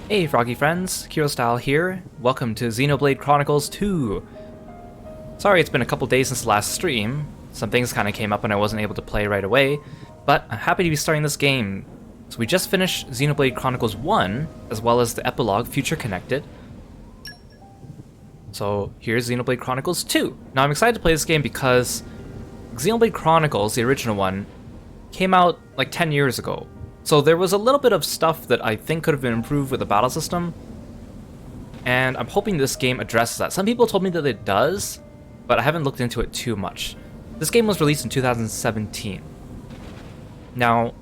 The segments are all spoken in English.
Hey Froggy friends, Kirostyle here. Welcome to Xenoblade Chronicles 2. Sorry it's been a couple days since the last stream. Some things kind of came up and I wasn't able to play right away, but I'm happy to be starting this game. So we just finished Xenoblade Chronicles 1, as well as the epilogue Future Connected. So here's Xenoblade Chronicles 2. Now I'm excited to play this game because Xenoblade Chronicles, the original one, came out like 10 years ago. So there was a little bit of stuff that I think could have been improved with the battle system, and I'm hoping this game addresses that. Some people told me that it does, but I haven't looked into it too much. This game was released in 2017. Now,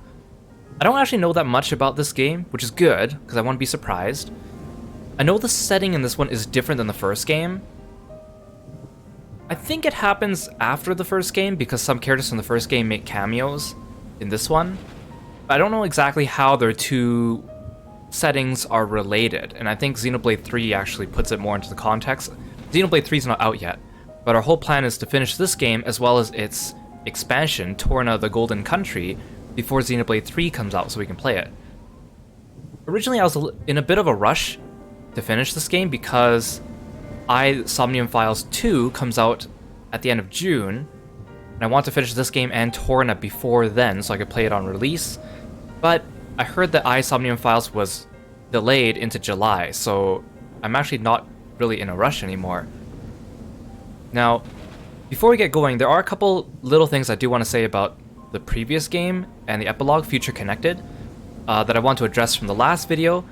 I don't actually know that much about this game, which is good, because I want to be surprised. I know the setting in this one is different than the first game. I think it happens after the first game, because some characters from the first game make cameos in this one. I don't know exactly how their two settings are related, and I think Xenoblade 3 actually puts it more into the context. Xenoblade 3 is not out yet, but our whole plan is to finish this game as well as its expansion, Torna the Golden Country, before Xenoblade 3 comes out so we can play it. Originally I was in a bit of a rush to finish this game because Somnium Files 2 comes out at the end of June, and I want to finish this game and Torna before then so I could play it on release. But I heard that Somnium Files was delayed into July, so I'm actually not really in a rush anymore. Now, before we get going, there are a couple little things I do want to say about the previous game and the epilogue, Future Connected, that I want to address from the last video,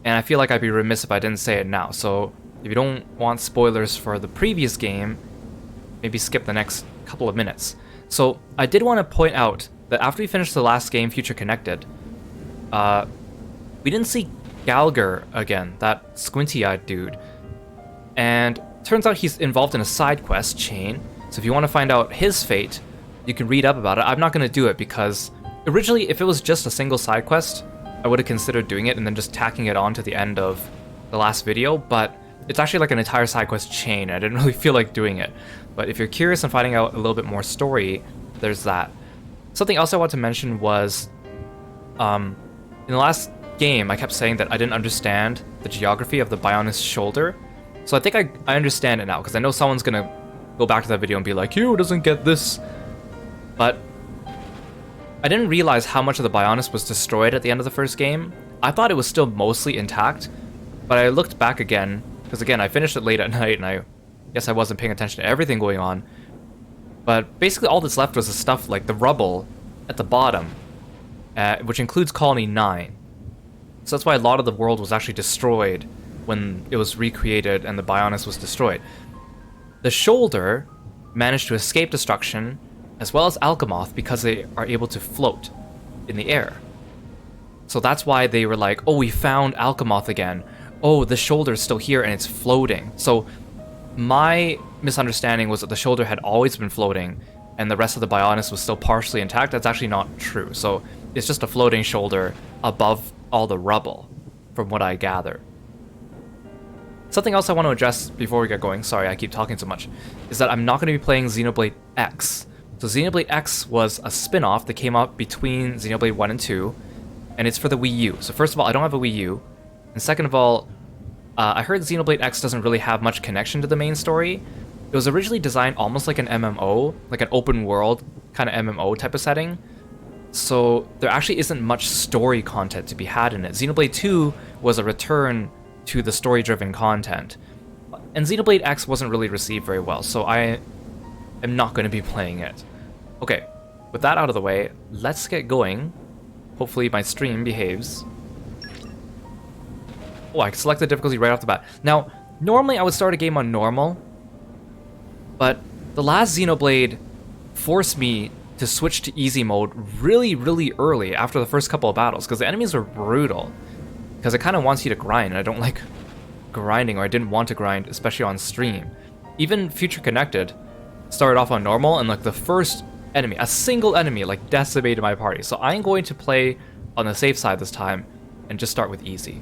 and I feel like I'd be remiss if I didn't say it now. So if you don't want spoilers for the previous game, maybe skip the next couple of minutes. So I did want to point out that after we finished the last game, Future Connected, we didn't see Galger again, that squinty-eyed dude. And turns out he's involved in a side quest chain, so if you want to find out his fate, you can read up about it. I'm not going to do it because originally, if it was just a single side quest, I would have considered doing it and then just tacking it on to the end of the last video, but it's actually like an entire side quest chain. I didn't really feel like doing it. But if you're curious and finding out a little bit more story, there's that. Something else I want to mention was, in the last game, I kept saying that I didn't understand the geography of the Bionis shoulder. So I think I understand it now, because I know someone's gonna go back to that video and be like, Kiro doesn't get this. But I didn't realize how much of the Bionis was destroyed at the end of the first game. I thought it was still mostly intact, but I looked back again, because again, I finished it late at night, and I guess I wasn't paying attention to everything going on. But basically all that's left was the stuff like the rubble at the bottom, which includes Colony 9. So that's why a lot of the world was actually destroyed when it was recreated and the Bionis was destroyed. The shoulder managed to escape destruction, as well as Alchemoth, because they are able to float in the air. So that's why they were like, oh, we found Alchemoth again. Oh, the shoulder's still here and it's floating. So my misunderstanding was that the shoulder had always been floating and the rest of the Bionis was still partially intact. That's actually not true. So it's just a floating shoulder above all the rubble, from what I gather. Something else I want to address before we get going, sorry I keep talking so much, is that I'm not going to be playing Xenoblade X. So Xenoblade X was a spin-off that came out between Xenoblade 1 and 2, and it's for the Wii U. So first of all, I don't have a Wii U, and second of all, I heard Xenoblade X doesn't really have much connection to the main story. It was originally designed almost like an MMO, like an open world kind of MMO type of setting. So there actually isn't much story content to be had in it. Xenoblade 2 was a return to the story-driven content. And Xenoblade X wasn't really received very well, so I am not going to be playing it. Okay, with that out of the way, let's get going. Hopefully my stream behaves. Oh, I selected difficulty right off the bat. Now, normally I would start a game on normal, but the last Xenoblade forced me to switch to easy mode really, really early after the first couple of battles, because the enemies were brutal. Because it kind of wants you to grind, and I don't like grinding, or I didn't want to grind, especially on stream. Even Future Connected started off on normal, and like the first enemy, a single enemy, like decimated my party. So I'm going to play on the safe side this time, and just start with easy.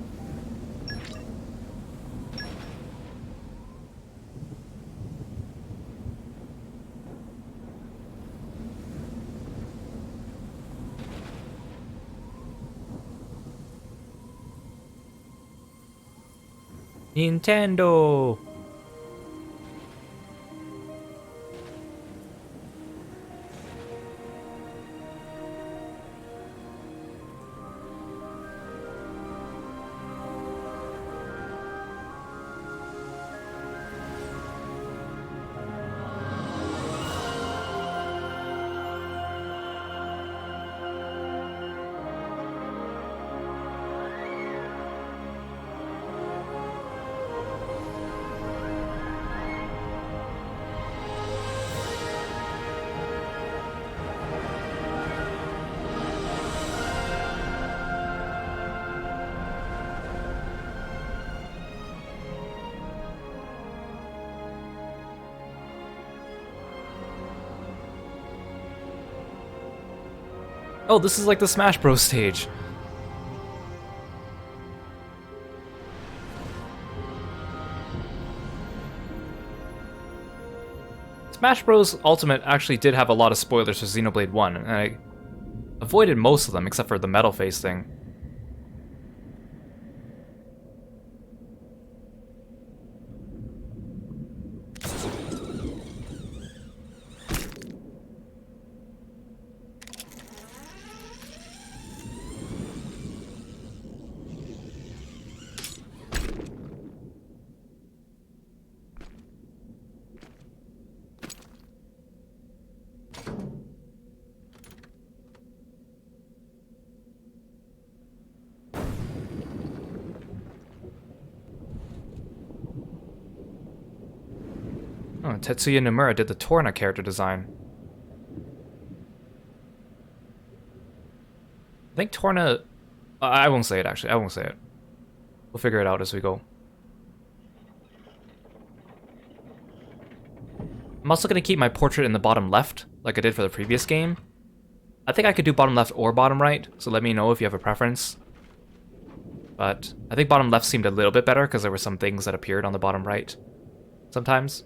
Nintendo! Oh, this is like the Smash Bros. Stage. Smash Bros. Ultimate actually did have a lot of spoilers for Xenoblade 1, and I avoided most of them except for the metal face thing. Oh, Tetsuya Nomura did the Torna character design. I think Torna... I won't say it, actually. I won't say it. We'll figure it out as we go. I'm also going to keep my portrait in the bottom left, like I did for the previous game. I think I could do bottom left or bottom right, so let me know if you have a preference. But I think bottom left seemed a little bit better because there were some things that appeared on the bottom right sometimes.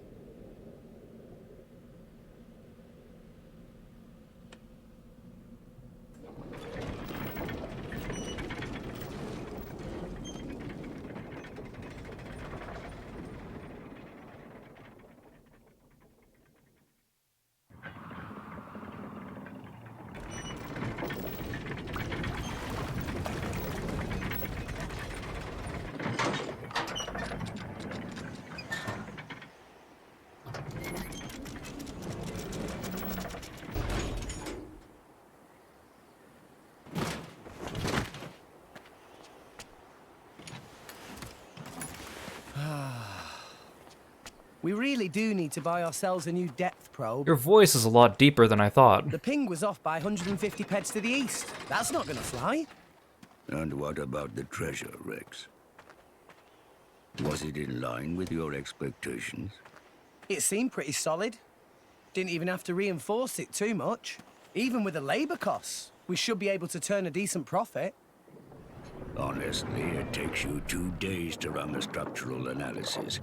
We really do need to buy ourselves a new depth probe. Your voice is a lot deeper than I thought. The ping was off by 150 peds to the east. That's not gonna fly. And what about the treasure, Rex? Was it in line with your expectations? It seemed pretty solid. Didn't even have to reinforce it too much. Even with the labor costs, we should be able to turn a decent profit. Honestly, it takes you 2 days to run the structural analysis.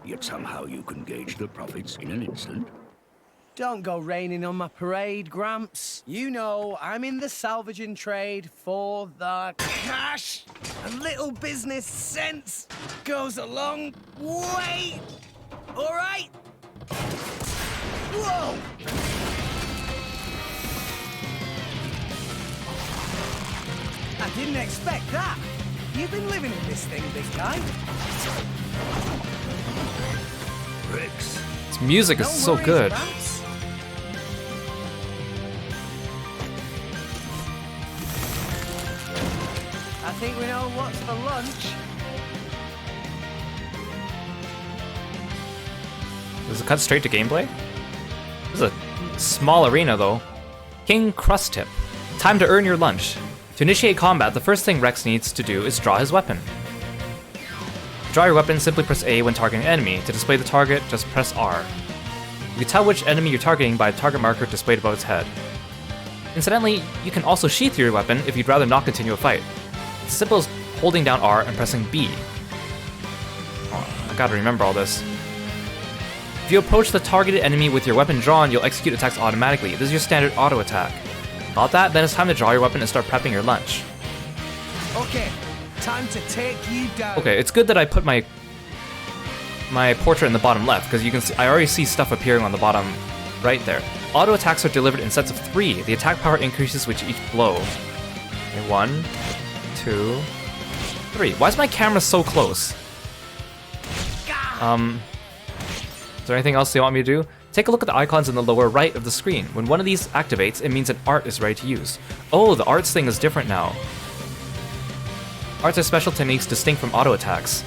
Yet somehow you can gauge the profits in an instant. Don't go raining on my parade, Gramps. You know, I'm in the salvaging trade for the cash. A little business sense goes a long way. All right? Whoa! I didn't expect that. You've been living in this thing, big guy. Rex. This music is so good. Gramps. I think we know what's for lunch. Does it cut straight to gameplay? This is a small arena, though. King Crust Tip. Time to earn your lunch. To initiate combat, the first thing Rex needs to do is draw his weapon. To draw your weapon, simply press A when targeting an enemy. To display the target, just press R. You can tell which enemy you're targeting by a target marker displayed above its head. Incidentally, you can also sheath your weapon if you'd rather not continue a fight. It's as simple as holding down R and pressing B. Oh, I gotta remember all this. If you approach the targeted enemy with your weapon drawn, you'll execute attacks automatically. This is your standard auto attack. Got that? Then it's time to draw your weapon and start prepping your lunch. Okay, Time to take you down. Okay, it's good that I put my portrait in the bottom left, because you can see, I already see stuff appearing on the bottom right there. Auto attacks are delivered in sets of 3. The attack power increases with each blow. Okay, 1, 2, 3. Why is my camera so close? Is there anything else you want me to do? Take a look at the icons in the lower right of the screen. When one of these activates, it means an art is ready to use. Oh, the arts thing is different now. Arts are special techniques distinct from auto attacks.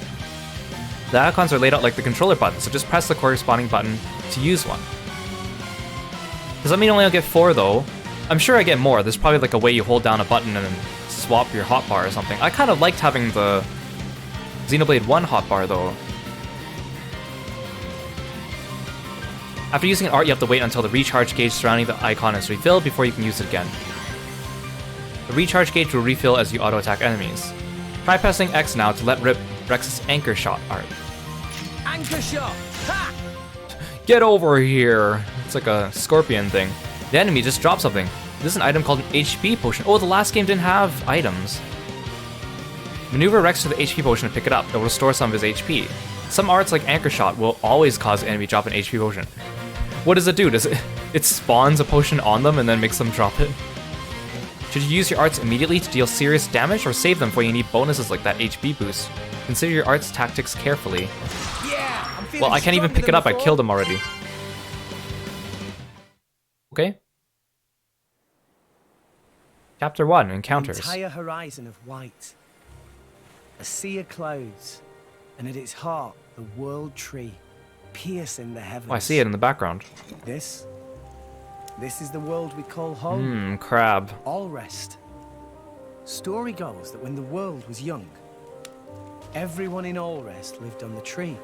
The icons are laid out like the controller button, so just press the corresponding button to use one. Does that mean only I'll get 4 though? I'm sure I get more. There's probably like a way you hold down a button and then swap your hotbar or something. I kind of liked having the Xenoblade 1 hotbar though. After using an art, you have to wait until the recharge gauge surrounding the icon is refilled before you can use it again. The recharge gauge will refill as you auto-attack enemies. Try pressing X now to let rip Rex's Anchor Shot art. Anchor shot! Ha! Get over here! It's like a scorpion thing. The enemy just dropped something. This is an item called an HP potion. Oh, the last game didn't have items. Maneuver Rex to the HP potion to pick it up. It will restore some of his HP. Some arts like Anchor Shot will always cause the enemy to drop an HP potion. What does it do? Does it spawns a potion on them and then makes them drop it? Should you use your arts immediately to deal serious damage, or save them for when you need bonuses like that HP boost? Consider your arts tactics carefully. Yeah, I'm feeling Well, I can't even pick it up, I before. killed him already. Okay. Chapter 1, Encounters. An entire horizon of white. A sea of clouds. And at its heart, the world tree, piercing the heavens. Oh, I see it in the background. This is the world we call home. Crab. Allrest. Story goes that when the world was young, everyone in Allrest lived on the tree,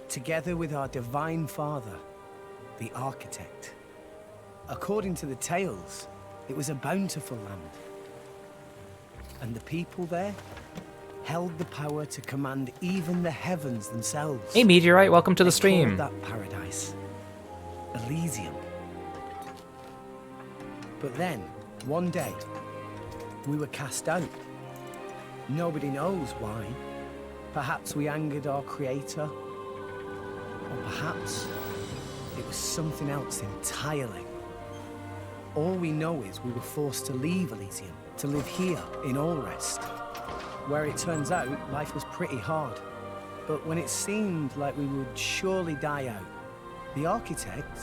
together with our divine father, the architect. According to the tales, it was a bountiful land. And the people there held the power to command even the heavens themselves. Hey Meteorite, welcome to the They stream. called that paradise Elysium. But then, one day, we were cast out. Nobody knows why. Perhaps we angered our creator, or perhaps it was something else entirely. All we know is we were forced to leave Elysium, to live here in Allrest, where it turns out life was pretty hard. But when it seemed like we would surely die out, the architect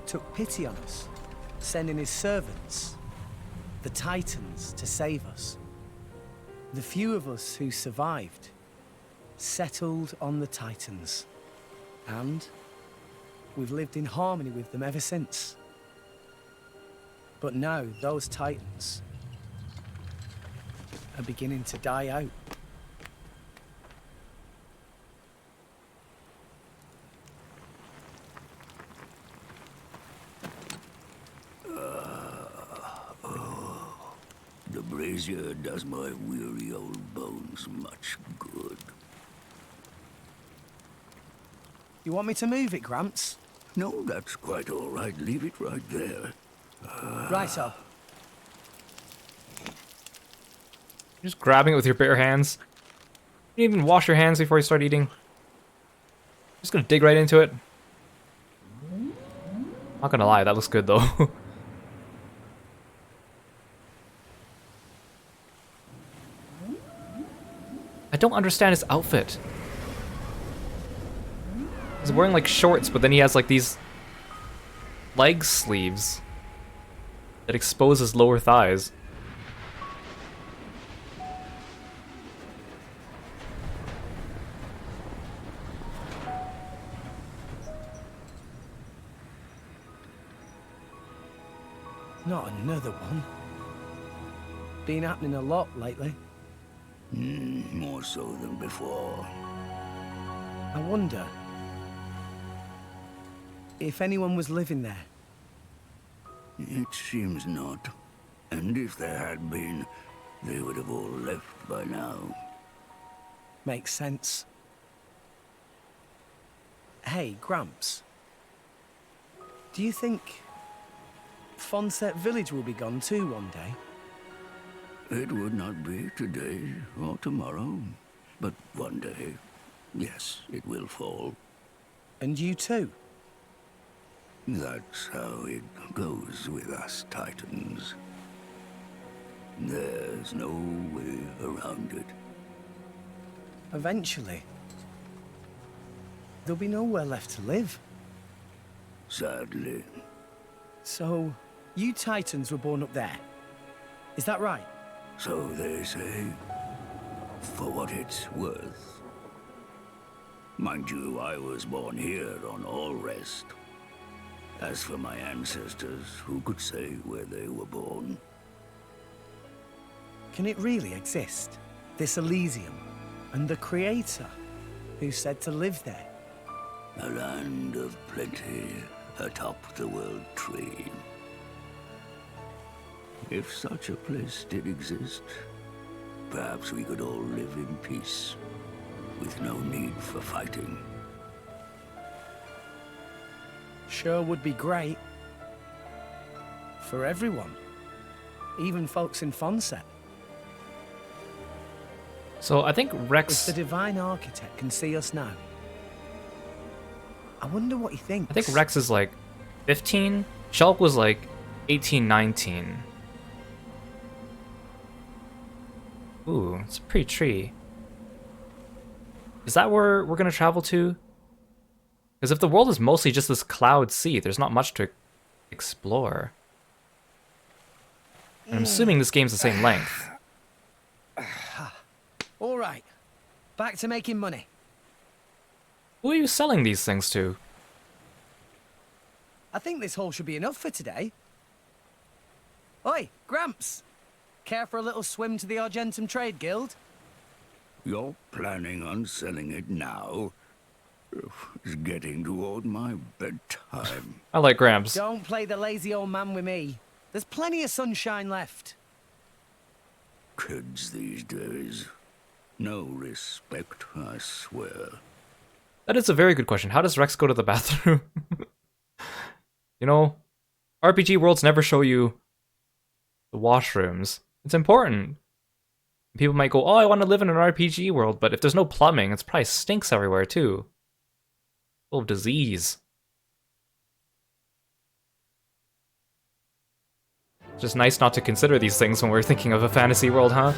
took pity on us, sending his servants, the Titans, to save us. The few of us who survived settled on the Titans, and we've lived in harmony with them ever since. But now those Titans are beginning to die out. The brazier does my weary old bones much good. You want me to move it, Gramps? No, that's quite all right. Leave it right there. Righto. Just grabbing it with your bare hands. You didn't even wash your hands before you start eating. Just gonna dig right into it. Not gonna lie, that looks good though. I don't understand his outfit. He's wearing like shorts, but then he has like these leg sleeves that expose his lower thighs. Not another one. Been happening a lot lately. More so than before. I wonder if anyone was living there. It seems not. And if there had been, they would have all left by now. Makes sense. Hey, Gramps. Do you think Fonset Village will be gone too one day? It would not be today or tomorrow, but one day, yes, it will fall. And you too? That's how it goes with us Titans. There's no way around it. Eventually. There'll be nowhere left to live. Sadly. So, you Titans were born up there. Is that right? So they say. For what it's worth. Mind you, I was born here on All Rest. As for my ancestors, who could say where they were born? Can it really exist? This Elysium? And the Creator? Who said to live there? A land of plenty atop the world tree. If such a place did exist, perhaps we could all live in peace, with no need for fighting. Sure would be great. For everyone. Even folks in Fonset. So I think If Rex... the Divine Architect can see us now, I wonder what he thinks. I think Rex is like 15. Shulk was like 18, 19. Ooh, it's a pretty tree. Is that where we're gonna travel to? Because if the world is mostly just this cloud sea, there's not much to explore. And I'm assuming this game's the same length. All right. Back to making money. Who are you selling these things to? I think this haul should be enough for today. Oi, Gramps! Care for a little swim to the Argentum Trade Guild? You're planning on selling it now? It's getting toward my bedtime. I like Gramps. Don't play the lazy old man with me. There's plenty of sunshine left. Kids these days. No respect, I swear. That is a very good question. How does Rex go to the bathroom? You know, RPG worlds never show you the washrooms. It's important. People might go, oh, I want to live in an RPG world, but if there's no plumbing, it probably stinks everywhere too. Full of disease. Just nice not to consider these things when we're thinking of a fantasy world, huh?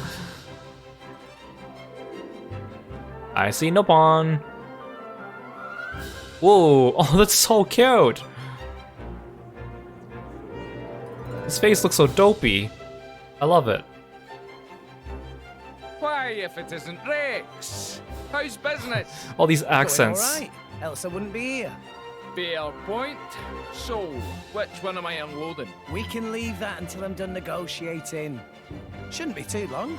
I see no pawn. Whoa, oh, that's so cute. His face looks so dopey. I love it. Why, if it isn't Rex? How's business? All these Going accents. all right, else I wouldn't be here. Fair point. So, which one am I unloading? We can leave that until I'm done negotiating. Shouldn't be too long.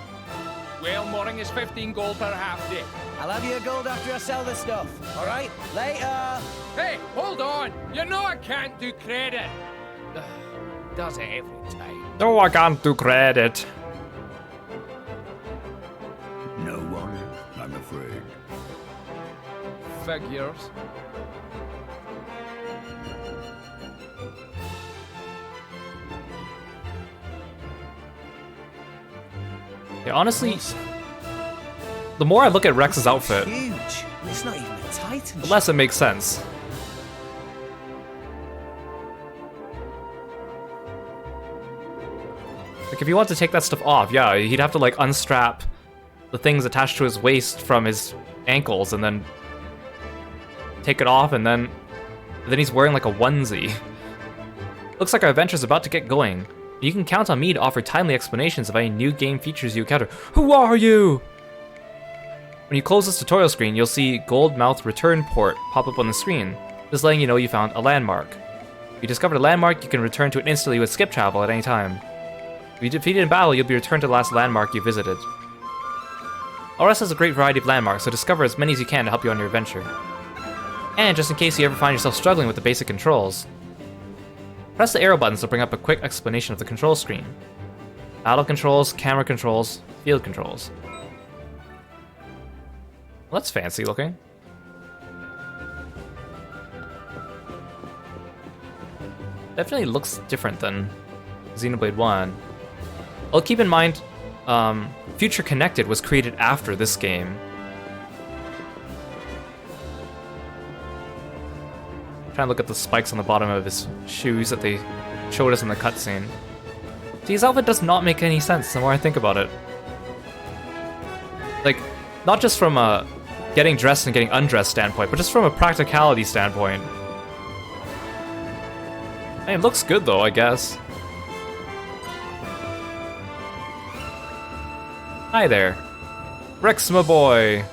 Well, morning is 15 gold per half day. I'll have you a gold after I sell the stuff. All right? Later. Hey, hold on! You know I can't do credit. Does it every time. No, I can't do credit. No one, I'm afraid. Figures. Yeah, honestly, the more I look at Rex's outfit, Huge. It's not even a Titan. the less it makes sense. Like, if you want to take that stuff off, yeah, he'd have to, like, unstrap the things attached to his waist from his ankles and then take it off, and then he's wearing, like, a onesie. Looks like our adventure's about to get going. You can count on me to offer timely explanations of any new game features you encounter. Who are you? When you close this tutorial screen, you'll see Goldmouth Return Port pop up on the screen, just letting you know you found a landmark. If you discovered a landmark, you can return to it instantly with skip travel at any time. If you defeat it in battle, you'll be returned to the last landmark you visited. ORS has a great variety of landmarks, so discover as many as you can to help you on your adventure. And just in case you ever find yourself struggling with the basic controls, press the arrow buttons to bring up a quick explanation of the control screen. Battle controls, camera controls, field controls. Well, that's fancy looking. Definitely looks different than Xenoblade 1. Well, keep in mind, Future Connected was created after this game. Trying to look at the spikes on the bottom of his shoes that they showed us in the cutscene. His outfit does not make any sense the more I think about it. Like, not just from a getting dressed and getting undressed standpoint, but just from a practicality standpoint. I mean, it looks good though, I guess. Hi there. Rex, my boy.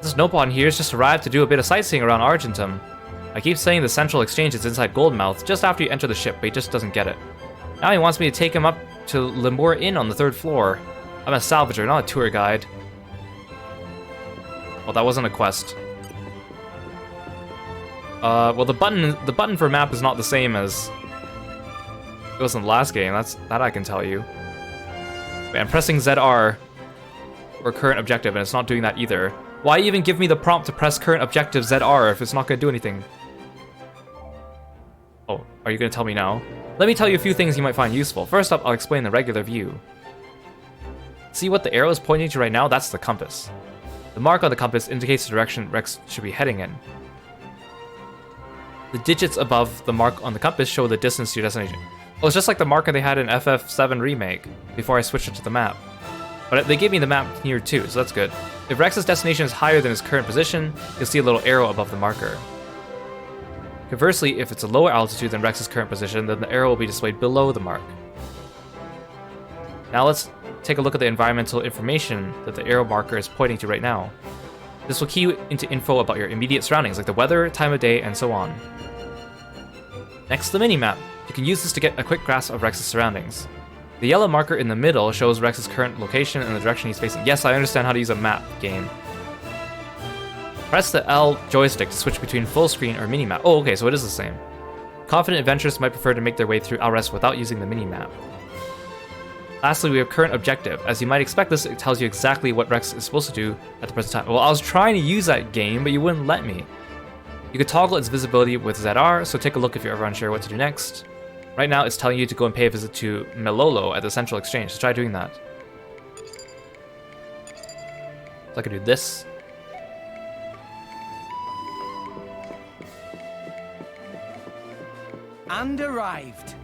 This Nopon here's just arrived to do a bit of sightseeing around Argentum. I keep saying the central exchange is inside Goldmouth just after you enter the ship, but he just doesn't get it. Now he wants me to take him up to Limor Inn on the 3rd floor. I'm a salvager, not a tour guide. Well, that wasn't a quest. Well, the button for map is not the same as it was in the last game. That I can tell you. Wait, I'm pressing ZR for current objective, and it's not doing that either. Why even give me the prompt to press current objective ZR if it's not going to do anything? Oh, are you going to tell me now? Let me tell you a few things you might find useful. First up, I'll explain the regular view. See what the arrow is pointing to right now? That's the compass. The mark on the compass indicates the direction Rex should be heading in. The digits above the mark on the compass show the distance to your destination. Well, it's just like the marker they had in FF7 Remake, before I switched it to the map. But they gave me the map here too, so that's good. If Rex's destination is higher than his current position, you'll see a little arrow above the marker. Conversely, if it's a lower altitude than Rex's current position, then the arrow will be displayed below the mark. Now let's take a look at the environmental information that the arrow marker is pointing to right now. This will key you into info about your immediate surroundings, like the weather, time of day, and so on. Next, the minimap. You can use this to get a quick grasp of Rex's surroundings. The yellow marker in the middle shows Rex's current location and the direction he's facing. Yes, I understand how to use a map game. Press the L joystick to switch between full screen or minimap. Oh, okay, so it is the same. Confident adventurers might prefer to make their way through Alrest without using the minimap. Lastly, we have current objective. As you might expect this, it tells you exactly what Rex is supposed to do at the present time. Well, I was trying to use that game, but you wouldn't let me. You could toggle its visibility with ZR, so take a look if you're ever unsure what to do next. Right now, it's telling you to go and pay a visit to Melolo at the Central Exchange, so try doing that. So I can do this. And arrived.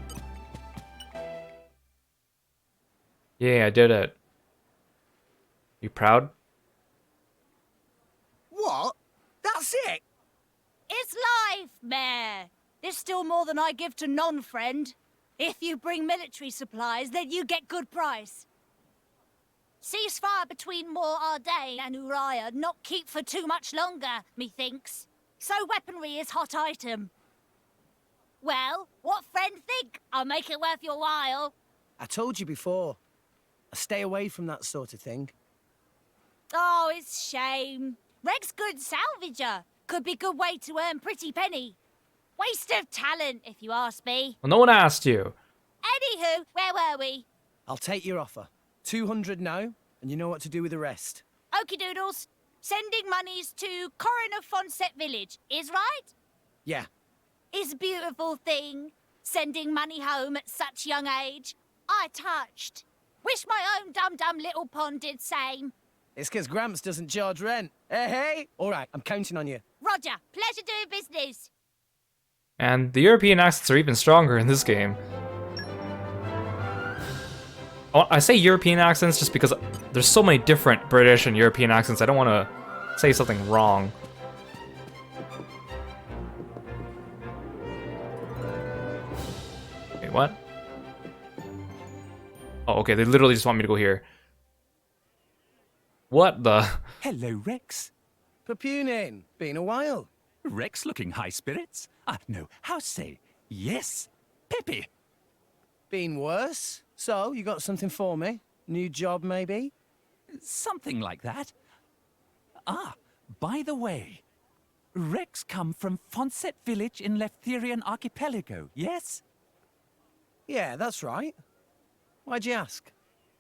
Yeah, I did it. You proud? What? That's it? It's life, Mayor. There's still more than I give to non-friend. If you bring military supplies, then you get good price. Ceasefire between Mor Ardain and Uriah not keep for too much longer, methinks. So weaponry is hot item. Well, what friend think? I'll make it worth your while. I told you before. I stay away from that sort of thing. Oh, it's shame. Reg's good salvager. Could be good way to earn pretty penny. Waste of talent, if you ask me. Well, no one asked you. Anywho, where were we? I'll take your offer. 200 now, and you know what to do with the rest. Okie doodles. Sending monies to Coroner Fonset Village, is right? Yeah. Is a beautiful thing. Sending money home at such young age. I touched. Wish my own dum-dum little pond did same. It's 'cause Gramps doesn't charge rent. Hey, hey! All right, I'm counting on you. Roger. Pleasure doing business. And the European accents are even stronger in this game. Oh, I say European accents just because there's so many different British and European accents. I don't want to say something wrong. Wait, what? Oh, okay, they literally just want me to go here. What the? Hello, Rex. Papunin, been a while. Rex looking high spirits? No, how say, yes, peppy. Been worse? So, you got something for me? New job, maybe? Something like that. By the way, Rex come from Fonset Village in Leftherian Archipelago, yes? Yeah, that's right. Why'd you ask?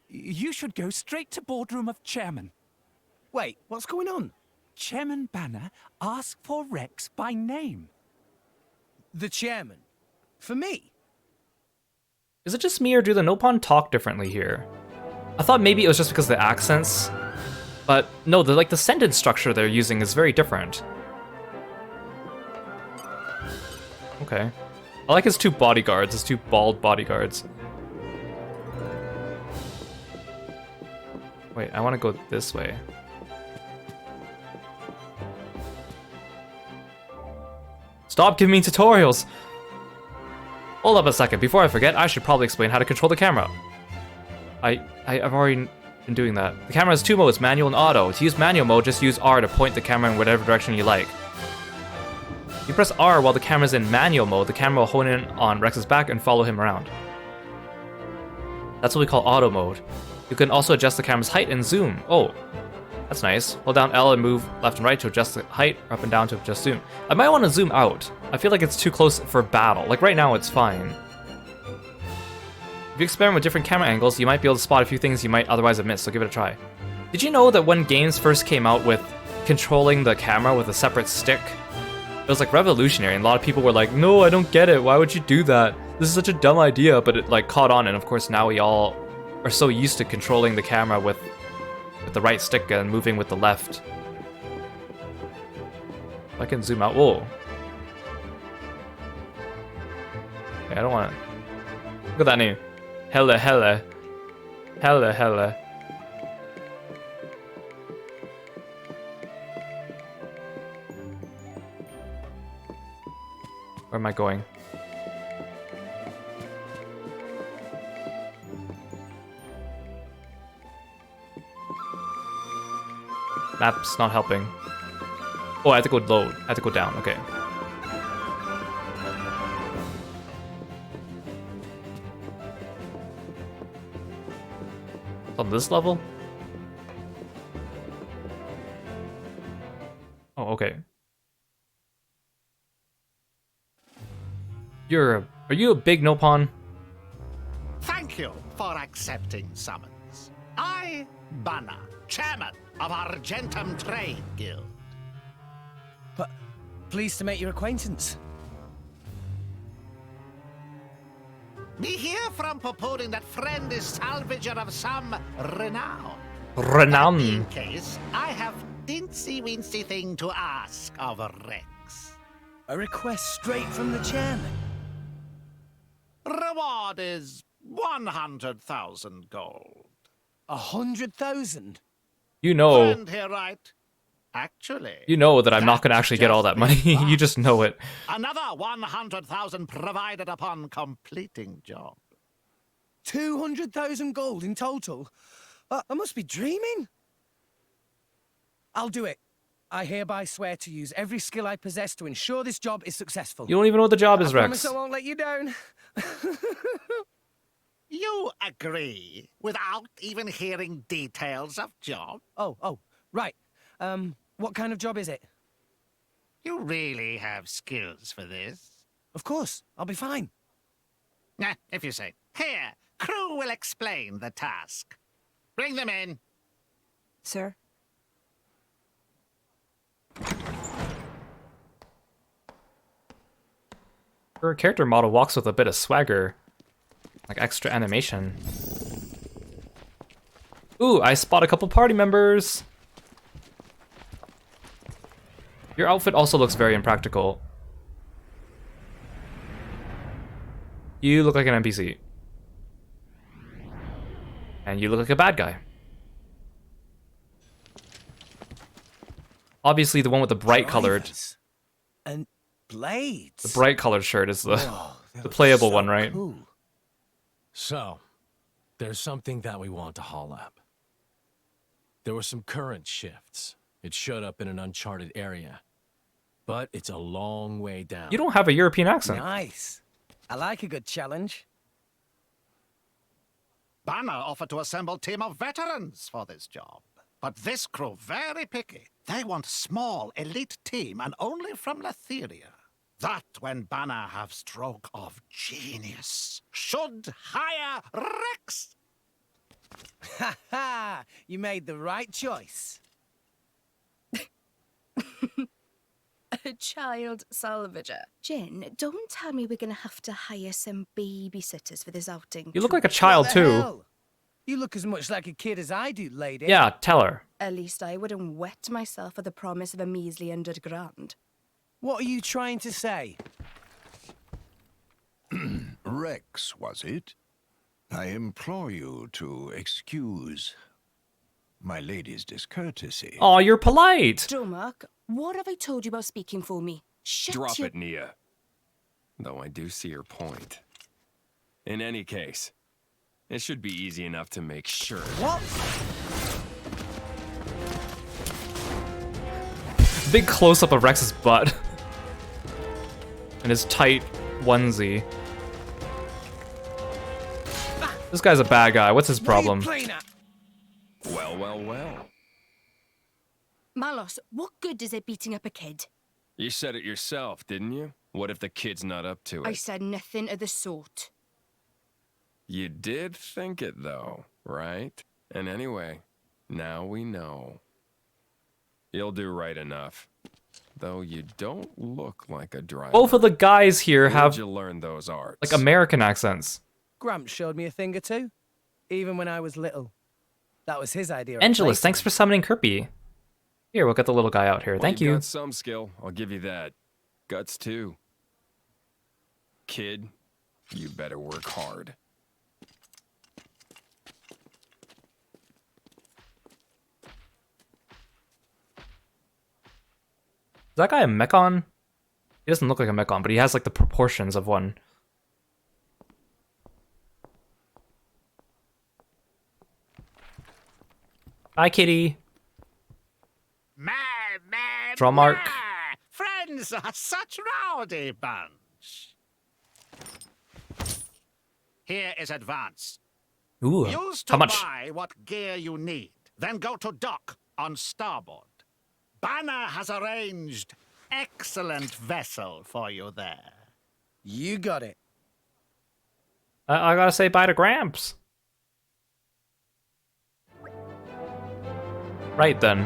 You should go straight to boardroom of chairman. Wait, what's going on? Chairman Banner asked for Rex by name. The chairman? For me? Is it just me or do the Nopon talk differently here? I thought maybe it was just because of the accents, but no, the sentence structure they're using is very different. Okay. I like his two bodyguards, his two bald bodyguards. Wait, I want to go this way. Stop giving me tutorials! Hold up a second, before I forget, I should probably explain how to control the camera. I've already been doing that. The camera has two modes, manual and auto. To use manual mode, just use R to point the camera in whatever direction you like. If you press R while the camera's in manual mode, the camera will hone in on Rex's back and follow him around. That's what we call auto mode. You can also adjust the camera's height and zoom. Oh, that's nice. Hold down L and move left and right to adjust the height, or up and down to adjust zoom. I might want to zoom out. I feel like it's too close for battle. Like right now, it's fine. If you experiment with different camera angles, you might be able to spot a few things you might otherwise have missed, so give it a try. Did you know that when games first came out with controlling the camera with a separate stick, it was like revolutionary, and a lot of people were like, no, I don't get it, why would you do that? This is such a dumb idea, but it like caught on, and of course now we all are so used to controlling the camera with the right stick and moving with the left. I can zoom out, whoa. Okay, I don't want to... Look at that name. Hella. Where am I going? Map's not helping. Oh, I have to go low. I have to go down. Okay. On this level? Oh, okay. Are you a big Nopon? Thank you for accepting summons. I, Banner, chairman of Argentum Trade Guild. But pleased to make your acquaintance. We hear from purporting that friend is salvager of some renown. Renown. In case, I have dincy-wincy thing to ask of Rex. A request straight from the chairman. Reward is 100,000 gold. 100,000? You know. Friend here, right? Actually, You know that I'm not going to actually get all that money. You just know it. Another 100,000 provided upon completing job. 200,000 gold in total? I must be dreaming. I'll do it. I hereby swear to use every skill I possess to ensure this job is successful. You don't even know what the job is, I promise Rex. I won't let you down. You agree without even hearing details of job? Oh, right. What kind of job is it? You really have skills for this? Of course, I'll be fine. Nah, if you say. Here, crew will explain the task. Bring them in. Sir? Her character model walks with a bit of swagger. Like extra animation. Ooh, I spot a couple party members. Your outfit also looks very impractical. You look like an NPC. And you look like a bad guy. Obviously the one with the bright colored... Drivers. And blades. The bright colored shirt is the, Whoa, they the look playable so one, right? cool. So, there's something that we want to haul up. There were some current shifts. It showed up in an uncharted area. But it's a long way down. You don't have a European accent. Nice. I like a good challenge. Banner offered to assemble a team of veterans for this job. But this crew very picky. They want small, elite team and only from Letheria. That when Banner have stroke of genius. Should hire Rex. Ha ha! You made the right choice. A child salvager. Jin, don't tell me we're gonna have to hire some babysitters for this outing. You look like a child What the too. hell? You look as much like a kid as I do, lady. Yeah, tell her. At least I wouldn't wet myself for the promise of a measly £100. What are you trying to say? Rex, was it? I implore you to excuse my lady's discourtesy. Oh, you're polite. Dromark, what have I told you about speaking for me? Shut Drop your... it, Nia. Though I do see your point. In any case, it should be easy enough to make sure. What? Big close-up of Rex's butt. And his tight onesie. This guy's a bad guy. What's his problem? What are you playing at? Well, well, well. Malos, what good is it beating up a kid? You said it yourself, didn't you? What if the kid's not up to it? I said nothing of the sort. You did think it, though, right? And anyway, now we know. You'll do right enough. Though you don't look like a driver. Both of the guys here have Where'd you learn those arts? like American accents. Gramps showed me a thing or two, even when I was little. That was his idea. of Angelus, thanks playtime. for summoning Kirby. Here, we'll get the little guy out here. Well, Thank you've you. got some skill, I'll give you that. Guts, too. Kid, you better work hard. Is that guy a Mechon? He doesn't look like a Mechon, but he has like the proportions of one. Hi, kitty. Drummark. Friends are such rowdy bunch. Here is advance. Ooh, Use how to much? buy what gear you need, then go to dock on starboard. Banner has arranged excellent vessel for you there. You got it. I gotta say bye to Gramps. Right then.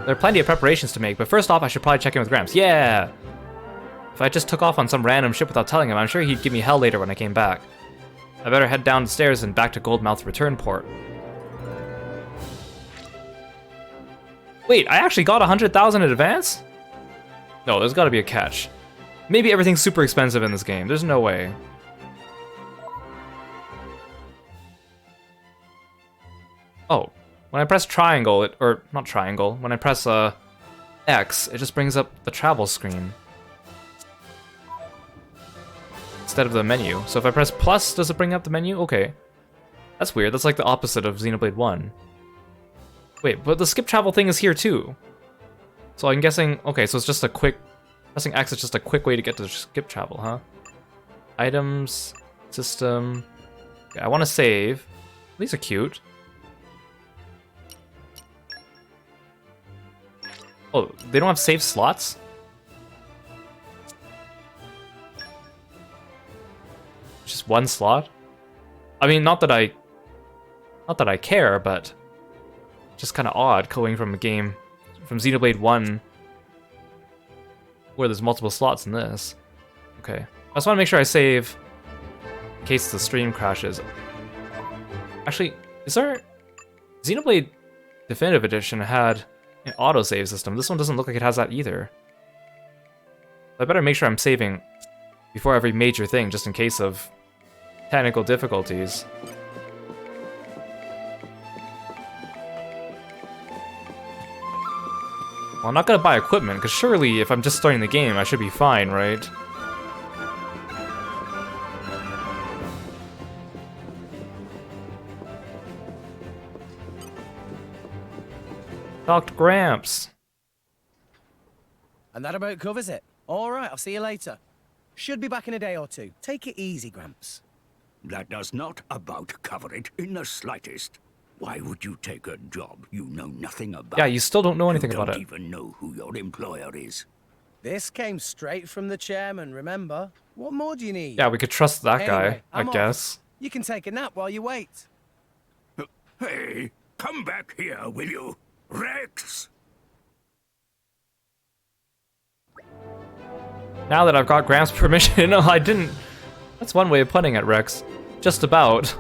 There are plenty of preparations to make, but first off I should probably check in with Gramps. Yeah! If I just took off on some random ship without telling him, I'm sure he'd give me hell later when I came back. I better head down the stairs and back to Goldmouth return port. Wait, I actually got 100,000 in advance? No, there's gotta be a catch. Maybe everything's super expensive in this game. There's no way. Oh, when I press triangle, or not triangle, when I press X, it just brings up the travel screen instead of the menu. So if I press plus, does it bring up the menu? Okay. That's weird. That's like the opposite of Xenoblade 1. Wait, but the skip travel thing is here too. So I'm guessing, okay, so it's just a quick, pressing X is just a quick way to get to skip travel, huh? Items, system. Okay, I want to save. These are cute. Oh, they don't have save slots? Just one slot? I mean, not that I care, but just kind of odd going from a game from Xenoblade 1 where there's multiple slots in this. Okay. I just want to make sure I save in case the stream crashes. Actually, is there... Xenoblade Definitive Edition had an autosave system. This one doesn't look like it has that either. I better make sure I'm saving before every major thing, just in case of technical difficulties. Well, I'm not gonna buy equipment, because surely if I'm just starting the game, I should be fine, right? Talk to Gramps. And that about covers it. All right, I'll see you later. Should be back in a day or two. Take it easy, Gramps. That does not about cover it in the slightest. Why would you take a job you know nothing about? Yeah, you still don't know anything about it. You don't even know who your employer is. This came straight from the chairman, remember? What more do you need? Yeah, we could trust that guy, Anyway, I I'm off. guess. You can take a nap while you wait. Hey, come back here, will you? Rex! Now that I've got Gramps' permission, no, I didn't. That's one way of putting it, Rex. Just about.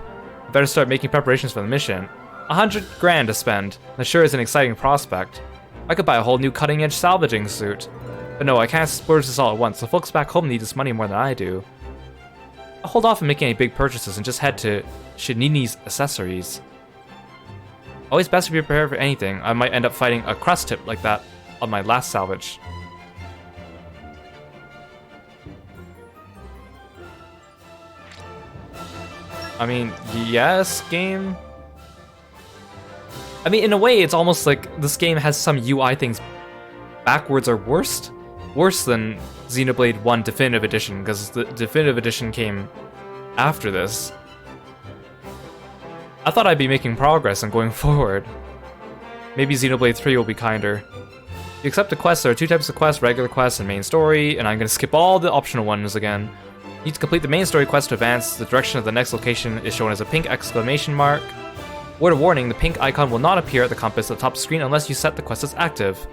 I better start making preparations for the mission. 100 grand to spend. That sure is an exciting prospect. I could buy a whole new cutting-edge salvaging suit. But no, I can't splurge this all at once. The folks back home need this money more than I do. I'll hold off on making any big purchases and just head to Shinini's accessories. Always best to be prepared for anything. I might end up fighting a crust tip like that on my last salvage. I mean, yes, game? I mean, in a way, it's almost like this game has some UI things backwards or worse. Worse than Xenoblade 1 Definitive Edition, because the Definitive Edition came after this. I thought I'd be making progress and going forward. Maybe Xenoblade 3 will be kinder. You accept a quest, there are two types of quests, regular quests and main story, and I'm going to skip all the optional ones again. You need to complete the main story quest to advance. The direction of the next location is shown as a pink exclamation mark. Word of warning, the pink icon will not appear at the compass at the top of the screen unless you set the quest as active.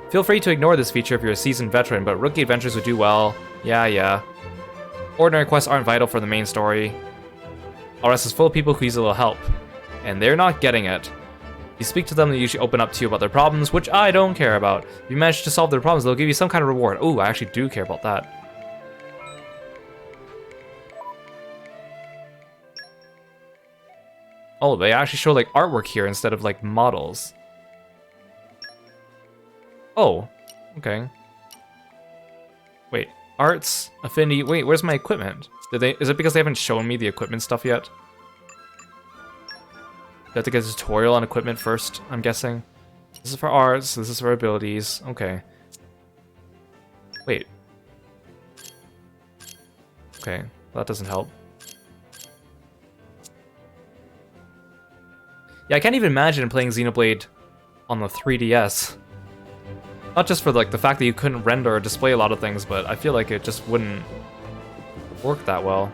Feel free to ignore this feature if you're a seasoned veteran, but rookie adventurers would do well. Yeah. Ordinary quests aren't vital for the main story. RS is full of people who use a little help, and they're not getting it. You speak to them, they usually open up to you about their problems, which I don't care about. If you manage to solve their problems, they'll give you some kind of reward. Oh, I actually do care about that. Oh, they actually show like artwork here instead of like models. Oh, okay. Wait, arts, affinity. Wait, where's my equipment? Is it because they haven't shown me the equipment stuff yet? You have to get a tutorial on equipment first, I'm guessing. This is for arts, this is for abilities. Okay. Wait. Okay, that doesn't help. Yeah, I can't even imagine playing Xenoblade on the 3DS. Not just for like the fact that you couldn't render or display a lot of things, but I feel like it just wouldn't work that well.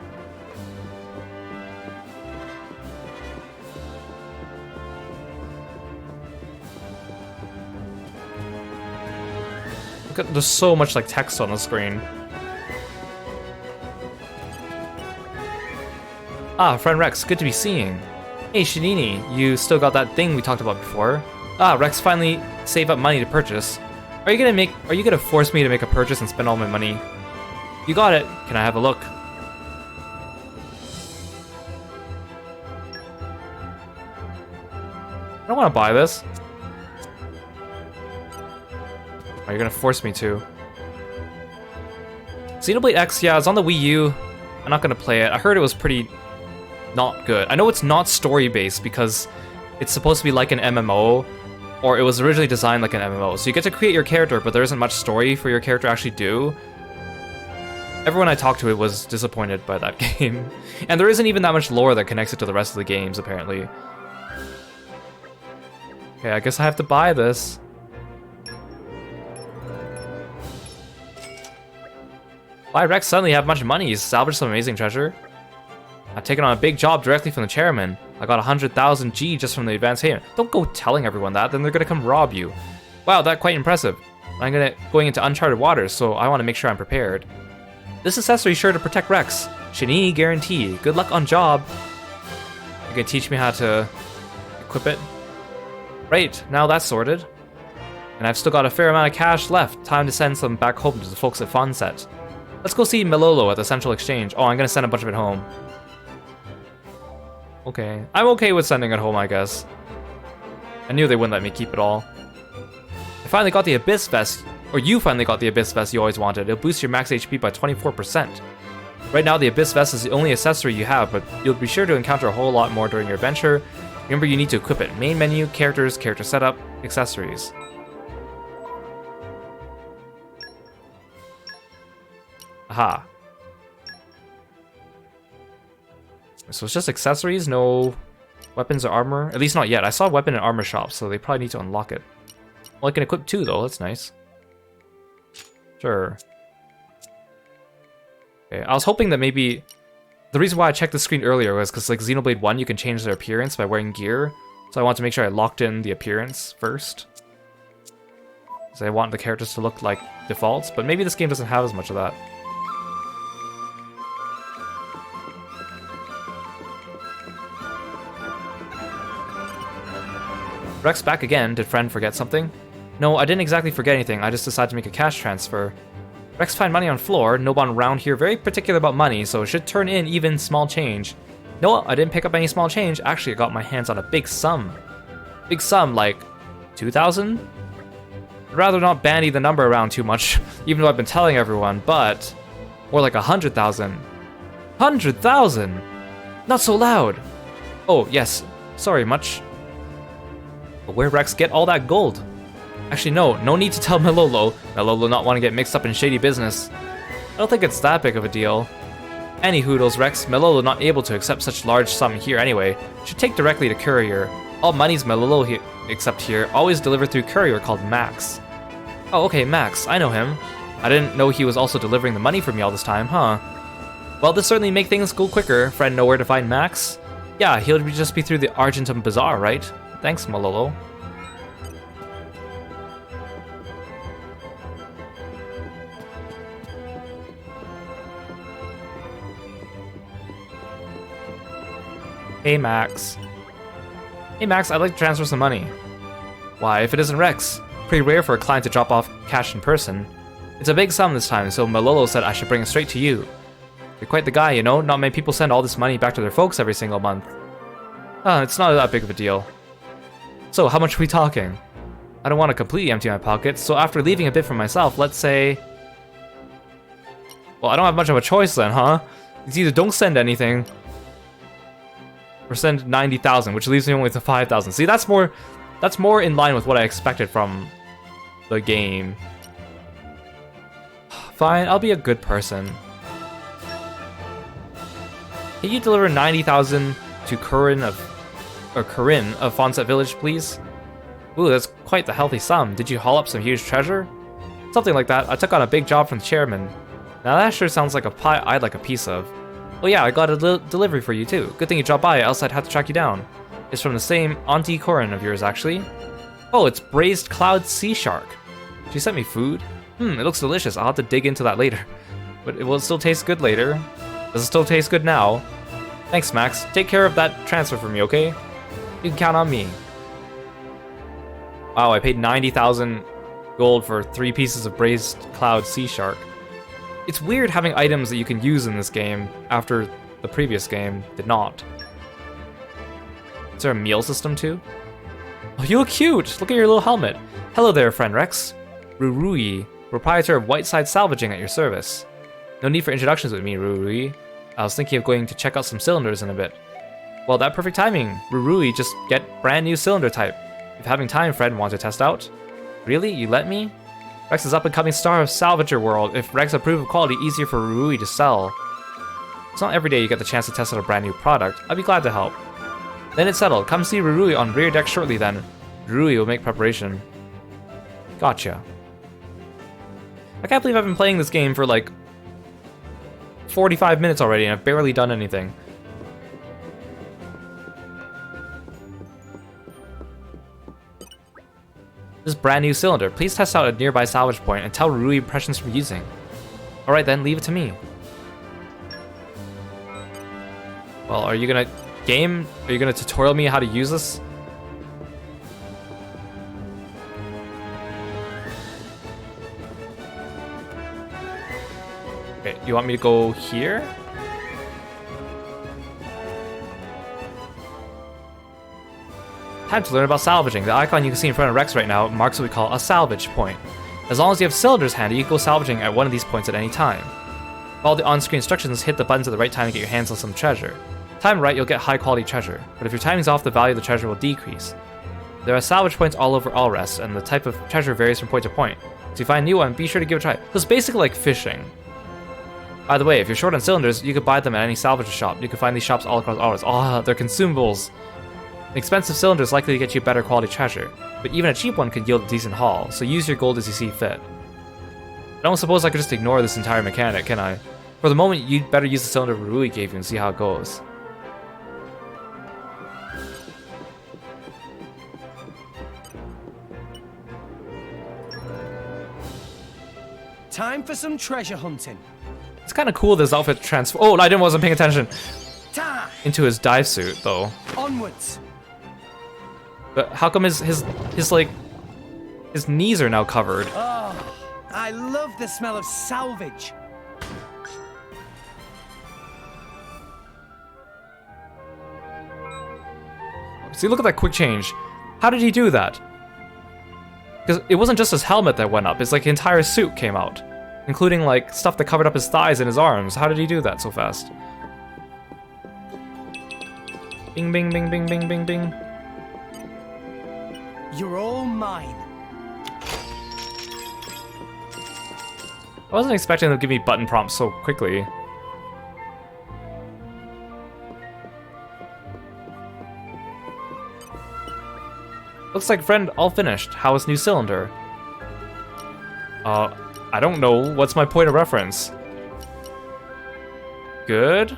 Look at, there's so much like text on the screen. Ah, friend Rex, good to be seeing. Hey Shinini, you still got that thing we talked about before? Ah, Rex finally saved up money to purchase. Are you gonna force me to make a purchase and spend all my money? You got it. Can I have a look? I don't want to buy this. Are you gonna force me to? Xenoblade X, yeah, it's on the Wii U. I'm not gonna play it. I heard it was pretty not good. I know it's not story-based because it's supposed to be like an MMO, or it was originally designed like an MMO. So you get to create your character, but there isn't much story for your character to actually do. Everyone I talked to was disappointed by that game. And there isn't even that much lore that connects it to the rest of the games, apparently. Okay, I guess I have to buy this. Why, Rex suddenly have much money? He's salvaged some amazing treasure. I've taken on a big job directly from the chairman. I got 100,000 G just from the advance payment. Don't go telling everyone that, then they're gonna come rob you. Wow, that's quite impressive. I'm going into uncharted waters, so I want to make sure I'm prepared. This accessory is sure to protect Rex. Shinini guarantee. Good luck on job. You can teach me how to equip it? Right, now that's sorted. And I've still got a fair amount of cash left. Time to send some back home to the folks at Fonset. Let's go see Melolo at the Central Exchange. Oh, I'm gonna send a bunch of it home. Okay. I'm okay with sending it home, I guess. I knew they wouldn't let me keep it all. I finally got the Abyss Vest, or you finally got the Abyss Vest you always wanted. It'll boost your max HP by 24%. Right now, the Abyss Vest is the only accessory you have, but you'll be sure to encounter a whole lot more during your adventure. Remember, you need to equip it. Main menu, characters, character setup, accessories. Aha. So it's just accessories, no weapons or armor? At least not yet. I saw weapon and armor shops, so they probably need to unlock it. Well, I can equip 2 though, that's nice. Sure. Okay, I was hoping that maybe... The reason why I checked the screen earlier was because like Xenoblade 1, you can change their appearance by wearing gear. So I want to make sure I locked in the appearance first. Because I want the characters to look like defaults, but maybe this game doesn't have as much of that. Rex back again. Did friend forget something? No, I didn't exactly forget anything. I just decided to make a cash transfer. Rex find money on floor. No one around here very particular about money, so it should turn in even small change. No, I didn't pick up any small change. Actually, I got my hands on a big sum. Big sum, like 2,000? I'd rather not bandy the number around too much, even though I've been telling everyone, but more like 100,000. 100,000! Not so loud! Oh, yes. Sorry, much. But where'd Rex get all that gold? Actually, no need to tell Malolo. Malolo not want to get mixed up in shady business. I don't think it's that big of a deal. Any hoodles, Rex, Malolo not able to accept such large sum here anyway. Should take directly to courier. All monies Malolo accept here always delivered through courier called Max. Oh, okay, Max, I know him. I didn't know he was also delivering the money for me all this time, huh? Well, this certainly make things go quicker. Friend know where to find Max? Yeah, he'll just be through the Argentum Bazaar, right? Thanks, Malolo. Hey, Max. Hey, Max, I'd like to transfer some money. Why, if it isn't Rex? Pretty rare for a client to drop off cash in person. It's a big sum this time, so Malolo said I should bring it straight to you. You're quite the guy, you know? Not many people send all this money back to their folks every single month. It's not that big of a deal. So, how much are we talking? I don't want to completely empty my pockets, so after leaving a bit for myself, let's say... Well, I don't have much of a choice then, huh? It's either don't send anything, or send 90,000, which leaves me only with 5,000. See, that's more in line with what I expected from the game. Fine, I'll be a good person. Can you deliver 90,000 to Corinne of Fonset Village, please? Ooh, that's quite the healthy sum. Did you haul up some huge treasure? Something like that. I took on a big job from the chairman. Now that sure sounds like a pie I'd like a piece of. Oh yeah, I got a delivery for you too. Good thing you dropped by, else I'd have to track you down. It's from the same Auntie Corin of yours, actually. Oh, it's braised cloud sea shark. She sent me food. It looks delicious. I'll have to dig into that later. But will it still taste good later? Does it still taste good now? Thanks, Max. Take care of that transfer for me, okay? You can count on me. Wow, I paid 90,000 gold for 3 pieces of braised cloud sea shark. It's weird having items that you can use in this game after the previous game did not. Is there a meal system too? Oh, you look cute! Look at your little helmet. Hello there, friend Rex. Rurui, proprietor of Whiteside Salvaging at your service. No need for introductions with me, Rurui. I was thinking of going to check out some cylinders in a bit. Well, that perfect timing. Rurui, just get brand new cylinder type. If having time, friend, want to test out? Really? You let me? Rex is up-and-coming star of Salvager World. If Rex approve of quality, easier for Rurui to sell. It's not every day you get the chance to test out a brand new product. I'd be glad to help. Then it's settled. Come see Rurui on rear deck shortly then. Rurui will make preparation. Gotcha. I can't believe I've been playing this game for like 45 minutes already and I've barely done anything. This brand new cylinder. Please test out a nearby salvage point and tell Rurui impressions from using. Alright then, leave it to me. Well, are you gonna Are you gonna tutorial me how to use this? Okay, you want me to go here? Time to learn about salvaging. The icon you can see in front of Rex right now marks what we call a salvage point. As long as you have cylinders handy, you can go salvaging at one of these points at any time. Follow the on-screen instructions, hit the buttons at the right time to get your hands on some treasure. Time right, you'll get high-quality treasure, but if your timing's off, the value of the treasure will decrease. There are salvage points all over Allrest, and the type of treasure varies from point to point. So if you find a new one, be sure to give it a try. So it's basically like fishing. By the way, if you're short on cylinders, you can buy them at any salvage shop. You can find these shops all across Allrest. Oh, they're consumables. An expensive cylinder is likely to get you better quality treasure, but even a cheap one could yield a decent haul, so use your gold as you see fit. I don't suppose I could just ignore this entire mechanic, can I? For the moment, you'd better use the cylinder Rurui gave you and see how it goes. Time for some treasure hunting. It's kind of cool this outfit transfer. Oh, I wasn't paying attention. Time. Into his dive suit, though. Onwards. But how come his like his knees are now covered? Oh, I love the smell of salvage. See, look at that quick change. How did he do that? Because it wasn't just his helmet that went up, it's like the entire suit came out. Including like stuff that covered up his thighs and his arms. How did he do that so fast? Bing, bing, bing, bing, bing, bing, bing. You're all mine. I wasn't expecting them to give me button prompts so quickly. Looks like friend all finished. How is new cylinder? I don't know. What's my point of reference? Good?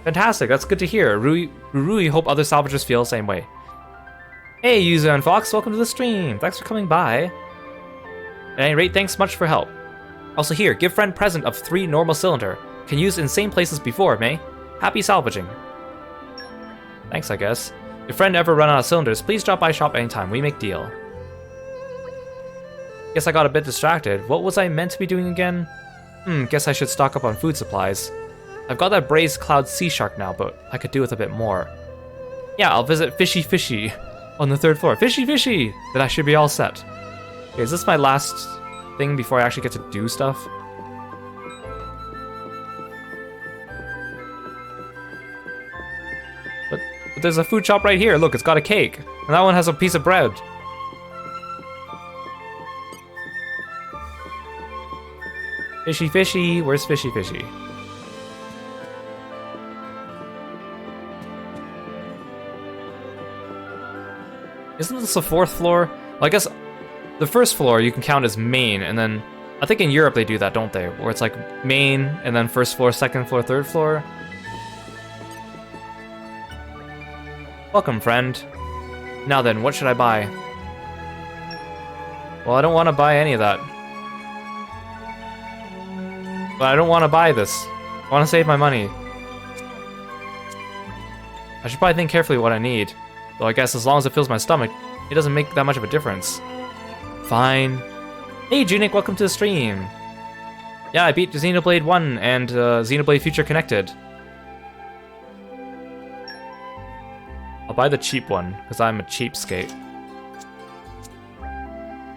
Fantastic, that's good to hear. Rui, hope other salvagers feel the same way. Hey, Yuzu and Fox, welcome to the stream. Thanks for coming by. At any rate, thanks much for help. Also here, give friend present of 3 normal cylinder. Can use in same places before, May. Happy salvaging. Thanks, I guess. If friend ever run out of cylinders, please drop by shop anytime. We make deal. Guess I got a bit distracted. What was I meant to be doing again? Guess I should stock up on food supplies. I've got that braised cloud sea shark now, but I could do with a bit more. Yeah, I'll visit Fishy Fishy on the 3rd floor. Fishy Fishy! Then I should be all set. Okay, is this my last thing before I actually get to do stuff? But there's a food shop right here. Look, it's got a cake. And that one has a piece of bread. Fishy Fishy, where's Fishy Fishy? Isn't this the 4th floor? Well, I guess the 1st floor you can count as main, and then I think in Europe they do that, don't they? Where it's like main, and then 1st floor, 2nd floor, 3rd floor. Welcome, friend. Now then, what should I buy? Well, I don't want to buy any of that. But I don't want to buy this. I want to save my money. I should probably think carefully what I need. Though I guess as long as it fills my stomach, it doesn't make that much of a difference. Fine. Hey Junik, welcome to the stream. Yeah, I beat Xenoblade 1 and Xenoblade Future Connected. I'll buy the cheap one, because I'm a cheapskate.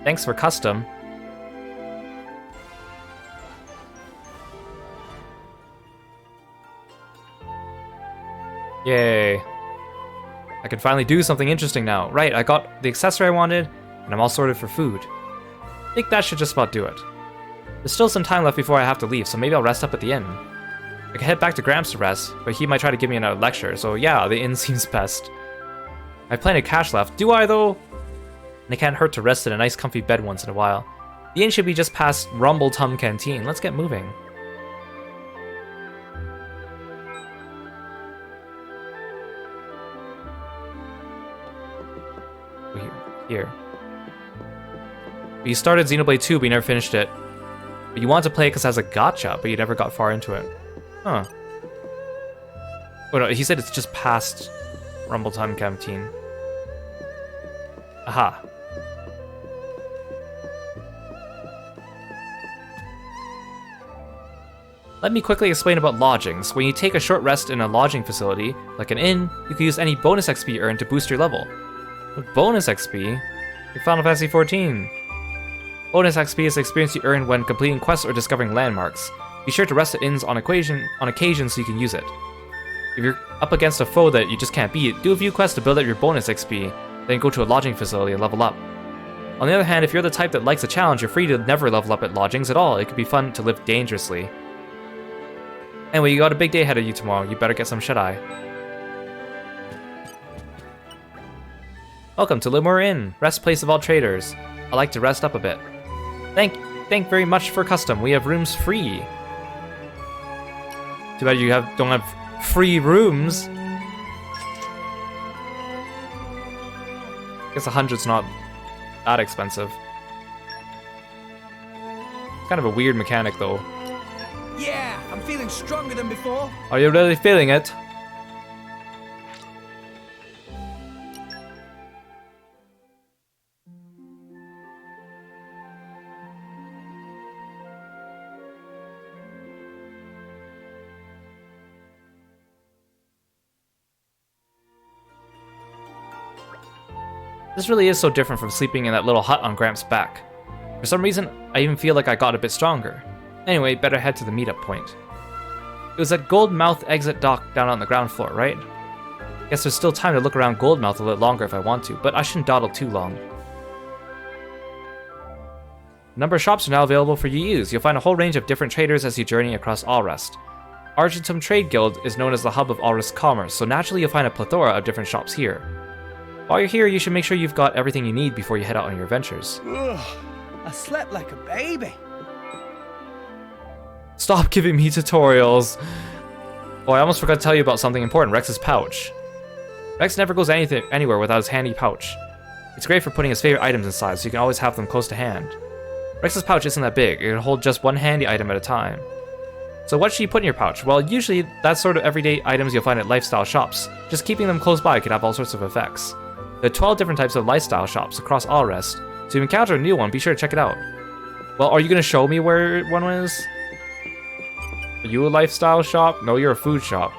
Thanks for custom. Yay. I can finally do something interesting now. Right, I got the accessory I wanted, and I'm all sorted for food. I think that should just about do it. There's still some time left before I have to leave, so maybe I'll rest up at the inn. I can head back to Gramps to rest, but he might try to give me another lecture, so yeah, the inn seems best. I have plenty of cash left. Do I, though? And it can't hurt to rest in a nice comfy bed once in a while. The inn should be just past Rumble Tum Canteen. Let's get moving. Here. You started Xenoblade 2, but you never finished it. But you wanted to play it because it has a gacha, but you never got far into it. Huh. Oh no, he said it's just past Rumble Time Canteen. Aha. Let me quickly explain about lodgings. When you take a short rest in a lodging facility, like an inn, you can use any bonus XP earned to boost your level. What bonus XP? In Final Fantasy XIV. Bonus XP is the experience you earn when completing quests or discovering landmarks. Be sure to rest at inns on occasion so you can use it. If you're up against a foe that you just can't beat, do a few quests to build up your bonus XP, then go to a lodging facility and level up. On the other hand, if you're the type that likes a challenge, you're free to never level up at lodgings at all. It could be fun to live dangerously. Anyway, you got a big day ahead of you tomorrow. You better get some shut-eye. Welcome to Limor Inn, rest place of all traders. I like to rest up a bit. Thank very much for custom. We have rooms free. Too bad you don't have free rooms. I guess 100's not that expensive. Kind of a weird mechanic though. Yeah, I'm feeling stronger than before. Are you really feeling it? This really is so different from sleeping in that little hut on Gramps' back. For some reason, I even feel like I got a bit stronger. Anyway, better head to the meetup point. It was at Goldmouth exit dock down on the ground floor, right? Guess there's still time to look around Goldmouth a little longer if I want to, but I shouldn't dawdle too long. A number of shops are now available for you to use. You'll find a whole range of different traders as you journey across Alrest. Argentum Trade Guild is known as the hub of Alrest commerce, so naturally you'll find a plethora of different shops here. While you're here, you should make sure you've got everything you need before you head out on your adventures. Ugh, I slept like a baby. Stop giving me tutorials! Oh, I almost forgot to tell you about something important, Rex's pouch. Rex never goes anywhere without his handy pouch. It's great for putting his favorite items inside, so you can always have them close to hand. Rex's pouch isn't that big, it can hold just one handy item at a time. So what should you put in your pouch? Well, usually that's sort of everyday items you'll find at lifestyle shops. Just keeping them close by can have all sorts of effects. There are 12 different types of lifestyle shops across Alrest, so if you encounter a new one, be sure to check it out. Well, are you going to show me where one is? Are you a lifestyle shop? No, you're a food shop.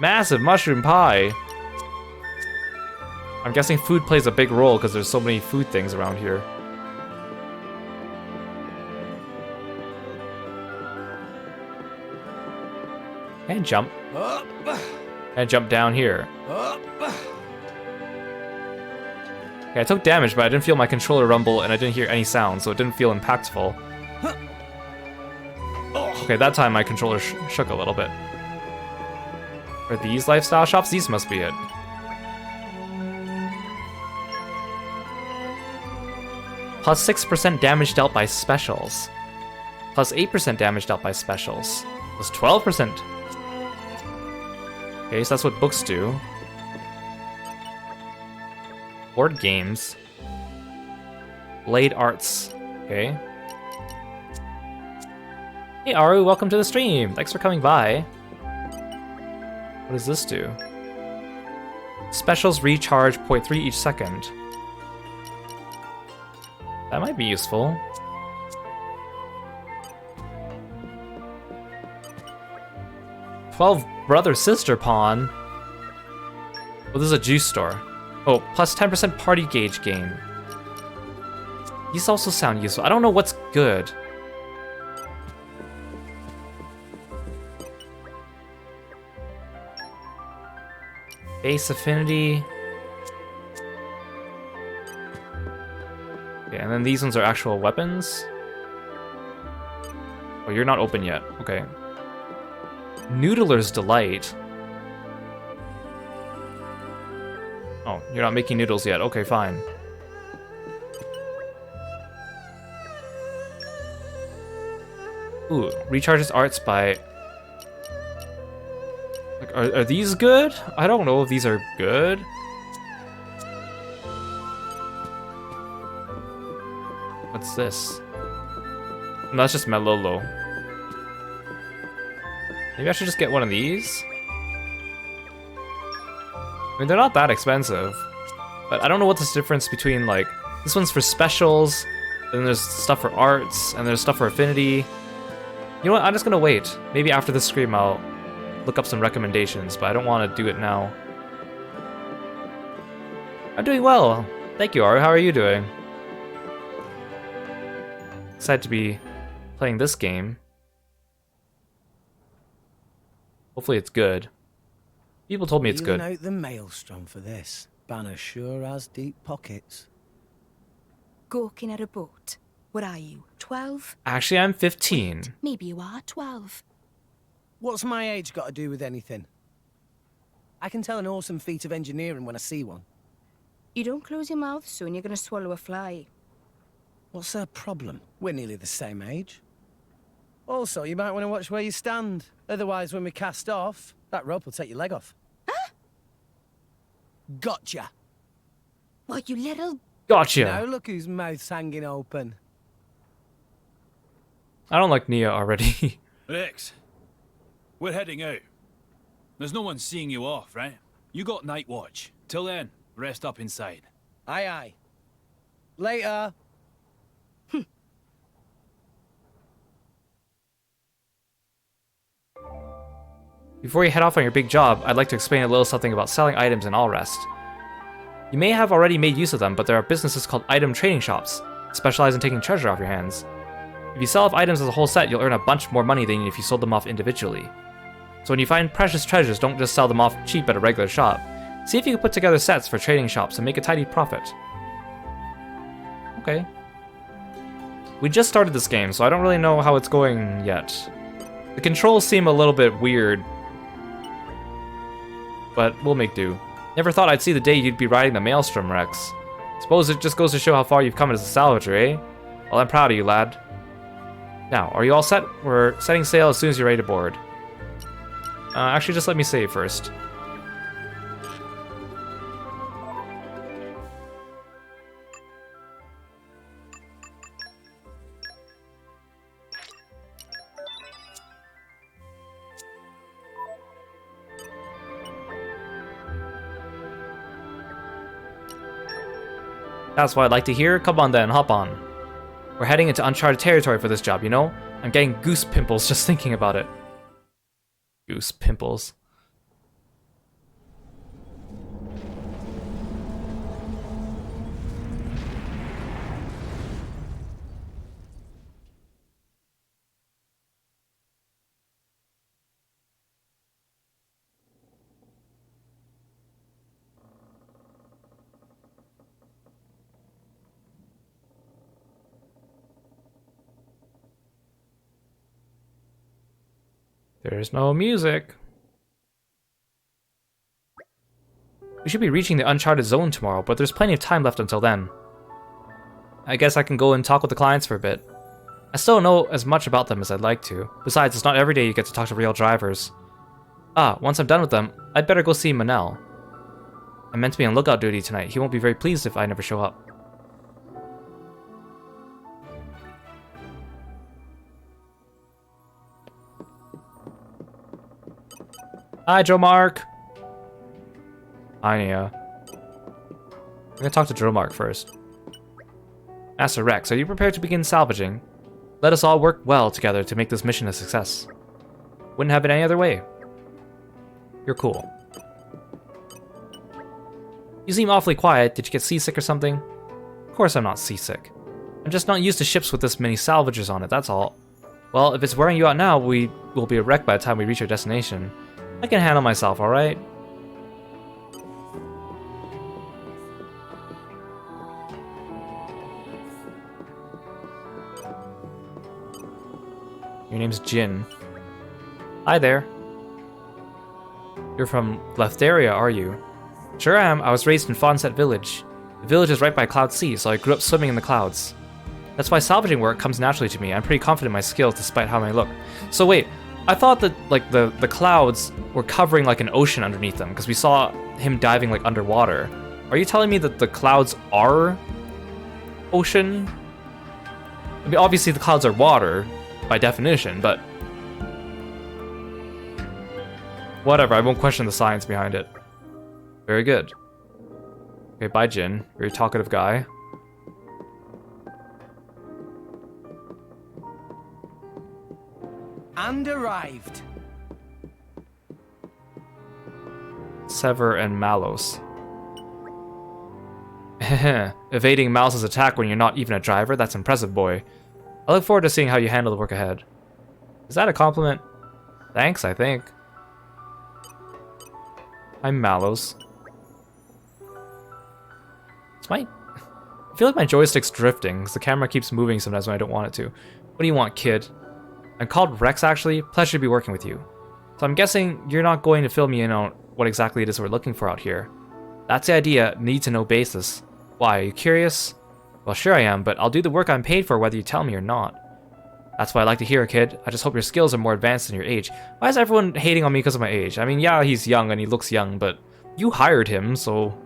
Massive mushroom pie! I'm guessing food plays a big role because there's so many food things around here. And jump. Up, And jump down here. up. Okay, I took damage, but I didn't feel my controller rumble and I didn't hear any sound, so it didn't feel impactful. Okay, that time my controller shook a little bit. Are these lifestyle shops? These must be it. Plus 6% damage dealt by specials. Plus 8% damage dealt by specials. Plus 12%. Okay, so that's what books do. Board games. Blade arts. Okay. Hey Aru, welcome to the stream. Thanks for coming by. What does this do? Specials recharge 0.3 each second. That might be useful. "12 brother sister pawn." Oh, this is a juice store. Oh, plus 10% party gauge gain. These also sound useful. I don't know what's good. Base affinity. Okay, and then these ones are actual weapons. Oh, you're not open yet. Okay. Noodler's Delight. Oh, you're not making noodles yet. Okay, fine. Ooh, recharges arts by... Like, are these good? I don't know if these are good. What's this? No, that's just Melolo. Maybe I should just get one of these? I mean, they're not that expensive. But I don't know what's the difference between, like... This one's for specials, then there's stuff for arts, and there's stuff for affinity. You know what? I'm just gonna wait. Maybe after the stream I'll look up some recommendations, but I don't want to do it now. I'm doing well. Thank you, Aru. How are you doing? Excited to be playing this game. Hopefully it's good. People told me it's good. Out the maelstrom for this. Banner sure has deep pockets. Gawking at a boat. What are you, 12? Actually, I'm 15. Wait, maybe you are 12. What's my age got to do with anything? I can tell an awesome feat of engineering when I see one. You don't close your mouth, soon you're gonna swallow a fly. What's her problem? We're nearly the same age. Also, you might want to watch where you stand. Otherwise, when we cast off, that rope will take your leg off. Huh? Gotcha! What, you little... Gotcha! Now look whose mouth's hanging open. I don't like Nia already. Rex, we're heading out. There's no one seeing you off, right? You got night watch. Till then, rest up inside. Aye, aye. Later. Before you head off on your big job, I'd like to explain a little something about selling items in Alrest. You may have already made use of them, but there are businesses called item trading shops, specialized in taking treasure off your hands. If you sell off items as a whole set, you'll earn a bunch more money than if you sold them off individually. So when you find precious treasures, don't just sell them off cheap at a regular shop. See if you can put together sets for trading shops and make a tidy profit. Okay. We just started this game, so I don't really know how it's going yet. The controls seem a little bit weird, but we'll make do. Never thought I'd see the day you'd be riding the Maelstrom, Rex. Suppose it just goes to show how far you've come as a salvager, eh? Well, I'm proud of you, lad. Now, are you all set? We're setting sail as soon as you're ready to board. Actually, just let me save first. That's what I'd like to hear. Come on then, hop on. We're heading into uncharted territory for this job, you know? I'm getting goose pimples just thinking about it. Goose pimples. There's no music. We should be reaching the uncharted zone tomorrow, but there's plenty of time left until then. I guess I can go and talk with the clients for a bit. I still don't know as much about them as I'd like to. Besides, it's not every day you get to talk to real drivers. Once I'm done with them, I'd better go see Manel. I'm meant to be on lookout duty tonight. He won't be very pleased if I never show up. Hi, Joe Mark. I'm gonna talk to Joe Mark first. Master Rex, are you prepared to begin salvaging? Let us all work well together to make this mission a success. Wouldn't have it any other way. You're cool. You seem awfully quiet. Did you get seasick or something? Of course I'm not seasick. I'm just not used to ships with this many salvagers on it, that's all. Well, if it's wearing you out now, we will be a wreck by the time we reach our destination. I can handle myself, alright? Your name's Jin. Hi there. You're from Leftheria, are you? Sure am. I was raised in Fonset Village. The village is right by Cloud Sea, so I grew up swimming in the clouds. That's why salvaging work comes naturally to me. I'm pretty confident in my skills despite how I look. So wait, I thought that like the clouds were covering like an ocean underneath them because we saw him diving like underwater. Are you telling me that the clouds are ocean? I mean, obviously the clouds are water by definition, but whatever, I won't question the science behind it. Very good. Okay, bye Jin. Very talkative guy. And arrived. Sever and Malos. Evading Malos' attack when you're not even a driver? That's impressive, boy. I look forward to seeing how you handle the work ahead. Is that a compliment? Thanks, I think. I'm Malos. I feel like my joystick's drifting, because the camera keeps moving sometimes when I don't want it to. What do you want, kid? I'm called Rex, actually. Pleasure to be working with you. So I'm guessing you're not going to fill me in on what exactly it is we're looking for out here. That's the idea, need-to-know basis. Why, are you curious? Well, sure I am, but I'll do the work I'm paid for whether you tell me or not. That's what I like to hear, kid. I just hope your skills are more advanced than your age. Why is everyone hating on me because of my age? I mean, yeah, he's young and he looks young, but you hired him, so...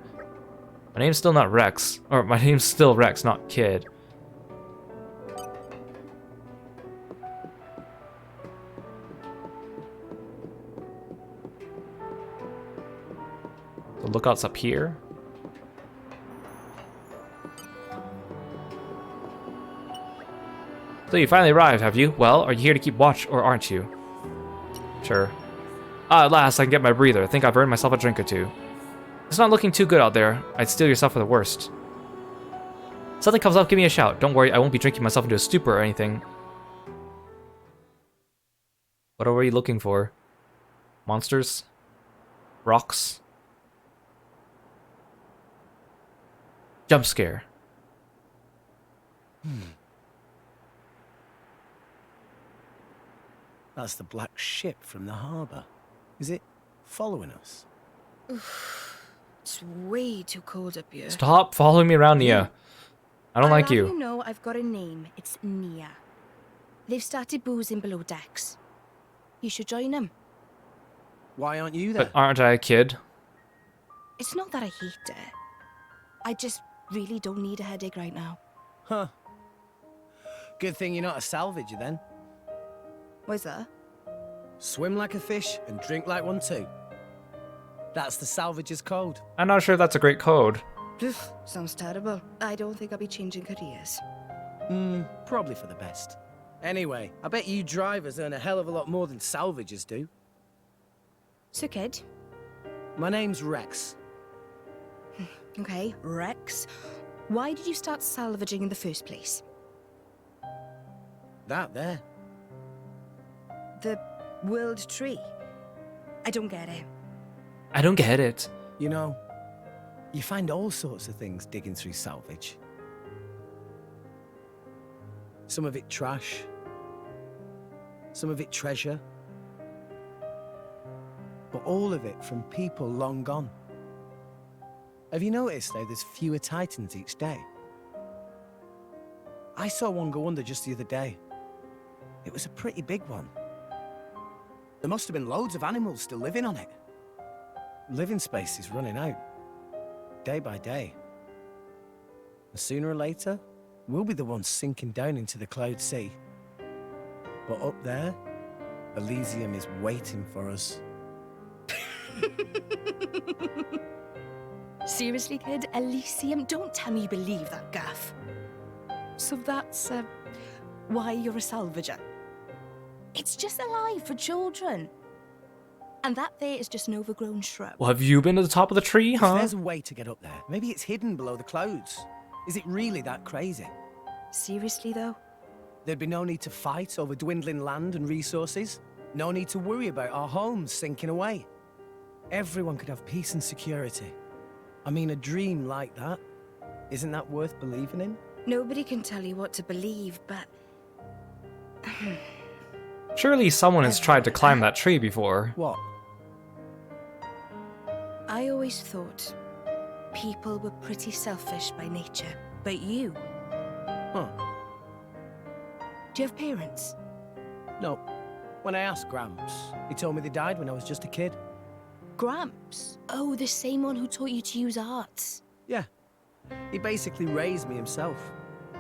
My name's still not Rex. Or, my name's still Rex, not Kid. The lookout's up here. So you finally arrived, have you? Well, are you here to keep watch, or aren't you? Sure. At last, I can get my breather. I think I've earned myself a drink or two. It's not looking too good out there. I'd steel yourself for the worst. Something comes up, give me a shout. Don't worry, I won't be drinking myself into a stupor or anything. What are we looking for? Monsters? Rocks? Jump scare. That's the black ship from the harbour. Is it following us? It's way too cold up here. Stop following me around, Nia. I don't like I'll you. have you know I've got a name. It's Nia. They've started boozing below decks. You should join them. Why aren't you there? But aren't I a kid? It's not that I hate it. I just really don't need a headache right now. Huh. Good thing you're not a salvager then. What's that? Swim like a fish and drink like one too. That's the salvager's code. I'm not sure that's a great code. Poof, sounds terrible. I don't think I'll be changing careers. Probably for the best. Anyway, I bet you drivers earn a hell of a lot more than salvagers do. So, kid. My name's Rex. Okay, Rex. Why did you start salvaging in the first place? That there. The world tree. I don't get it. I don't get it. You know, you find all sorts of things digging through salvage. Some of it trash. Some of it treasure. But all of it from people long gone. Have you noticed how there's fewer titans each day? I saw one go under just the other day. It was a pretty big one. There must have been loads of animals still living on it. Living space is running out. Day by day. And sooner or later, we'll be the ones sinking down into the cloud sea. But up there, Elysium is waiting for us. Seriously, kid? Elysium? Don't tell me you believe that gaff. So that's, why you're a salvager? It's just a lie for children. And that there is just an overgrown shrub. Well, have you been to the top of the tree, If huh? there's a way to get up there, maybe it's hidden below the clouds. Is it really that crazy? Seriously, though? There'd be no need to fight over dwindling land and resources. No need to worry about our homes sinking away. Everyone could have peace and security. I mean, a dream like that, isn't that worth believing in? Nobody can tell you what to believe, but... Surely someone has tried to climb that tree before. What? I always thought people were pretty selfish by nature. But you? Huh. Do you have parents? No. When I asked Gramps, he told me they died when I was just a kid. Gramps? Oh, the same one who taught you to use arts. Yeah. He basically raised me himself.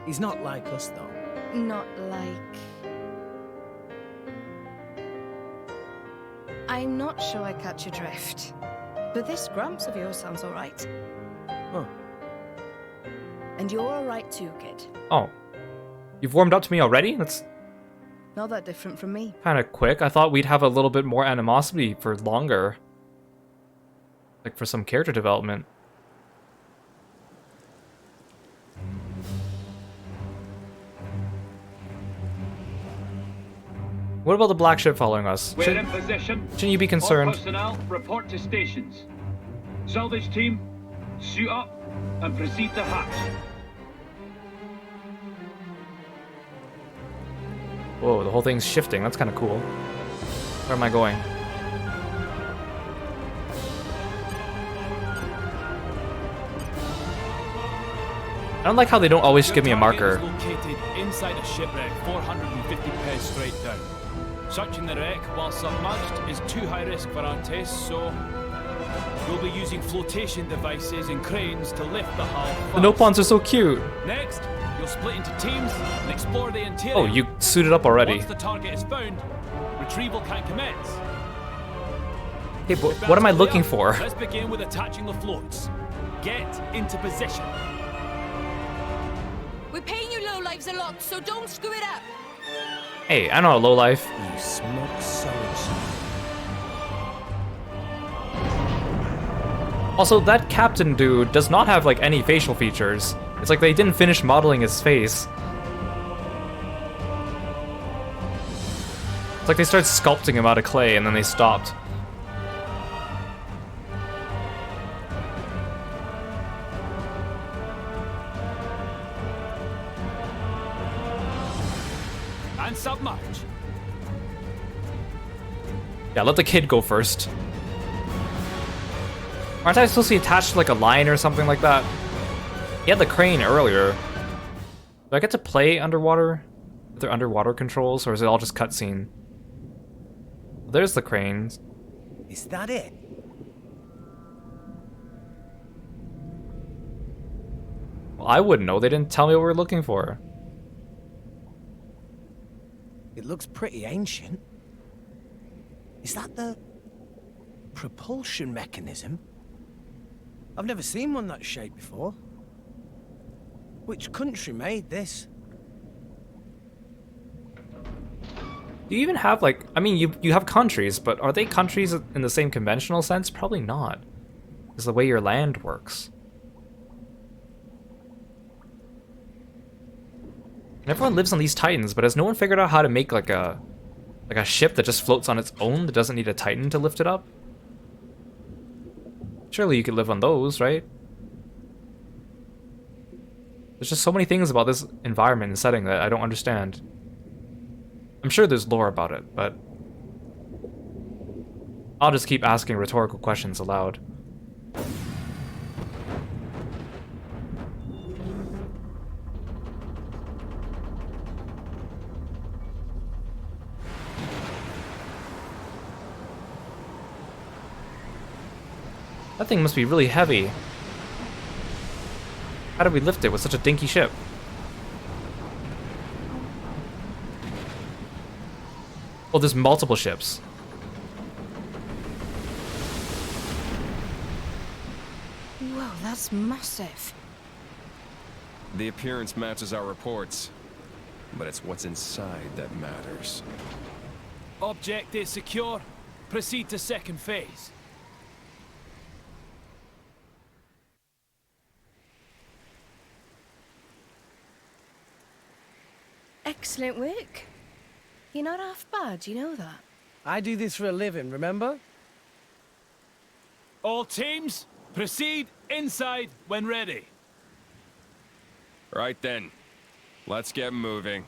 He's not like us, though. Not like... I'm not sure I catch your drift. But this Gramps of yours sounds alright. Huh. And you're alright too, kid. Oh. You've warmed up to me already? That's Not that different from me. kind of quick. I thought we'd have a little bit more animosity for longer. Like for some character development. What about the black ship following us? We're in position. Shouldn't you be concerned? All personnel, report to stations. Salvage team, suit up and proceed to hatch. Whoa, the whole thing's shifting. That's kind of cool. Where am I going? I don't like how they don't always give me a marker. Located inside a shipwreck 450 pairs straight down. Searching the wreck while submerged is too high risk for our tests, so we'll be using flotation devices and cranes to lift the hull first. The Nopons are so cute. Next, you'll split into teams and explore the interior. Oh, you suited up already. Once the target is found, retrieval can commence. Hey, but what am I looking for? Let's begin with attaching the floats. Get into position. We're paying you lowlives a lot, so don't screw it up. Hey, I know a lowlife. You smug souls. Also, that captain dude does not have like any facial features. It's like they didn't finish modeling his face. It's like they started sculpting him out of clay and then they stopped. And submerge. Yeah, let the kid go first. Aren't I supposed to be attached to like a line or something like that? He had the crane earlier. Do I get to play underwater? Are there underwater controls, or is it all just cutscene? There's the cranes. Is that it? Well, I wouldn't know. They didn't tell me what we were looking for. It looks pretty ancient. Is that the propulsion mechanism? I've never seen one that shape before. Which country made this? Do you even have like, I mean, you have countries, but are they countries in the same conventional sense? Probably not. It's the way your land works. And everyone lives on these Titans, but has no one figured out how to make like a ship that just floats on its own that doesn't need a Titan to lift it up? Surely you could live on those, right? There's just so many things about this environment and setting that I don't understand. I'm sure there's lore about it, but I'll just keep asking rhetorical questions aloud. That thing must be really heavy. How did we lift it with such a dinky ship? Oh, there's multiple ships. Whoa, that's massive. The appearance matches our reports, but it's what's inside that matters. Object is secure. Proceed to second phase. Excellent work. You're not half bad, you know that. I do this for a living, remember? All teams, proceed inside when ready. Right then, let's get moving.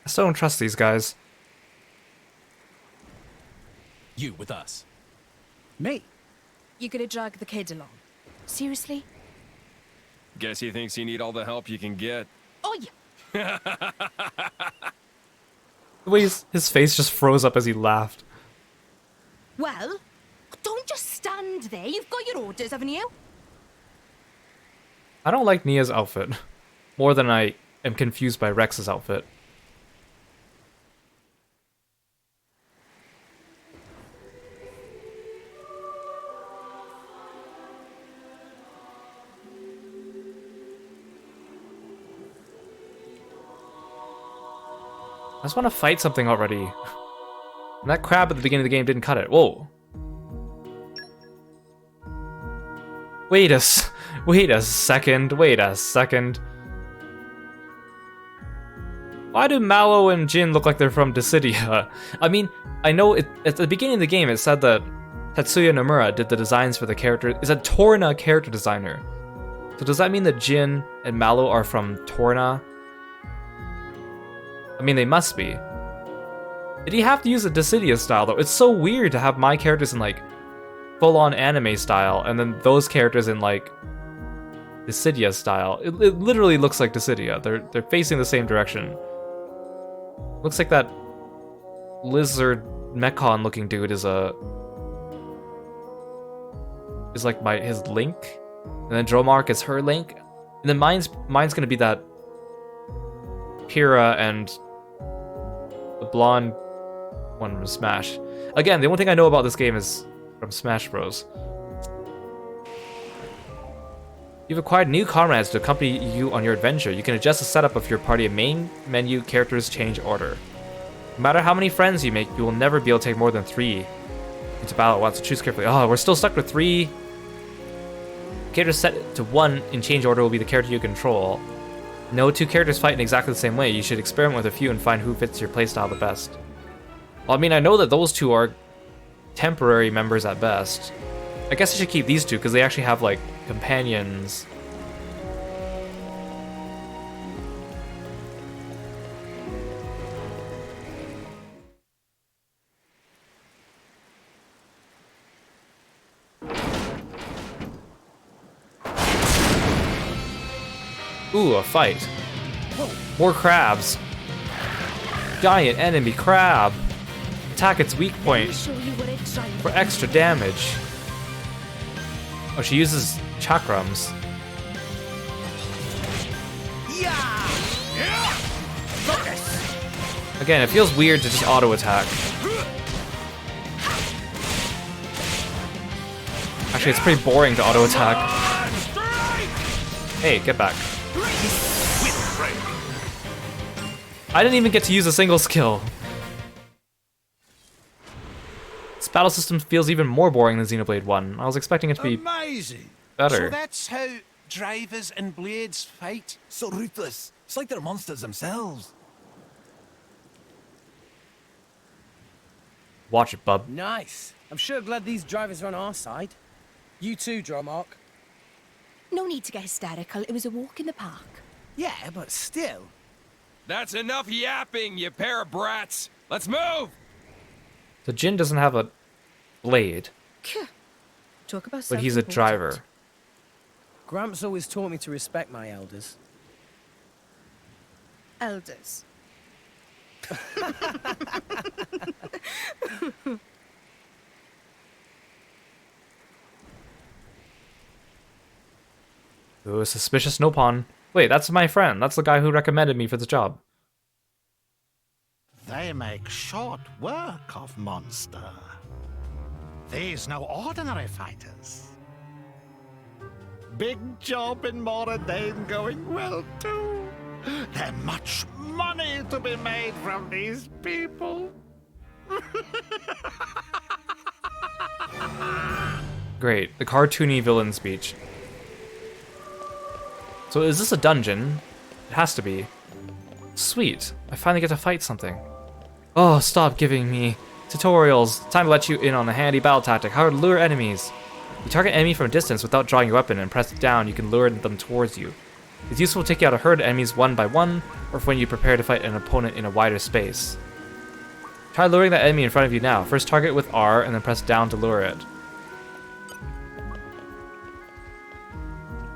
I still don't trust these guys. You with us. Me? You're gonna drag the kid along? Seriously? Guess he thinks you need all the help you can get. Oh, yeah. The way his face just froze up as he laughed. Well, don't just stand there. You've got your orders, haven't you? I don't like Nia's outfit more than I am confused by Rex's outfit. I just want to fight something already. And that crab at the beginning of the game didn't cut it. Whoa. Wait a second. Wait a second. Why do Mallow and Jin look like they're from Dissidia? I mean, I know at the beginning of the game it said that Tetsuya Nomura did the designs for the character. Is a Torna character designer. So does that mean that Jin and Mallow are from Torna? I mean, they must be. Did he have to use a Dissidia style, though? It's so weird to have my characters in, like, full-on anime style, and then those characters in, like, Dissidia style. It literally looks like Dissidia. They're facing the same direction. Looks like that lizard Mechon-looking dude is like his Link, and then Dromark is her Link, and then mine's gonna be that Kira and the blonde one from Smash. Again, the only thing I know about this game is from Smash Bros. You've acquired new comrades to accompany you on your adventure. You can adjust the setup of your party in main menu characters change order. No matter how many friends you make, you will never be able to take more than 3. Into battle at once, so choose carefully. Oh, we're still stuck with 3 characters set to 1 in change order will be the character you control. No 2 characters fight in exactly the same way. You should experiment with a few and find who fits your playstyle the best. Well, I mean, I know that those 2 are temporary members at best. I guess I should keep these 2 because they actually have, like, companions. Ooh, a fight. More crabs. Giant enemy crab. Attack its weak point for extra damage. Oh, she uses chakrams. Again, it feels weird to just auto attack. Actually, it's pretty boring to auto attack. Hey, get back. I didn't even get to use a single skill. This battle system feels even more boring than Xenoblade 1. I was expecting it to be amazing. Better. So that's how drivers and blades fight? So ruthless. It's like they're monsters themselves. Watch it, bub. Nice. I'm sure glad these drivers are on our side. You too, Dromark. No need to get hysterical. It was a walk in the park. Yeah, but still. That's enough yapping, you pair of brats. Let's move! So Jin doesn't have a blade, Talk about but he's a driver. Gramps always taught me to respect my elders. Elders. Ooh, suspicious Nopon. Wait, that's my friend. That's the guy who recommended me for the job. They make short work of monster. These no ordinary fighters. Big job in Moradane going well too. There's much money to be made from these people. Great, the cartoony villain speech. So is this a dungeon? It has to be. Sweet, I finally get to fight something. Oh, stop giving me tutorials. Time to let you in on a handy battle tactic. How to lure enemies. You target enemy from a distance without drawing your weapon and press it down, you can lure them towards you. It's useful to take out a herd of enemies one by one, or when you prepare to fight an opponent in a wider space. Try luring that enemy in front of you now. First target with R and then press down to lure it.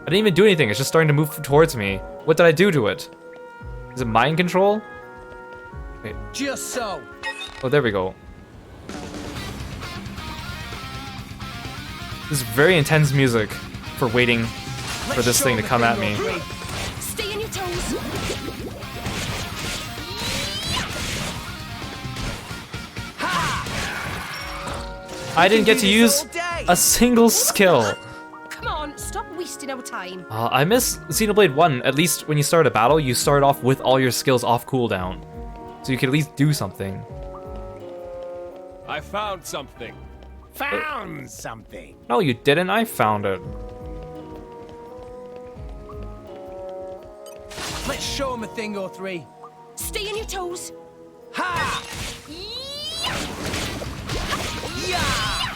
I didn't even do anything, it's just starting to move towards me. What did I do to it? Is it mind control? Wait. Just so. Oh, there we go. This is very intense music for waiting for this thing to come at me. Stay on your toes. I didn't get to use a single skill. Come on, stop wasting our time. I miss Xenoblade 1. At least when you start a battle, you start off with all your skills off cooldown. So you can at least do something. I found something. Found something. No, you didn't. I found it. Let's show him a thing or three. Stay on your toes. Ha! Yeah!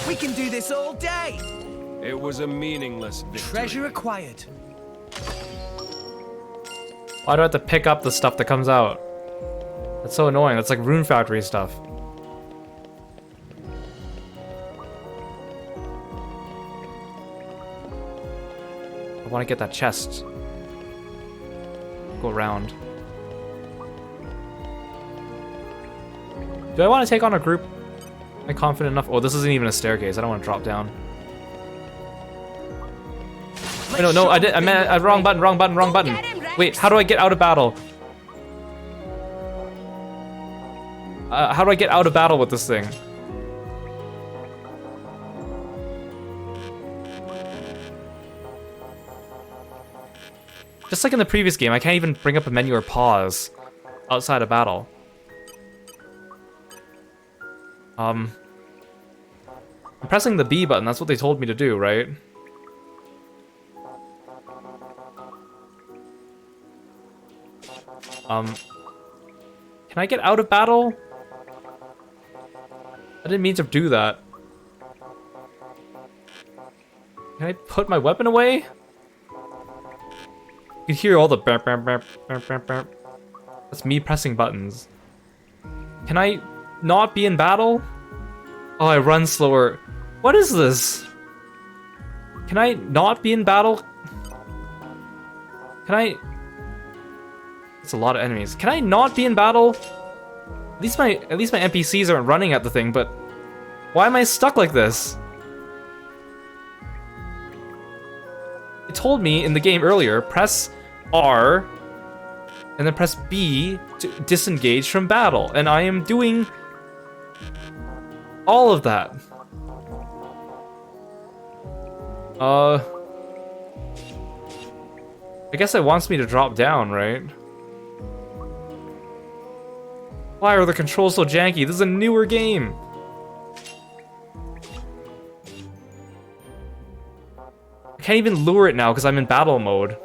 We can do this all day. It was a meaningless victory. Treasure acquired. Why do I have to pick up the stuff that comes out? That's so annoying. That's like Rune Factory stuff. I want to get that chest. Go around. Do I want to take on a group? Am I confident enough? Oh, this isn't even a staircase. I don't want to drop down. Wait, no, I did. I meant wrong button. Wait, how do I get out of battle? How do I get out of battle with this thing? Just like in the previous game, I can't even bring up a menu or pause. outside of battle. I'm pressing the B button, that's what they told me to do, right? Can I get out of battle? I didn't mean to do that. Can I put my weapon away? You can hear all the burp, burp, burp, burp, burp, burp. That's me pressing buttons. Can I not be in battle? Oh, I run slower. What is this? Can I not be in battle? Can I... It's a lot of enemies. Can I not be in battle? At least my NPCs aren't running at the thing, but why am I stuck like this? It told me in the game earlier, press R and then press B to disengage from battle, and I am doing all of that. I guess it wants me to drop down, right? Why are the controls so janky? This is a newer game. I can't even lure it now because I'm in battle mode.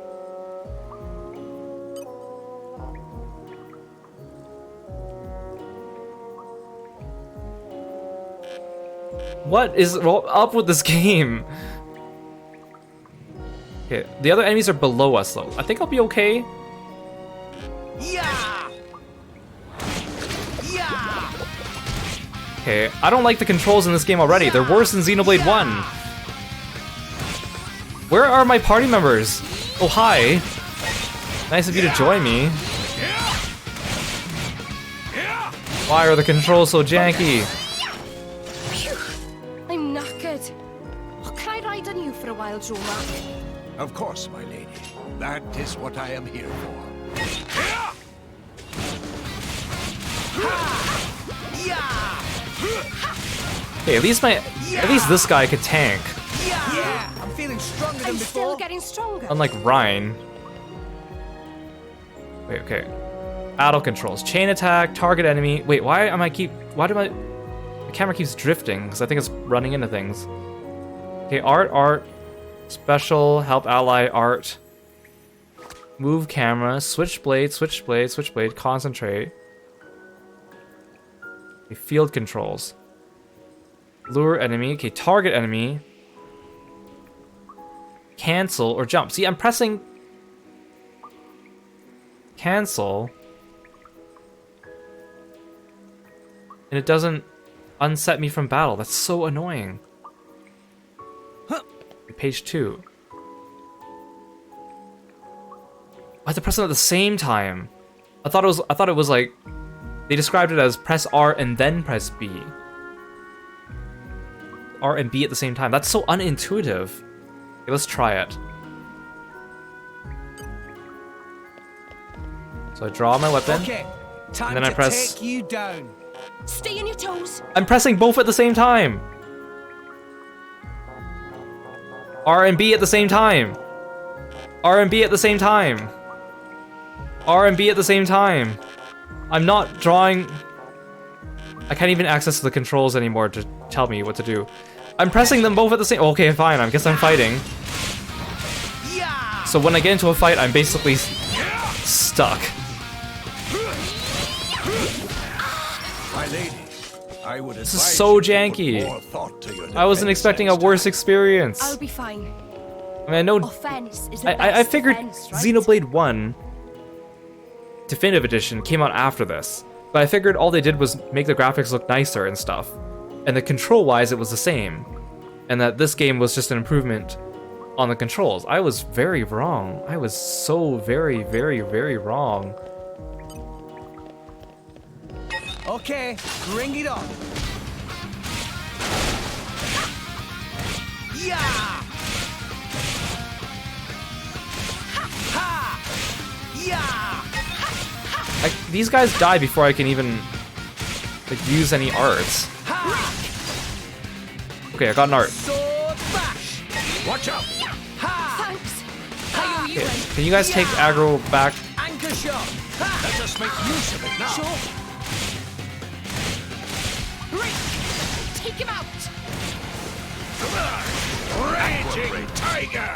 What is up with this game? Okay, the other enemies are below us though. I think I'll be okay. Yeah! Yeah! Okay, I don't like the controls in this game already. They're worse than Xenoblade 1. Where are my party members? Oh, hi. Nice of you to join me. Why are the controls so janky? I'm knackered. Oh, can I ride on you for a while, Joe-Mac? Of course, my lady. That is what I am here for. Okay, at least this guy could tank. Yeah! I'm feeling stronger than I'm before. still getting stronger. Unlike Rhine. Wait, okay. Battle controls. Chain attack, target enemy. Wait, why do my camera keeps drifting? Because I think it's running into things. Okay, art. Special, help ally, art. Move camera, switchblade, concentrate. Okay, field controls. Lure enemy, okay, target enemy. Cancel or jump. See, I'm pressing cancel. And it doesn't unset me from battle. That's so annoying. Page 2. I have to press it at the same time. I thought it was like they described it as press R and then press B. R and B at the same time. That's so unintuitive. Okay, let's try it. So I draw my weapon. Okay, time and then I press. Take you down. Stay on your toes. I'm pressing both at the same time. R and B at the same time. R and B at the same time. R and B at the same time. I'm not drawing... I can't even access the controls anymore to tell me what to do. I'm pressing them both at the same... Okay, fine, I guess I'm fighting. So when I get into a fight, I'm basically stuck. My lady, I would This is so janky. I wasn't expecting a worse experience. I'll be fine. I mean, I know... Oh, fairness is the I best figured defense, right? Xenoblade 1 Definitive Edition came out after this, but I figured all they did was make the graphics look nicer and stuff, and the control-wise it was the same, and that this game was just an improvement on the controls. I was very wrong. I was so very, very, very wrong. Okay, bring it on. Yeah! Ha! Yeah! These guys die before I can even like use any arts. Okay, I got an art. Sword bash! Watch out! Thanks. How are you? Okay, can you guys take aggro back? Anchor shot! Ha! Let us make use of it now. Sure. Rick! Take him out! Raging tiger!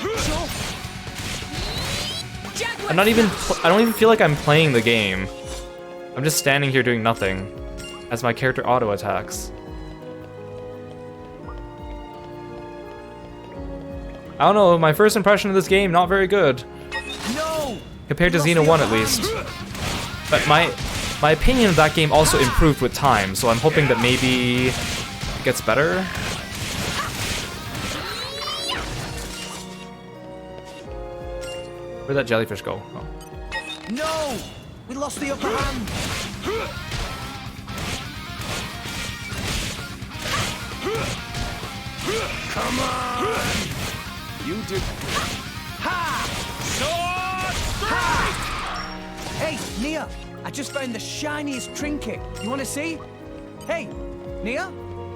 Sure. I'm not even. I don't even feel like I'm playing the game. I'm just standing here doing nothing as my character auto attacks. I don't know. My first impression of this game not very good. No. Compared to Xeno 1 at least. But my opinion of that game also improved with time, so I'm hoping that maybe it gets better. Where'd that jellyfish go? Oh. No! We lost the upper hand! Come on! You did. Ha! Sword strike! Hey, Nia! I just found the shiniest trinket. You want to see? Hey, Nia?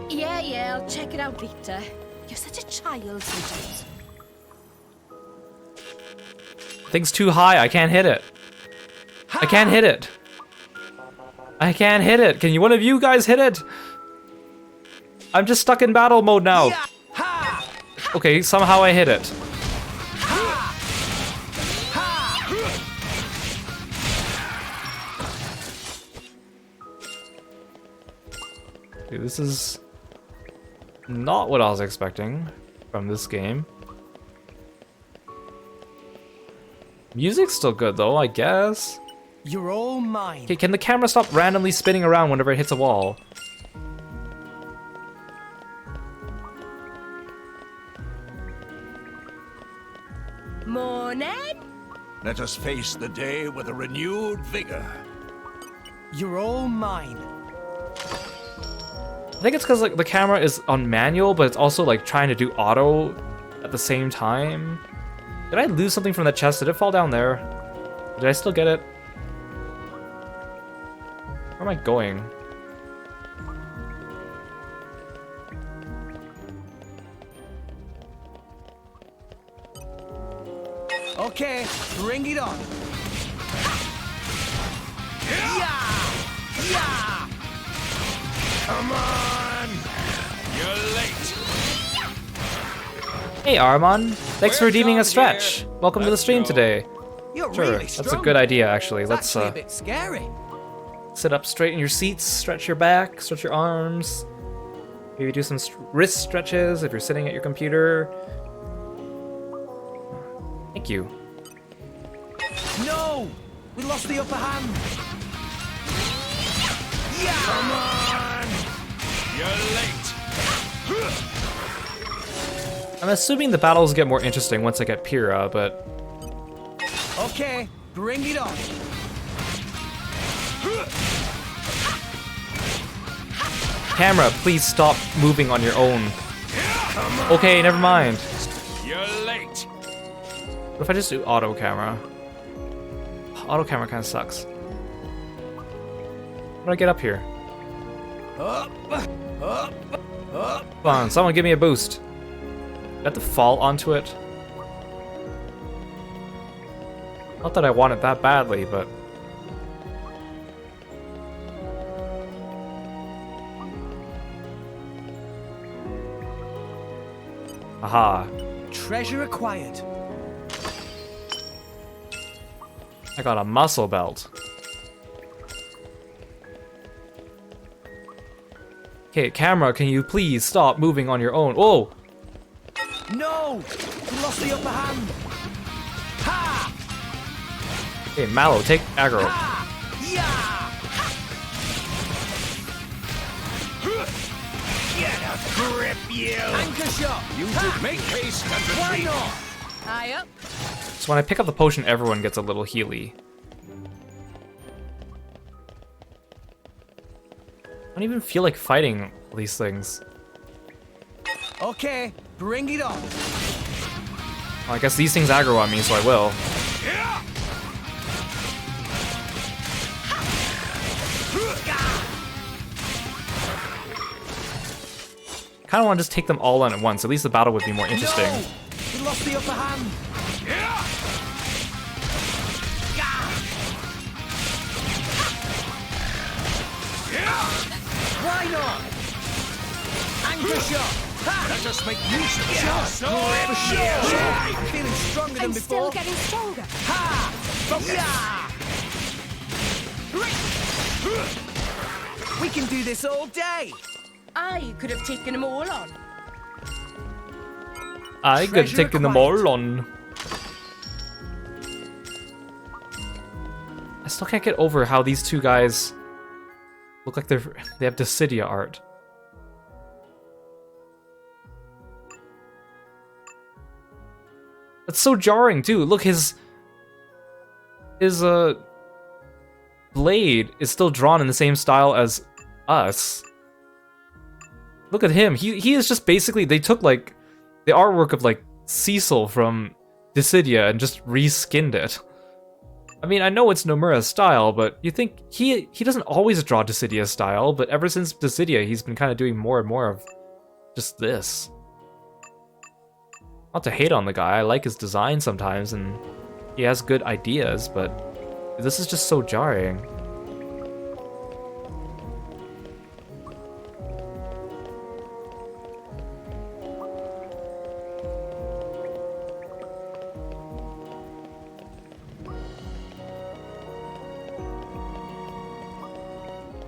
Yeah, I'll check it out later. You're such a child sometimes. Thing's too high. I can't hit it. I can't hit it. I can't hit it. Can one of you guys hit it? I'm just stuck in battle mode now. Okay, somehow I hit it. Dude, this is not what I was expecting from this game. Music's still good though, I guess. You're all mine. Okay, can the camera stop randomly spinning around whenever it hits a wall? Morning. Let us face the day with a renewed vigor. You're all mine. I think it's because like the camera is on manual, but it's also like trying to do auto at the same time. Did I lose something from the chest? Did it fall down there? Did I still get it? Where am I going? Okay, bring it on. Yeah! Yeah! Come on! You're late. Hey Armon, thanks for redeeming a stretch. Welcome to the stream today. You're Sure, really that's a strong. good idea actually. It's Let's actually a bit scary. sit up straight in your seats, stretch your back, stretch your arms. Maybe do some wrist stretches if you're sitting at your computer. Thank you. No! We lost the upper hand. Yeah! Come on! You're late. I'm assuming the battles get more interesting once I get Pyrrha, but... Okay, bring it on. Camera, please stop moving on your own. Okay, never mind. You're late. What if I just do auto camera? Auto camera kind of sucks. How do I get up here? Come on, someone give me a boost. Do I have to fall onto it? Not that I want it that badly, but... Aha. Treasure acquired. I got a muscle belt. Okay, camera, can you please stop moving on your own? Oh! No! We lost the upper hand. Ha! Okay, Mallow, take aggro. Yeah! Get a grip, you! Anchor shot. You did make haste and Why retreat. not? Eye up. So when I pick up the potion, everyone gets a little healy. I don't even feel like fighting these things. Okay, bring it on. Well, I guess these things aggro on me, so I will. Kind of want to just take them all on at once. At least the battle would be more interesting. No! We lost the upper hand. Why not? Anchor shot! Ha! Let us make use of it. Yeah. For sure! I'm feeling stronger than I'm before. still getting stronger. Ha! Yeah! We can do this all day. I could have taken them all on. I could Treasure take them acquired. all on. I still can't get over how these two guys look like they have Dissidia art. That's so jarring too. Look, his blade is still drawn in the same style as us. Look at him. He is just basically, they took like the artwork of like Cecil from Dissidia and just reskinned it. I mean, I know it's Nomura's style, but you think he doesn't always draw Dissidia style, but ever since Dissidia, he's been kind of doing more and more of just this. Not to hate on the guy, I like his design sometimes, and he has good ideas, but this is just so jarring.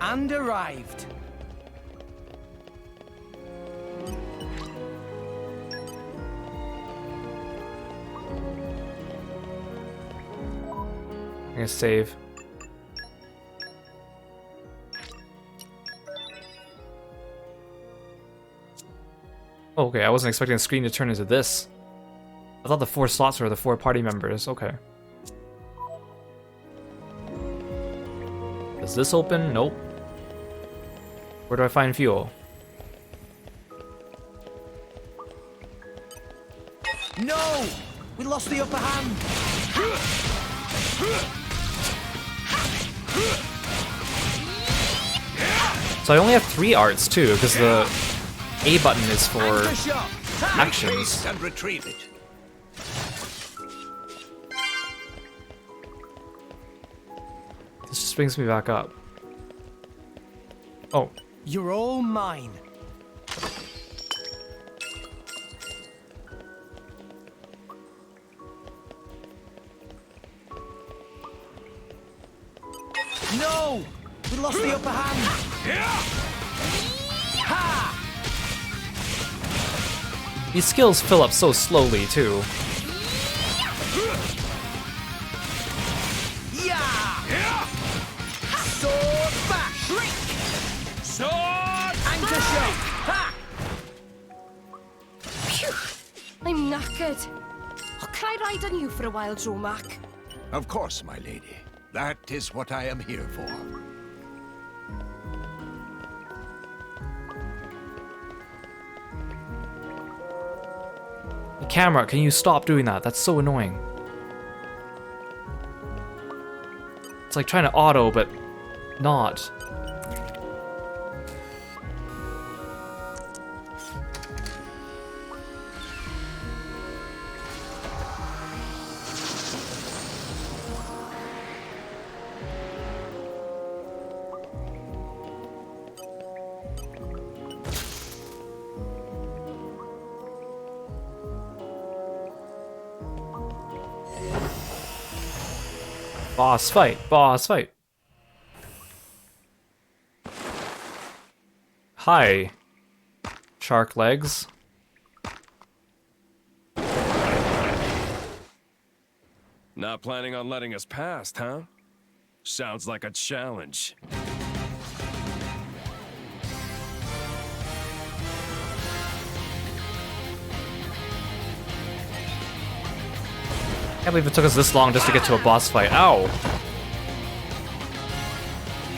And arrived. I'm gonna save. Oh, okay, I wasn't expecting the screen to turn into this. I thought the 4 slots were the 4 party members. Okay. Does this open? Nope. Where do I find fuel? No! We lost the upper hand. So I only have 3 arts too, because the A button is for Anchor shot. Ha! actions. And retrieve it. This just brings me back up. Oh, You're all mine. No! We lost the upper hand. Ha! these skills fill up so slowly too. Yeah! Sword bash! Sword! Anchor shot! Ha! Phew! I'm knackered. Oh, can I ride on you for a while, Dromac? Of course, my lady. That is what I am here for. The camera, can you stop doing that? That's so annoying. It's like trying to auto, but not. Boss fight, boss fight. Hi, shark legs. Not planning on letting us past, huh? Sounds like a challenge. Can't believe it took us this long just to get to a boss fight. Ow!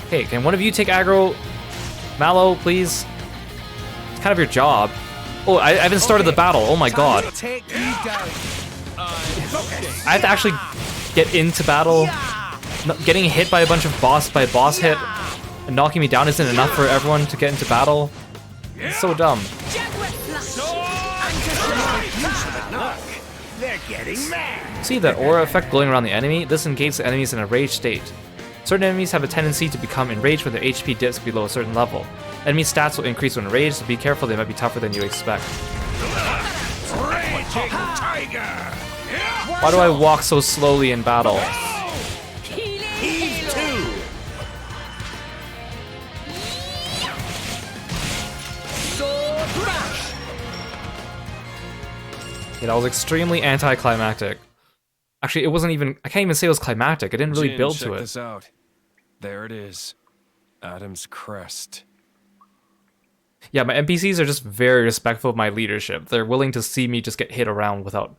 Hey, can one of you take aggro? Mallow, please? It's kind of your job. Oh, I haven't started the battle. Oh my god. Take you down. I have to actually get into battle. Getting hit by a bunch of boss hit and knocking me down isn't enough for everyone to get into battle. It's so dumb. They're getting mad. See that aura effect glowing around the enemy? This indicates the enemy's in a rage state. Certain enemies have a tendency to become enraged when their HP dips below a certain level. Enemy stats will increase when enraged, so be careful, they might be tougher than you expect. Raging tiger! Why do I walk so slowly in battle? Heave two! Sword rash! Yeah, that was extremely anticlimactic. Actually, it wasn't even... I can't even say it was climactic. It didn't really Jin, build check to it. This out. There it is. Adam's crest. Yeah, my NPCs are just very respectful of my leadership. They're willing to see me just get hit around without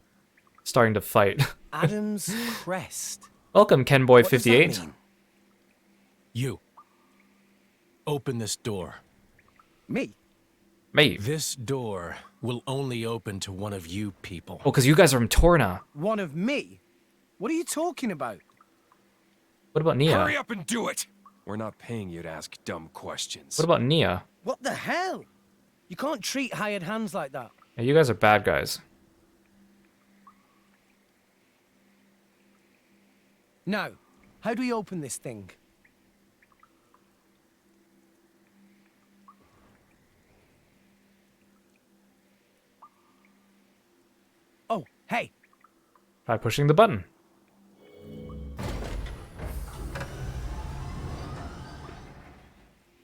starting to fight. Adam's crest. Welcome, What does that Kenboy58. mean? You. Open this door. Me? Mate. This door will only open to one of you people. Oh, because you guys are from Torna. One of me? What are you talking about? What about Nia? Hurry up and do it! We're not paying you to ask dumb questions. What about Nia? What the hell? You can't treat hired hands like that. Yeah, you guys are bad guys. Now, how do we open this thing? Oh, hey. By pushing the button.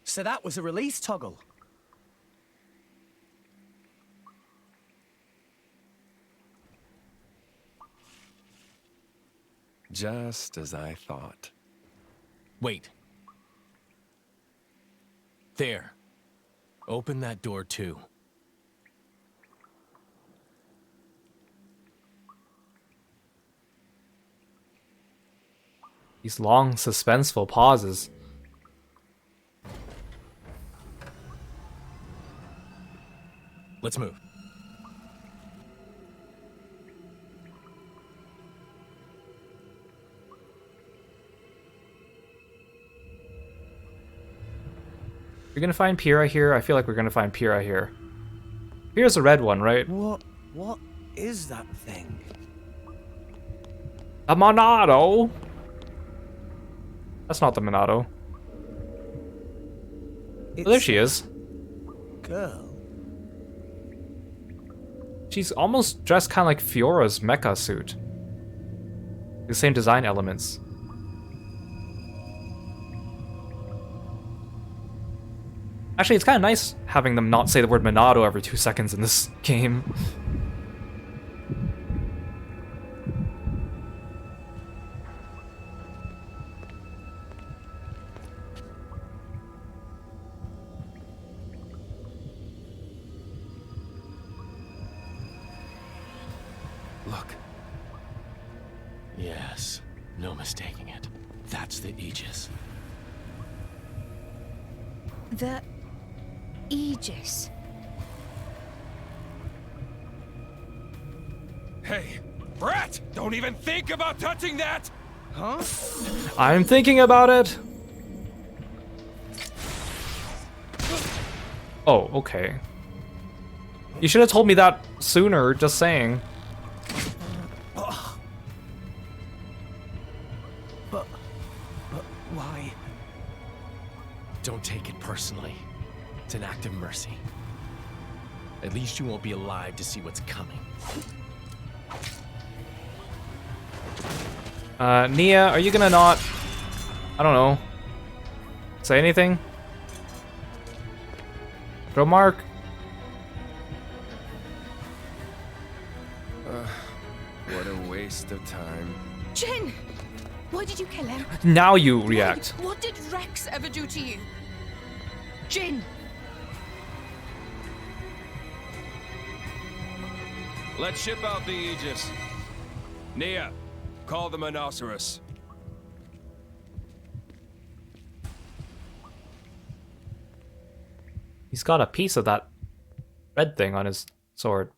So that was a release toggle. Just as I thought. Wait. There. Open that door too. These long, suspenseful pauses. Let's move. You're gonna find Pyrrha here? I feel like we're gonna find Pyrrha here. Here's the red one, right? What is that thing? A Monado! That's not the Monado. Oh, there she is. Girl. She's almost dressed kind of like Fiora's mecha suit. The same design elements. Actually, it's kind of nice having them not say the word Monado every 2 seconds in this game. Look. Yes, no mistaking it. That's the Aegis. The Aegis. Hey, Brett! Don't even think about touching that! Huh? I'm thinking about it! Oh, okay. You should have told me that sooner, just saying. But why? Don't take it personally. It's an act of mercy. At least you won't be alive to see what's coming. Nia, are you gonna not... I don't know. Say anything? Throw mark? What a waste of time. Jin! Why did you kill him? Now you react. What did Rex ever do to you? Jin! Let's ship out the Aegis. Nia, call the Monoceros. He's got a piece of that red thing on his sword.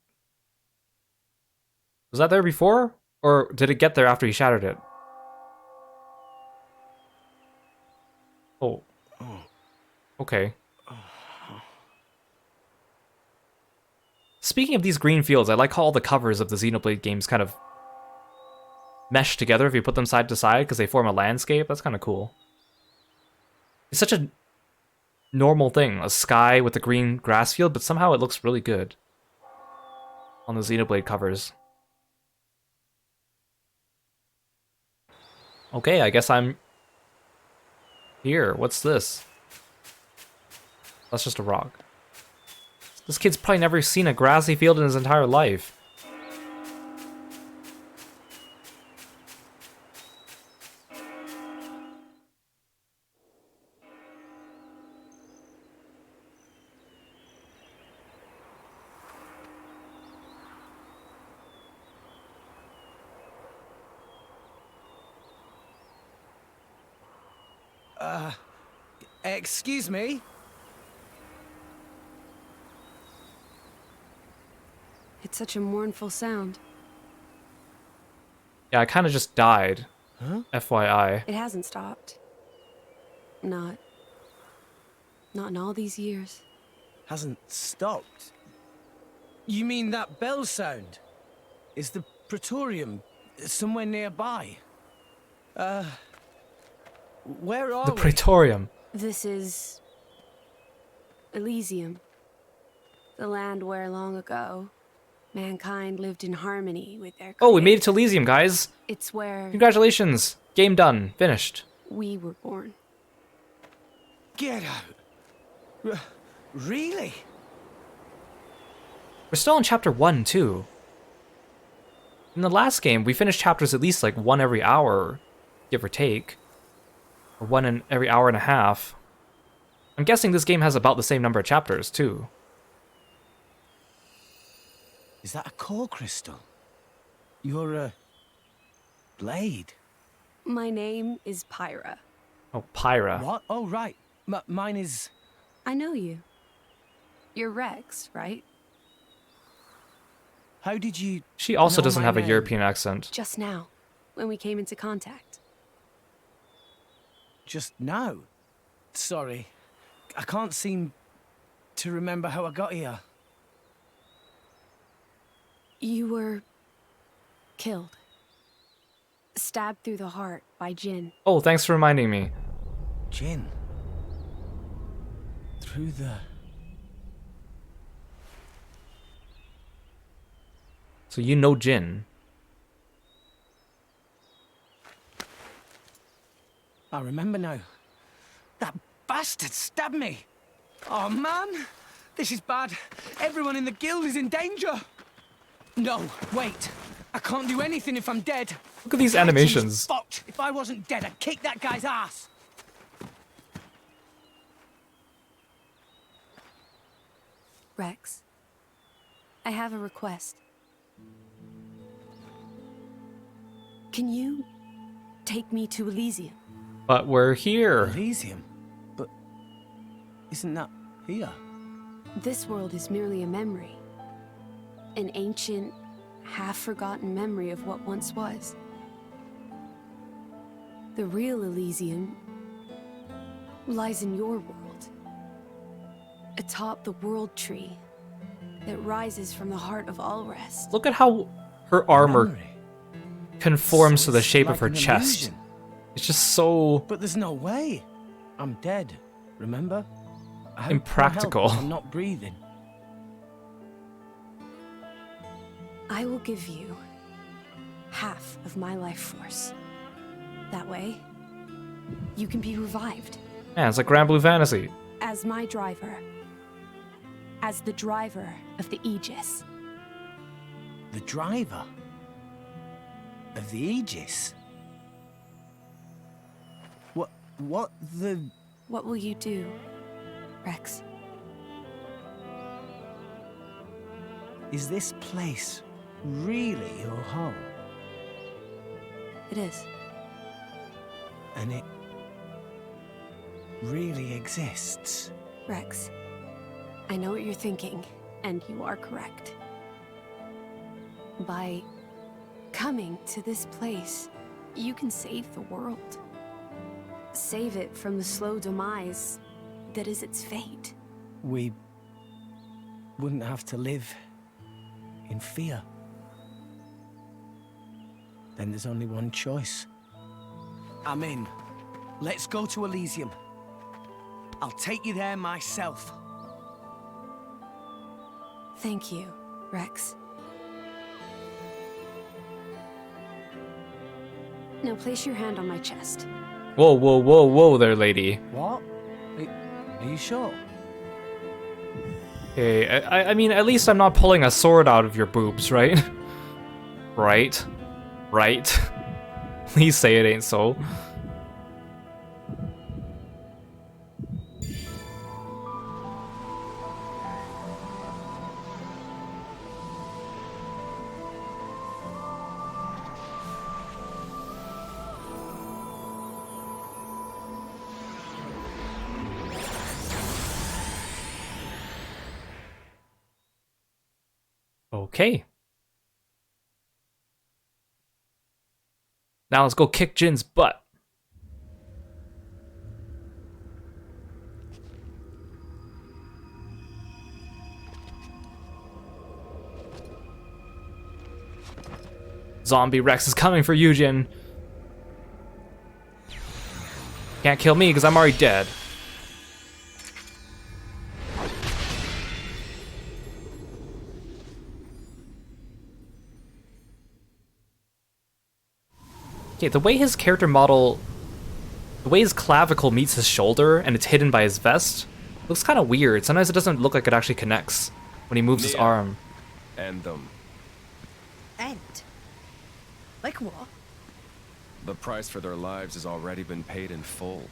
Was that there before? Or did it get there after he shattered it? Oh. Okay. Speaking of these green fields, I like how all the covers of the Xenoblade games kind of mesh together if you put them side to side because they form a landscape. That's kind of cool. It's such a normal thing, a sky with a green grass field, but somehow it looks really good on the Xenoblade covers. Okay, I guess I'm here. What's this? That's just a rock. This kid's probably never seen a grassy field in his entire life. Excuse me? It's such a mournful sound. Yeah, I kind of just died. Huh? FYI. It hasn't stopped. Not in all these years. Hasn't stopped? You mean that bell sound? Is the Praetorium somewhere nearby? Where are The we? Praetorium. This is Elysium. The land where long ago mankind lived in harmony with their Oh, we made it to Elysium, guys. It's where Congratulations. Game done. Finished. we were born. Get out. Really? We're still in chapter 1, too. In the last game, we finished chapters at least like one every hour, give or take. Or one in every hour and a half. I'm guessing this game has about the same number of chapters, too. Is that a core crystal? You're a blade. My name is Pyra. Oh, Pyra. What? Oh, right. Mine is... I know you. You're Rex, right? How did you... She also know doesn't my have a name? European accent. Just now, when we came into contact. Just now? Sorry. I can't seem to remember how I got here. You were killed. Stabbed through the heart by Jin. Oh, thanks for reminding me. Jin? Through the... So you know Jin. I remember now. That bastard stabbed me. Oh, man. This is bad. Everyone in the guild is in danger. No, wait. I can't do anything if I'm dead. Look at these animations. Fucked. If I wasn't dead, I'd kick that guy's ass. Rex, I have a request. Can you take me to Elysium? But we're here. Elysium? But isn't that here? This world is merely a memory. An ancient, half-forgotten memory of what once was. The real Elysium lies in your world. Atop the world tree that rises from the heart of all rest. Look at how her armor conforms to the shape of her an chest. illusion. It's just so But there's no way. I'm dead, remember? How can I impractical. help if I'm not breathing. I will give you half of my life force. That way, you can be revived. Man, it's like Grand Blue Fantasy. As my driver. As the driver of the Aegis. The driver of the Aegis? What the... What will you do, Rex? Is this place really your home? It is. And it really exists? Rex, I know what you're thinking, and you are correct. By coming to this place, you can save the world. Save it from the slow demise that is its fate. We wouldn't have to live in fear. Then there's only one choice. I'm in. Let's go to Elysium. I'll take you there myself. Thank you, Rex. Now place your hand on my chest. Whoa, whoa, whoa, whoa there, lady. What? Are you sure? Hey, I mean, at least I'm not pulling a sword out of your boobs, right? Right? Right? Please say it ain't so. Okay. Now let's go kick Jin's butt. Zombie Rex is coming for you, Jin. Can't kill me because I'm already dead. Okay, the way his character model, the way his clavicle meets his shoulder and it's hidden by his vest, looks kind of weird. Sometimes it doesn't look like it actually connects when he moves his arm. End them. End? Like what? The price for their lives has already been paid in full.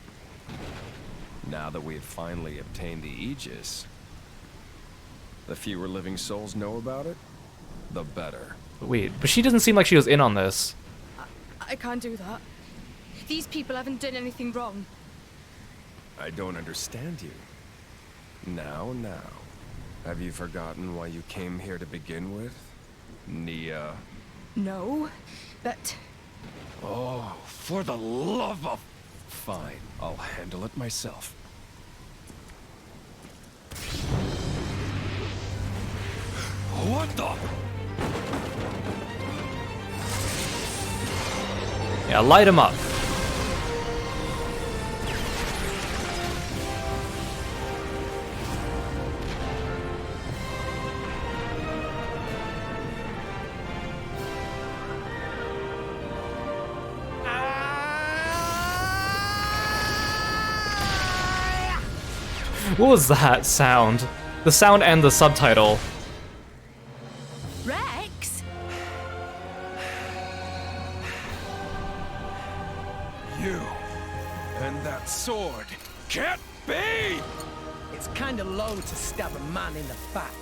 Now that we have finally obtained the Aegis, the fewer living souls know about it, the better. Wait, but she doesn't seem like she was in on this. I can't do that. These people haven't done anything wrong. I don't understand you. Now. Have you forgotten why you came here to begin with? Nia. No, but... Oh, for the love of... Fine, I'll handle it myself. What the... Yeah, light him up. What was that sound? The sound and the subtitle. Rex? You and that sword can't be! It's kind of low to stab a man in the back.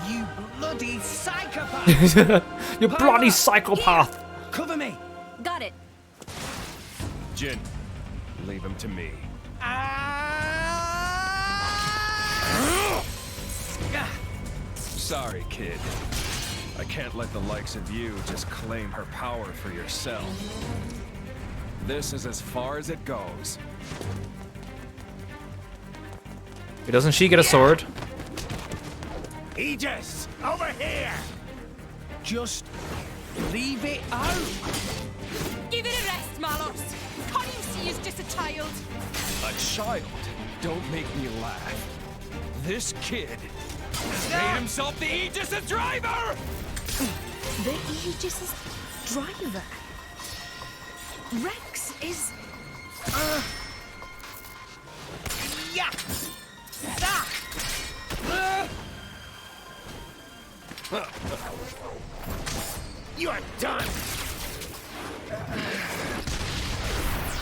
You bloody psychopath! You bloody psychopath! Here, cover me! Got it. Jin, leave him to me. Sorry, kid. I can't let the likes of you just claim her power for yourself. This is as far as it goes. Doesn't she get a sword? Aegis, over here! Just leave it out. Give it a rest, Malos. Can't you see he's just a child? A child? Don't make me laugh. This kid has made himself the Aegis' driver! The Aegis' driver? Rex is... Yeah! You're done!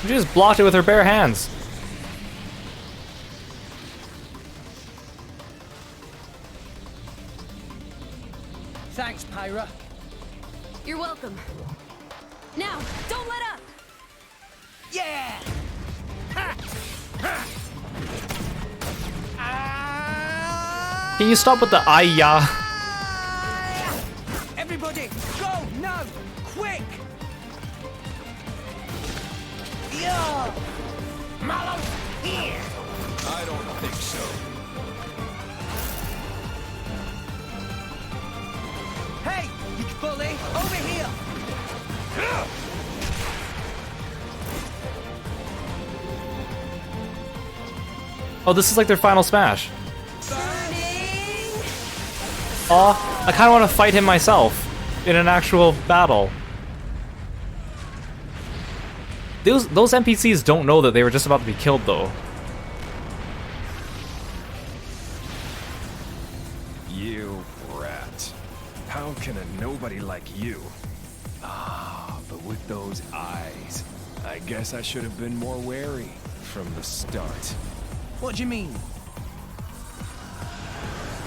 She just blocked it with her bare hands. Thanks, Pyra. You're welcome. Now, don't let up! Yeah! Ha! Ha! Can you stop with the "Aya"? Everybody, go now! Quick! Yeah! Mallow, here! I don't think so. Hey, you bully! Over here! Oh, this is like their final smash. Oh, I kind of want to fight him myself in an actual battle. Those NPCs don't know that they were just about to be killed, though. You rat. How can a nobody like you? Ah, but with those eyes, I guess I should have been more wary from the start. What do you mean?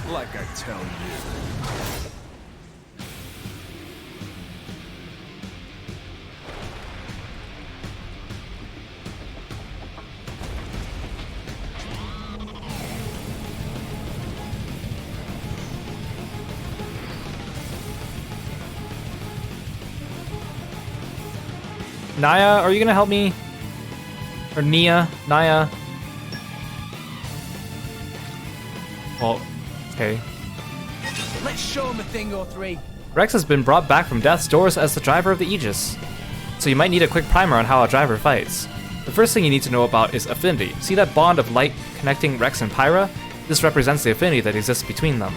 Like I tell you. Naya, are you gonna help me? Or Nia? Naya? Well, okay. Let's show him a thing or three. Rex has been brought back from death's doors as the driver of the Aegis, so you might need a quick primer on how a driver fights. The first thing you need to know about is affinity. See that bond of light connecting Rex and Pyra? This represents the affinity that exists between them.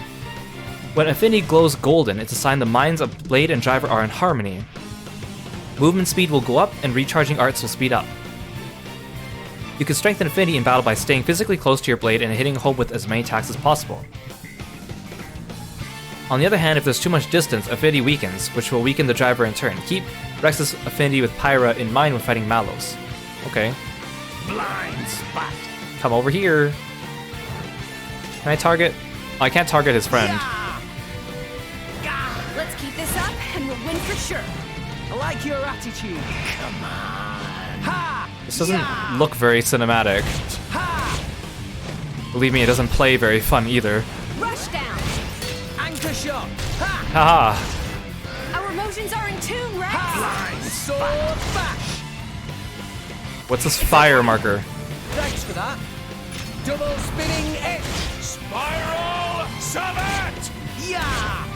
When affinity glows golden, it's a sign the minds of Blade and Driver are in harmony. Movement speed will go up, and recharging arts will speed up. You can strengthen affinity in battle by staying physically close to your blade and hitting home with as many attacks as possible. On the other hand, if there's too much distance, affinity weakens, which will weaken the driver in turn. Keep Rex's affinity with Pyra in mind when fighting Malos. Okay. Blind spot. Come over here. Can I target? Oh, I can't target his friend. Let's keep this up, and we'll win for sure. I like your attitude. Come on. Ha! This doesn't look very cinematic. Ha! Believe me, it doesn't play very fun either. Rush down. Anchor shot. Ha! Haha. Our emotions are in tune, Rex. Blind sword bash. What's this fire marker? Thanks for that. Double spinning edge. Spiral summit. Yeah.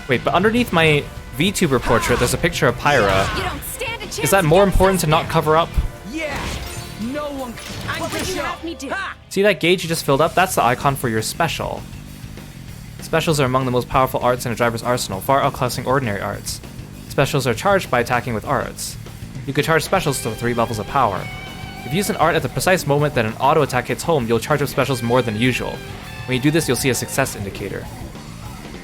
Wait, but underneath my VTuber portrait, there's a picture of Pyra. You don't stand a chance. Is that more important to not cover up? Yeah. No one. What would you have me do? See that gauge you just filled up? That's the icon for your special. Specials are among the most powerful arts in a driver's arsenal, far outclassing ordinary arts. Specials are charged by attacking with arts. You can charge specials to 3 levels of power. If you use an art at the precise moment that an auto attack hits home, you'll charge up specials more than usual. When you do this, you'll see a success indicator.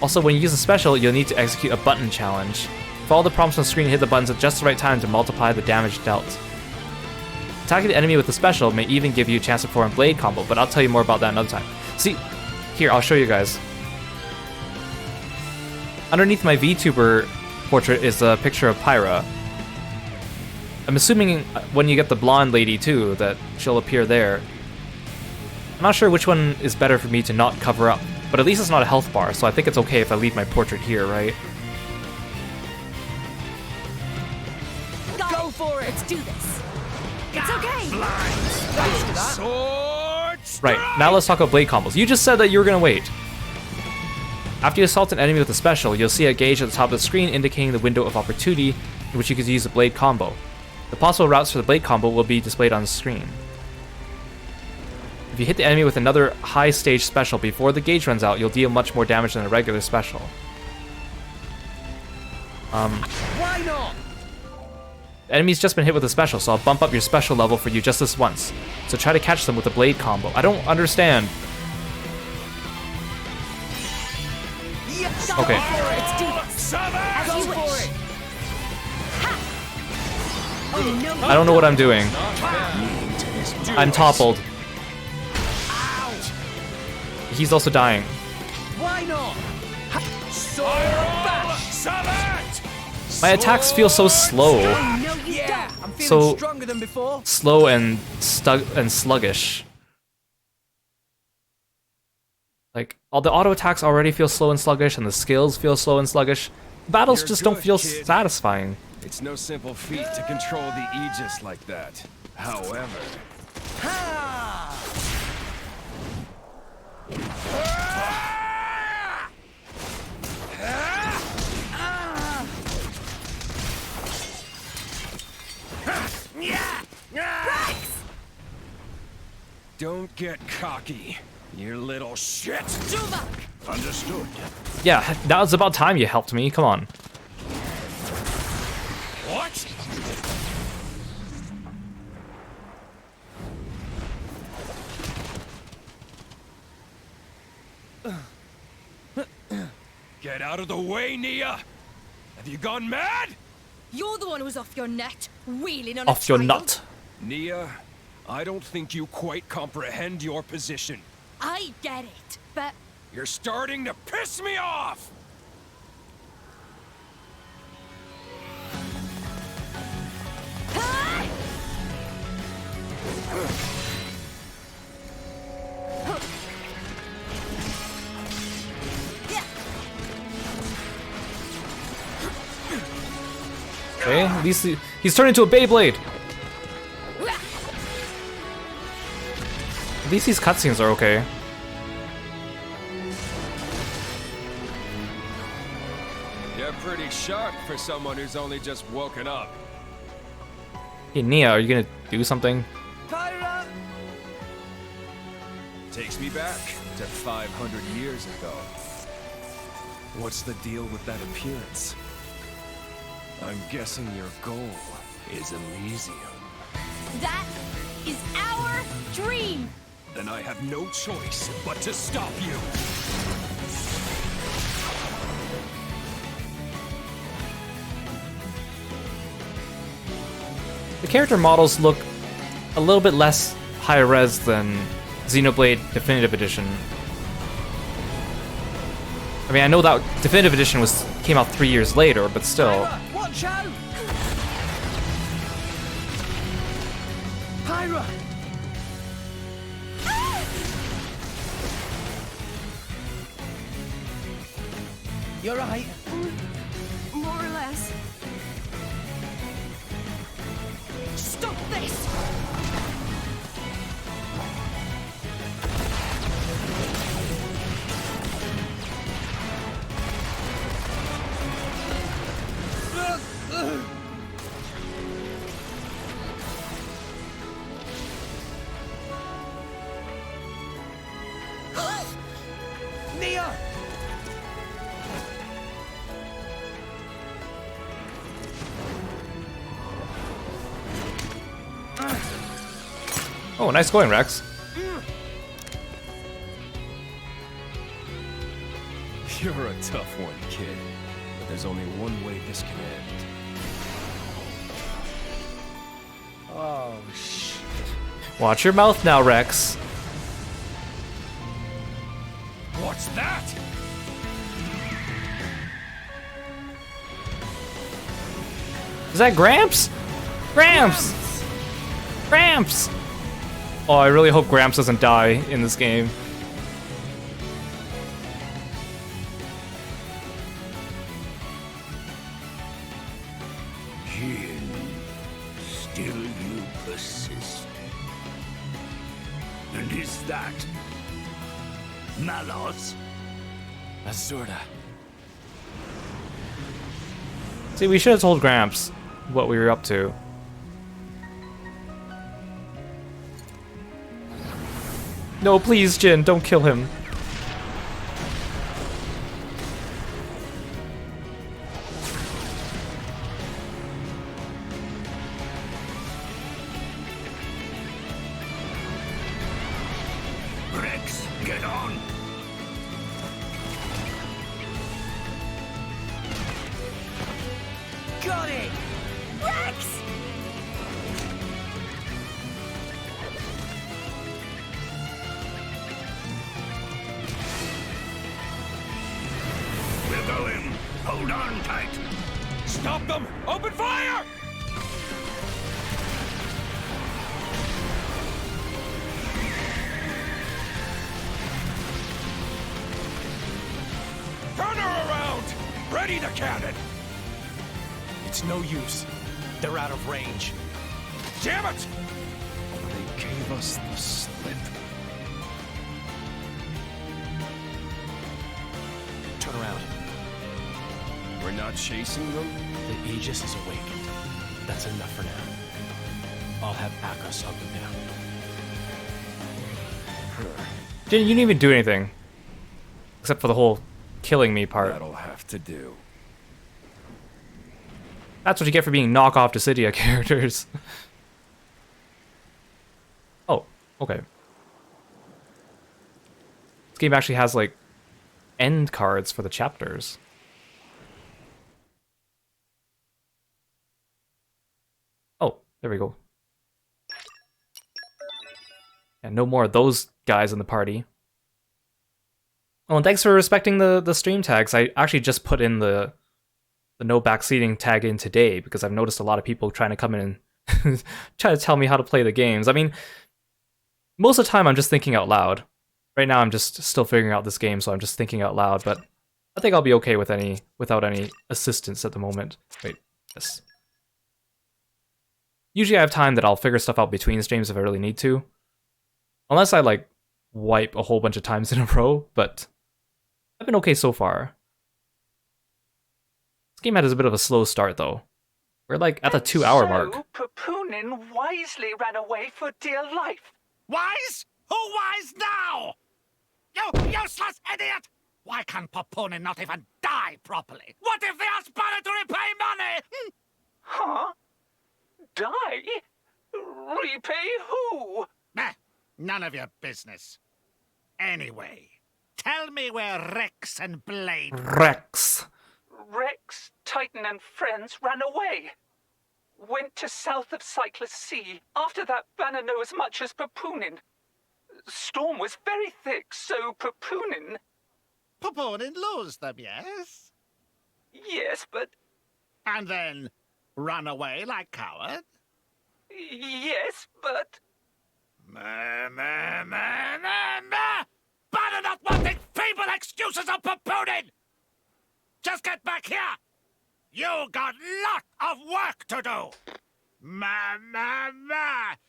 Also, when you use a special, you'll need to execute a button challenge. Follow the prompts on the screen and hit the buttons at just the right time to multiply the damage dealt. Attacking the enemy with a special may even give you a chance to perform a blade combo, but I'll tell you more about that another time. See, here, I'll show you guys. Underneath my VTuber portrait is a picture of Pyra. I'm assuming when you get the blonde lady too, that she'll appear there. I'm not sure which one is better for me to not cover up, but at least it's not a health bar, so I think it's okay if I leave my portrait here, right? Go for it. Let's do this. It's okay. Thanks for that. Sword. Right, now let's talk about blade combos. You just said that you were gonna wait. After you assault an enemy with a special, you'll see a gauge at the top of the screen indicating the window of opportunity in which you could use a blade combo. The possible routes for the blade combo will be displayed on the screen. If you hit the enemy with another high stage special before the gauge runs out, you'll deal much more damage than a regular special. Why not? The enemy's just been hit with a special, so I'll bump up your special level for you just this once. So try to catch them with a blade combo. I don't understand. Okay. Let's do this. As you wish. Oh, no. I don't know what I'm doing. I'm toppled. He's also dying. Why not? Sword bash. Summit. My attacks feel so slow. Yeah, I'm feeling So stronger than before. slow and sluggish. Like, all the auto attacks already feel slow and sluggish, and the skills feel slow and sluggish. Battles You're just don't good, feel kid. satisfying. It's no simple feat to control the Aegis like that. However, Don't get cocky, you little shit. Understood. Yeah, that was about time you helped me. Come on. What? Get out of the way, Nia! Have you gone mad? You're the one who was off your nut, wheeling on Off a your child. nut. Nia, I don't think you quite comprehend your position. I get it, but You're starting to piss me off! Okay, at least he's turned into a Beyblade. At least these cutscenes are okay. You're pretty sharp for someone who's only just woken up. Hey, Nia, are you gonna do something? Kyra! Takes me back to 500 years ago. What's the deal with that appearance? I'm guessing your goal is Elysium. That is our dream! Then I have no choice but to stop you. The character models look a little bit less high-res than Xenoblade Definitive Edition. I mean, I know that Definitive Edition came out 3 years later, but still. Watch out! Pyra! You're right. more or less. Stop this! Nia! Oh, nice going, Rex. You're a tough one, kid. But there's only one way this can end. Oh, shit. Watch your mouth now, Rex. What's that? Is that Gramps? Gramps! Gramps! Oh, I really hope Gramps doesn't die in this game. Jin, still you persist. And is that Malos? Azurda. See, we should have told Gramps what we were up to. No, please, Jin, don't kill him. Rex, get on. Got it! Rex! We'll go in. Hold on tight. Stop them! Open fire! Turn her around! Ready to cannon! It's no use. They're out of range. Damn it! They gave us the slip. Turn around. We're not chasing them? The Aegis is awakened. That's enough for now. I'll have Akos hunt them down. Jin, you didn't even do anything. Except for the whole killing me part. That'll have to do. That's what you get for being knockoff Dissidia characters. Oh, okay. This game actually has, like, end cards for the chapters. Oh, there we go. And no more of those guys in the party. Oh, and thanks for respecting the stream tags. I actually just put in the no backseating tag in today because I've noticed a lot of people trying to come in and try to tell me how to play the games. I mean, most of the time I'm just thinking out loud. Right now I'm just still figuring out this game, so I'm just thinking out loud, but I think I'll be okay with without any assistance at the moment. Wait, yes. Usually I have time that I'll figure stuff out between streams if I really need to. Unless I, like, wipe a whole bunch of times in a row, but I've been okay so far. This game had a bit of a slow start, though. We're, like, at the 2-hour mark. Papunin wisely ran away for dear life. Wise? Who wise now? You useless idiot! Why can Papunin not even die properly? What if they ask Banner to repay money? Huh? Die? Repay who? None of your business. Anyway, tell me where Rex and Blade... Rex. Rex, Titan, and friends ran away. Went to south of Cyclus Sea. After that, Banner knew as much as Papunin. Storm was very thick, so Papunin... Papunin lose them, yes? Yes, but... And then run away like coward? Yes, but... Banner not wanting feeble excuses of Papunin! Just get back here! You got lot of work to do!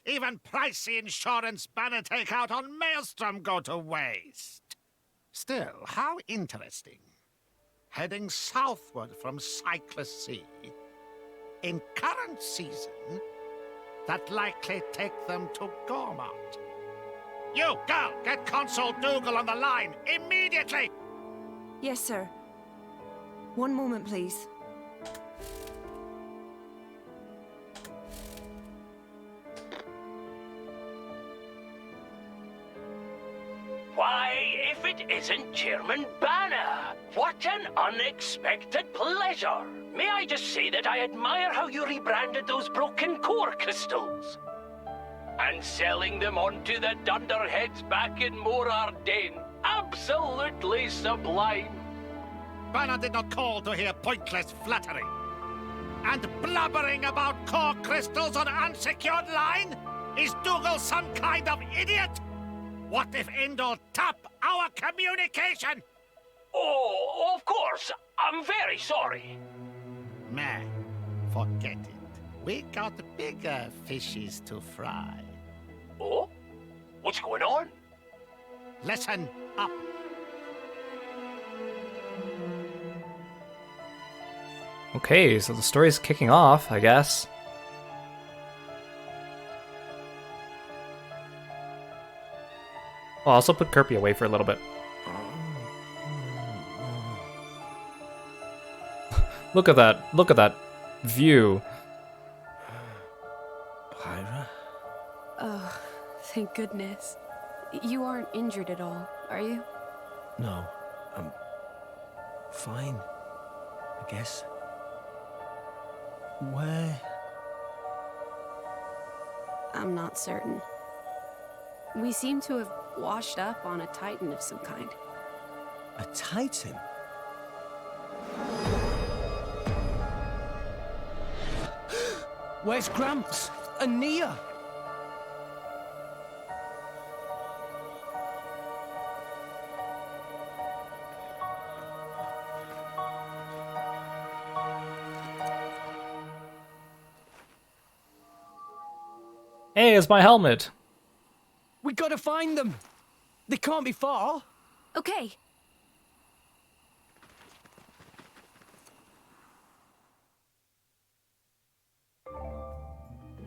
Even pricey insurance Banner take out on Maelstrom go to waste. Still, how interesting. Heading southward from Cyclus Sea. In current season, that likely take them to Gormont. You, girl, get Consul Dougal on the line, immediately! Yes, sir. One moment, please. Why, if it isn't Chairman Banner! What an unexpected pleasure! May I just say that I admire how you rebranded those broken core crystals. And selling them onto the dunderheads back in Mor Ardain. Absolutely sublime. Banner did not call to hear pointless flattery. And blubbering about core crystals on unsecured line? Is Dougal some kind of idiot? What if Indol tap our communication? Oh, of course. I'm very sorry. Man, forget it. We got bigger fishes to fry. Oh? What's going on? Listen up. Okay, so the story's kicking off, I guess. I'll also put Kirby away for a little bit. Look at that view. Pyra? Oh, thank goodness. You aren't injured at all, are you? No, I'm fine, I guess. Where? I'm not certain. We seem to have washed up on a Titan of some kind. A Titan? Where's Gramps and Nia? Hey, it's my helmet. We gotta find them. They can't be far. Okay.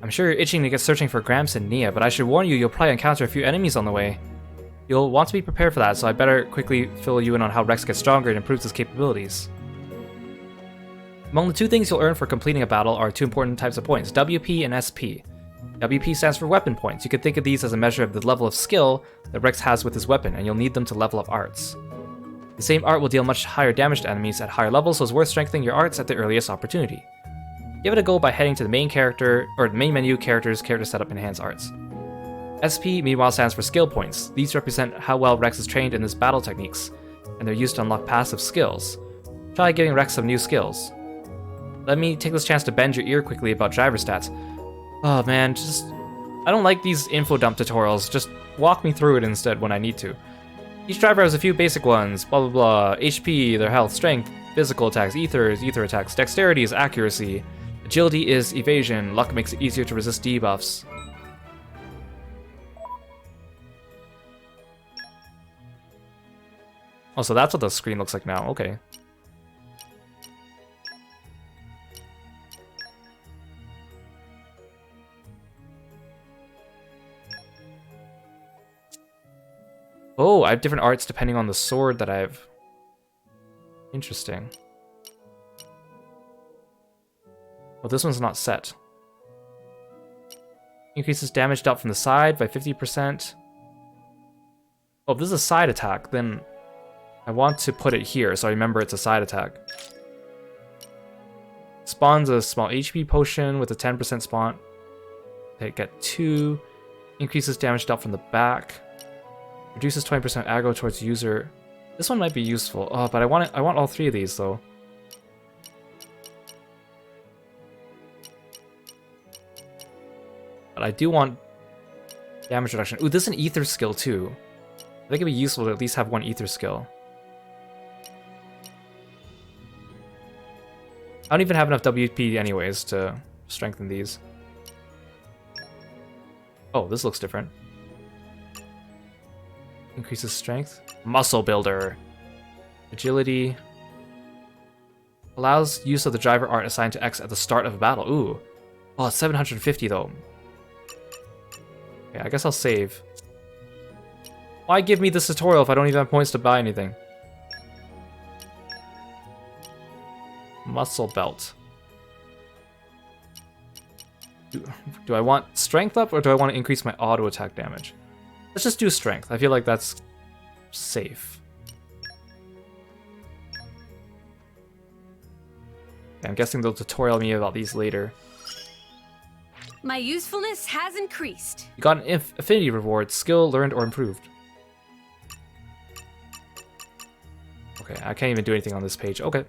I'm sure you're itching to get searching for Gramps and Nia, but I should warn you, you'll probably encounter a few enemies on the way. You'll want to be prepared for that, so I better quickly fill you in on how Rex gets stronger and improves his capabilities. Among the 2 things you'll earn for completing a battle are 2 important types of points, WP and SP. WP stands for weapon points. You can think of these as a measure of the level of skill that Rex has with his weapon, and you'll need them to level up arts. The same art will deal much higher damage to enemies at higher levels, so it's worth strengthening your arts at the earliest opportunity. Give it a go by heading to the main character, or the main menu, characters, character setup, enhance arts. SP, meanwhile, stands for skill points. These represent how well Rex is trained in his battle techniques, and they're used to unlock passive skills. Try giving Rex some new skills. Let me take this chance to bend your ear quickly about driver stats. Oh man, I don't like these info dump tutorials, just walk me through it instead when I need to. Each driver has a few basic ones, blah blah blah, HP, their health, strength, physical attacks, ether is ether attacks, dexterity is accuracy, agility is evasion, luck makes it easier to resist debuffs. Oh, so that's what the screen looks like now, okay. Oh, I have different arts depending on the sword that I have. Interesting. Well, this one's not set. Increases damage dealt from the side by 50%. Oh, if this is a side attack, then I want to put it here so I remember it's a side attack. Spawns a small HP potion with a 10% spawn. They get 2. Increases damage dealt from the back. Reduces 20% aggro towards user. This one might be useful. Oh, but I want all 3 of these though. But I do want damage reduction. Ooh, this is an ether skill too. I think it'd be useful to at least have 1 ether skill. I don't even have enough WP anyways to strengthen these. Oh, this looks different. Increases strength. Muscle builder. Agility. Allows use of the driver art assigned to X at the start of a battle. Ooh. Oh, it's 750 though. Okay, I guess I'll save. Why give me this tutorial if I don't even have points to buy anything? Muscle belt. Do I want strength up or do I want to increase my auto attack damage? Let's just do strength. I feel like that's safe. I'm guessing they'll tutorial me about these later. My usefulness has increased. You got an affinity reward, skill learned or improved. Okay, I can't even do anything on this page. Okay.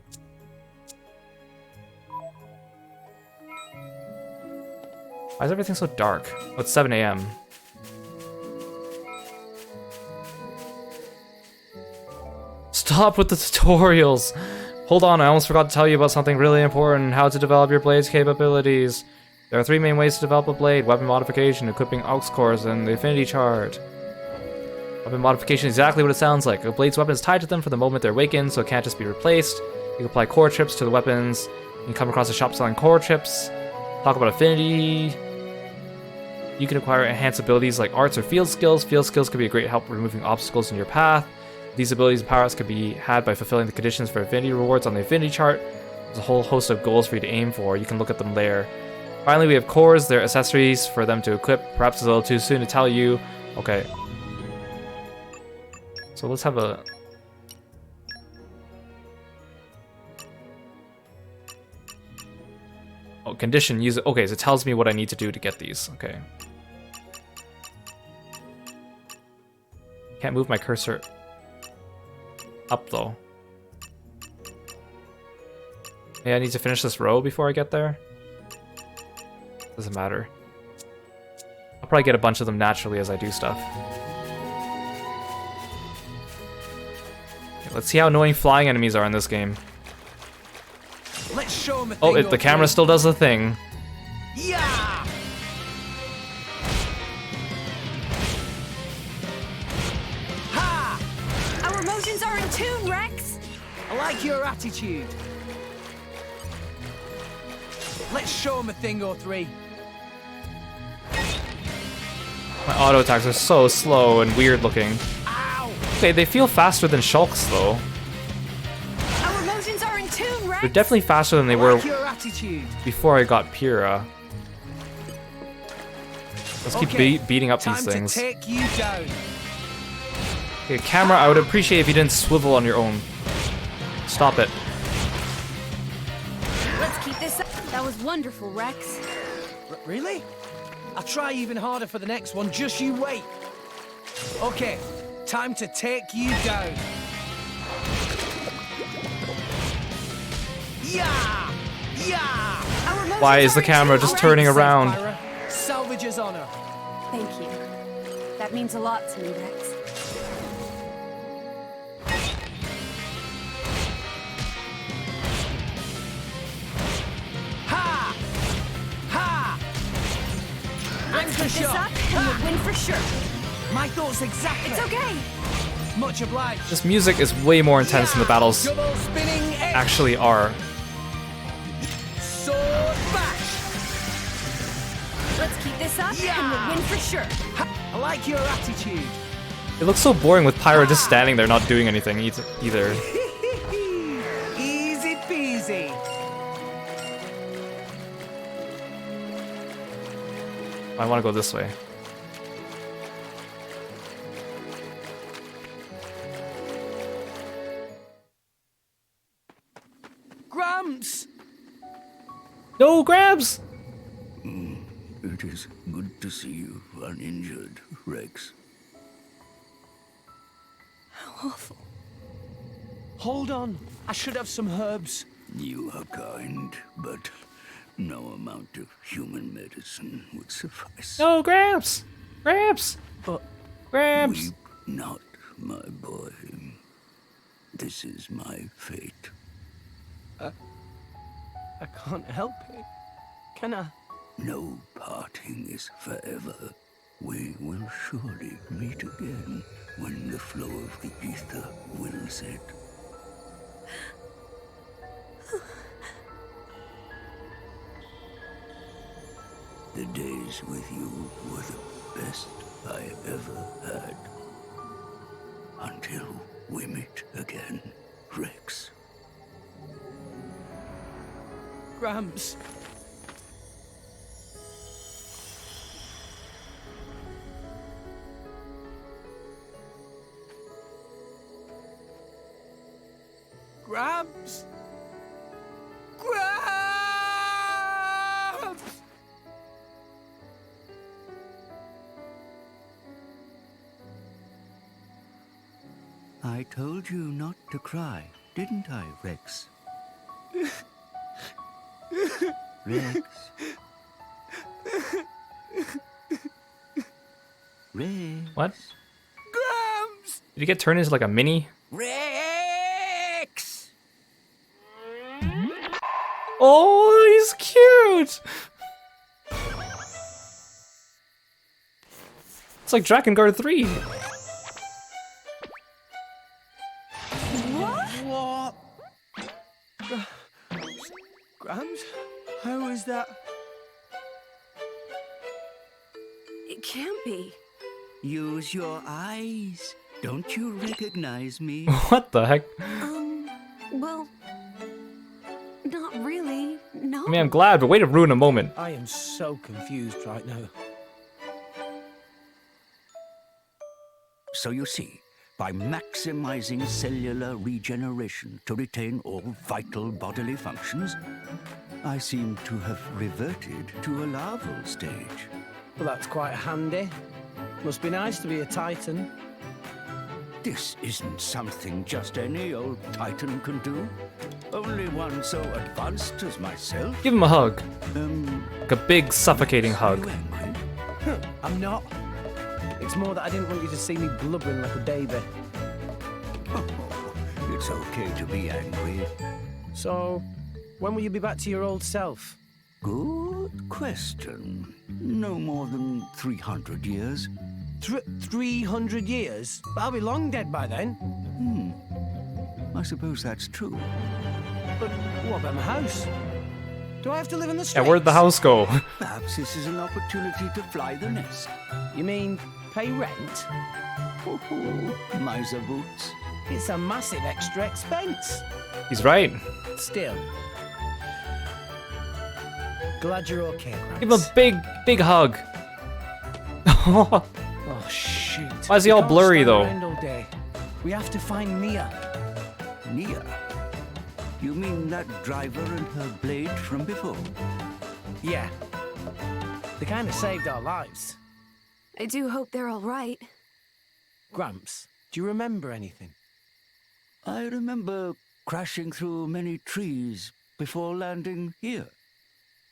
Why is everything so dark? Oh, it's 7 AM. Stop with the tutorials! Hold on, I almost forgot to tell you about something really important, how to develop your blade's capabilities. There are 3 main ways to develop a blade: weapon modification, equipping aux cores, and the affinity chart. Weapon modification is exactly what it sounds like. A blade's weapon is tied to them for the moment they're awakened, so it can't just be replaced. You can apply core chips to the weapons. You can come across a shop selling core chips. Talk about affinity. You can acquire enhanced abilities like arts or field skills. Field skills can be a great help removing obstacles in your path. These abilities and power-ups can be had by fulfilling the conditions for affinity rewards on the affinity chart. There's a whole host of goals for you to aim for. You can look at them there. Finally, we have cores. They're accessories for them to equip. Perhaps it's a little too soon to tell you. Okay. So let's have a... Oh, condition, use it. Okay, so it tells me what I need to do to get these. Okay. Can't move my cursor up though. Yeah, I need to finish this row before I get there. Doesn't matter. I'll probably get a bunch of them naturally as I do stuff. Okay, let's see how annoying flying enemies are in this game. Let's show 'em a Oh, thing the or camera two. still does the thing. Yeah! Ha! Our emotions are in tune, Rex. I like your attitude. Let's show 'em a thing or 3. My auto attacks are so slow and weird looking. Okay, they feel faster than Shulks though. Our motions are in tune, Rex. They're definitely faster than they were Your attitude. before I got Pyrrha. Let's keep beating up these things. Time to take you down. Okay, camera, I would appreciate if you didn't swivel on your own. Stop it. Let's keep this up. That was wonderful, Rex. Really? I'll try even harder for the next one. Just you wait. Okay, time to take you down. Yeah! Yeah! Why is the camera just turning around? Salvage's honor. Thank you. That means a lot to me, Rex. Ha! Ha! Let's keep this up and we'll win for sure. My thoughts exactly. It's okay. Much obliged. This music is way more intense than the battles Double spinning edge. actually are. Sword bash. Let's keep this up and we'll win for sure. I like your attitude. It looks so boring with Pyra just standing there not doing anything either. Easy peasy. I want to go this way. Gramps! No, Grabs! It is good to see you uninjured, Rex. How awful. Hold on. I should have some herbs. You are kind, but no amount of human medicine would suffice. No, Gramps! Gramps! But Gramps! Weep not, my boy. This is my fate. I can't help it. Can I? No parting is forever. We will surely meet again when the flow of the ether wills it. The days with you were the best I ever had. Until we meet again, Rex. Gramps. Gramps. Gramps. I told you not to cry, didn't I, Rex? Rex. Rex. What? Gramps. Did you get turned into like a mini? Rex. Oh, he's cute! It's like Drakengard 3. What? Gramps? How is that? It can't be. Use your eyes. Don't you recognize me? What the heck? Well, not really. No. I mean, I'm glad, but way to ruin a moment. I am so confused right now. So you see, by maximizing cellular regeneration to retain all vital bodily functions, I seem to have reverted to a larval stage. Well, that's quite handy. Must be nice to be a Titan. This isn't something just any old Titan can do. Only one so advanced as myself. Give him a hug. Like a big, suffocating hug. I'm not. It's more that I didn't want you to see me blubbering like a baby. Oh, it's okay to be angry. So, when will you be back to your old self? Good question. No more than 300 years. 300 years? I'll be long dead by then. I suppose that's true. But what about my house? Do I have to live in the streets? Yeah, where'd the house go? Perhaps this is an opportunity to fly the nest. You mean pay rent? Miser boots. It's a massive extra expense. He's right. Still. Glad you're okay, Give him a big hug. Oh, shoot. Why is he all We can't blurry, stand though? around all day. We have to find Nia. Nia? You mean that driver and her blade from before? Yeah. They kind of saved our lives. I do hope they're all right. Gramps, do you remember anything? I remember crashing through many trees before landing here.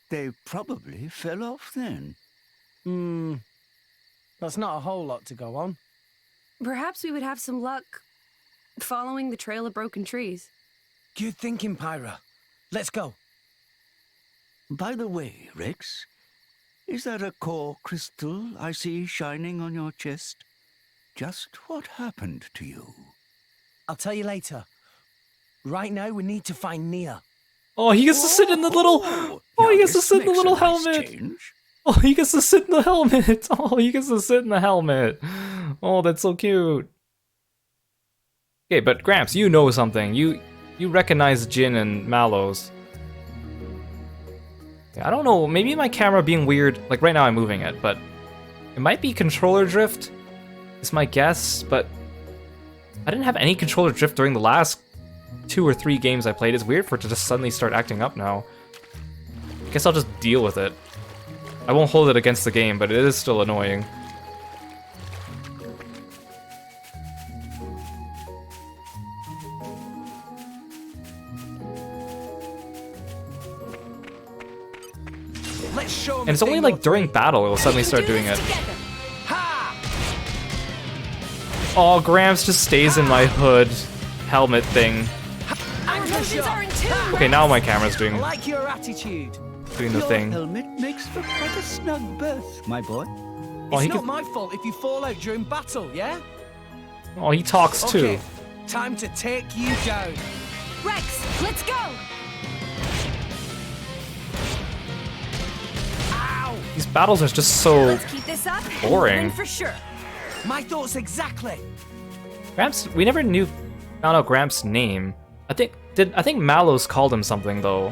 They probably fell off then. That's not a whole lot to go on. Perhaps we would have some luck following the trail of broken trees. Good thinking, Pyra. Let's go. By the way, Rex, is that a core crystal I see shining on your chest? Just what happened to you? I'll tell you later. Right now, we need to find Nia. Oh, he gets to sit in the little. Oh, he gets to sit in the little helmet. Oh, he gets to sit in the helmet. Oh, he gets to sit in the helmet. Oh, that's so cute. Okay, but Gramps, you know something. You recognize Jin and Mallows. Yeah, I don't know. Maybe my camera being weird. Like right now, I'm moving it, but it might be controller drift. Is my guess, but I didn't have any controller drift during the last 2 or 3 games I played. It's weird for it to just suddenly start acting up now. I guess I'll just deal with it. I won't hold it against the game, but it is still annoying. Let's show 'em And it's only like during battle it'll suddenly start doing it. Oh, Gramps just stays in my hood helmet thing. Our motions are in tune. Okay, now my camera's I doing like your attitude. the Your thing. helmet makes for quite a snug berth, my boy. Oh, It's he not can- my fault if you fall out during battle, yeah? Oh, he talks too. Okay, time to take you down. Rex, let's go! Ow! These battles are just so Let's keep this up and we'll boring. win for sure. My thoughts exactly. Gramps, we never found out Gramps' name. I think Mallows called him something though.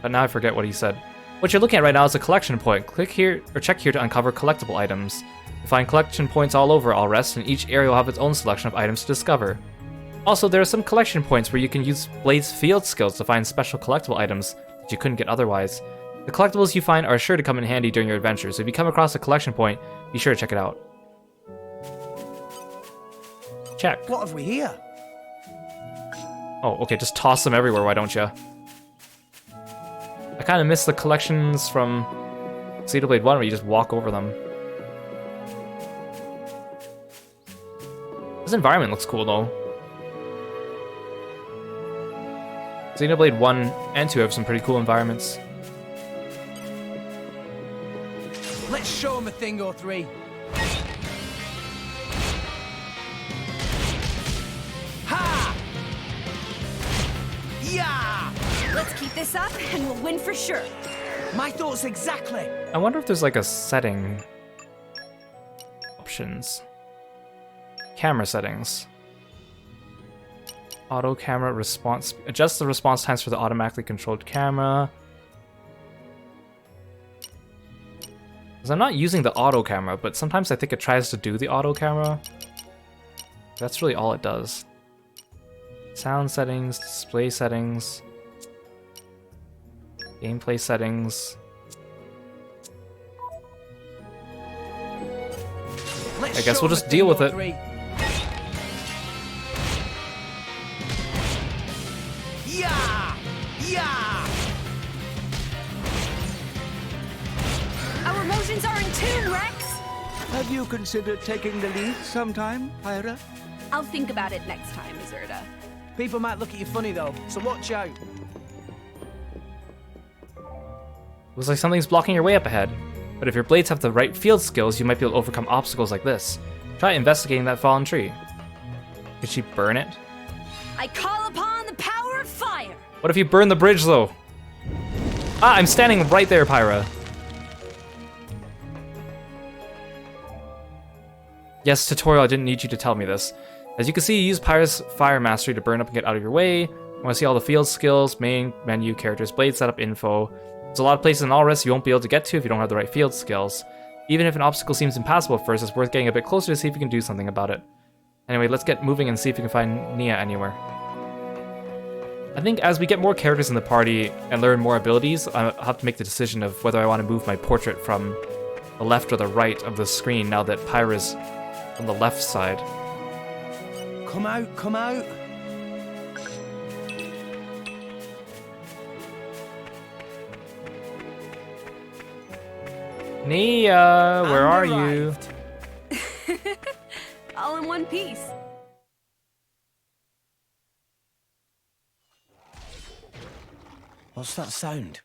But now I forget what he said. What you're looking at right now is a collection point. Click here or check here to uncover collectible items. You'll find collection points all over All Rest, and each area will have its own selection of items to discover. Also, there are some collection points where you can use Blade's field skills to find special collectible items that you couldn't get otherwise. The collectibles you find are sure to come in handy during your adventure, so if you come across a collection point, be sure to check it out. Check. What have we here? Oh, okay, just toss them everywhere, why don't you? I kind of miss the collections from Xenoblade 1 where you just walk over them. This environment looks cool though. Xenoblade 1 and 2 have some pretty cool environments. Let's show him a thing or three. Ha! Yeah! Let's keep this up and we'll win for sure. My thoughts exactly. I wonder if there's like a setting. Options. Camera settings. Auto camera response. Adjust the response times for the automatically controlled camera. Because I'm not using the auto camera, but sometimes I think it tries to do the auto camera. That's really all it does. Sound settings, display settings, gameplay settings. Let's I guess show we'll him a just deal thing with or it. three. Yeah! Yeah! Our motions are in tune, Rex! Have you considered taking the lead sometime, Pyra? I'll think about it next time, Azurda. People might look at you funny though, so watch out. Looks like something's blocking your way up ahead. But if your blades have the right field skills, you might be able to overcome obstacles like this. Try investigating that fallen tree. Could she burn it? I call upon the power of fire! What if you burn the bridge though? Ah, I'm standing right there, Pyra. Yes, tutorial, I didn't need you to tell me this. As you can see, you use Pyro's Fire Mastery to burn up and get out of your way. Want to see all the field skills, main menu, characters, blade setup info. There's a lot of places in Allrest you won't be able to get to if you don't have the right field skills. Even if an obstacle seems impassable at first, it's worth getting a bit closer to see if you can do something about it. Anyway, let's get moving and see if we can find Nia anywhere. I think as we get more characters in the party and learn more abilities, I'll have to make the decision of whether I want to move my portrait from the left or the right of the screen now that Pyra's on the left side. Come out, come out. Nia, where are you? All in one piece. What's that sound?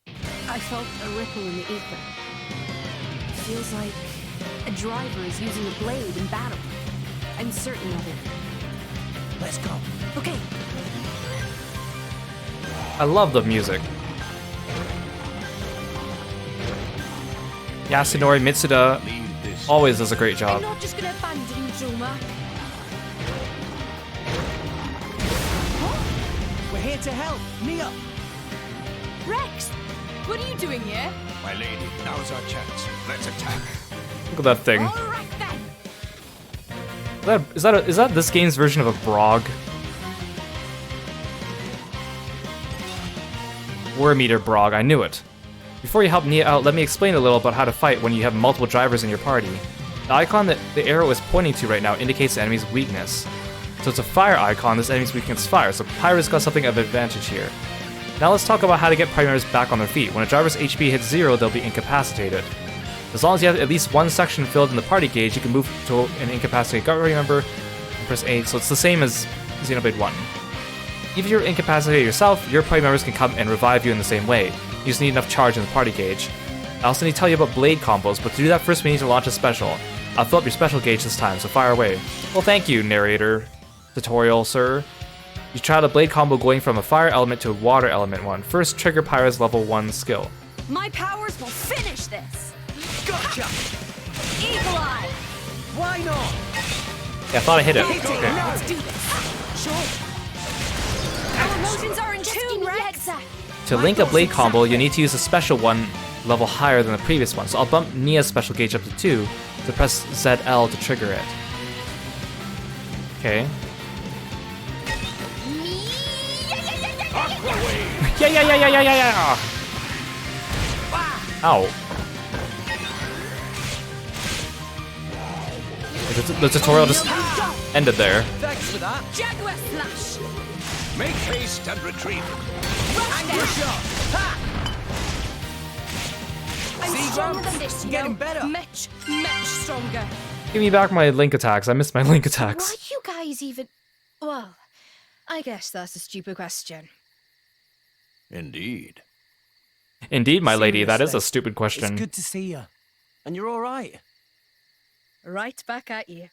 I felt a ripple in the ether. Feels like a driver is using a blade in battle. I'm certain of it. Let's go. Okay. I love the music. Yasunori Mitsuda always does a great job. I'm not just gonna abandon you, Joma. We're here to help. Nia. Rex, what are you doing here? My lady, now's our chance. Let's attack. Look at that thing. All right then. Is that this game's version of a Brog? Worm Eater Brog, I knew it. Before you help Nia out, let me explain a little about how to fight when you have multiple drivers in your party. The icon that the arrow is pointing to right now indicates the enemy's weakness. So it's a fire icon, this enemy's weakness is fire, so Pyra's got something of advantage here. Now let's talk about how to get party members back on their feet. When a driver's HP hits 0, they'll be incapacitated. As long as you have at least one section filled in the party gauge, you can move to an incapacitated party member and press A, so it's the same as Xenoblade 1. Even if you're incapacitated yourself, your party members can come and revive you in the same way. You just need enough charge in the party gauge. I also need to tell you about blade combos, but to do that first we need to launch a special. I'll fill up your special gauge this time, so fire away. Well, thank you, narrator. Tutorial, sir. You try the blade combo going from a fire element to a water element one. First, trigger Pyra's level 1 skill. My powers will finish this. Gotcha. Eagle Eye. Why not? Yeah, I thought I hit it. Okay. Let's do this. Sure. Our emotions are in tune, Rex. To link a blade combo, you need to use a special one level higher than the previous one. So I'll bump Nia's special gauge up to 2 to press ZL to trigger it. Okay. Yeah. Ow. The tutorial just ended there. Thanks for that. Jaguar Slash. Make haste and retreat. Angry shot. Ha! I'm See, stronger Grumps? than this, you Getting know. better. Much stronger. Give me back my link attacks. I missed my link attacks. Why you guys even... Well, I guess that's a stupid question. Indeed. Indeed, my lady, that is a Seriously, stupid question. It's good to see you. And you're all right. Right back at you.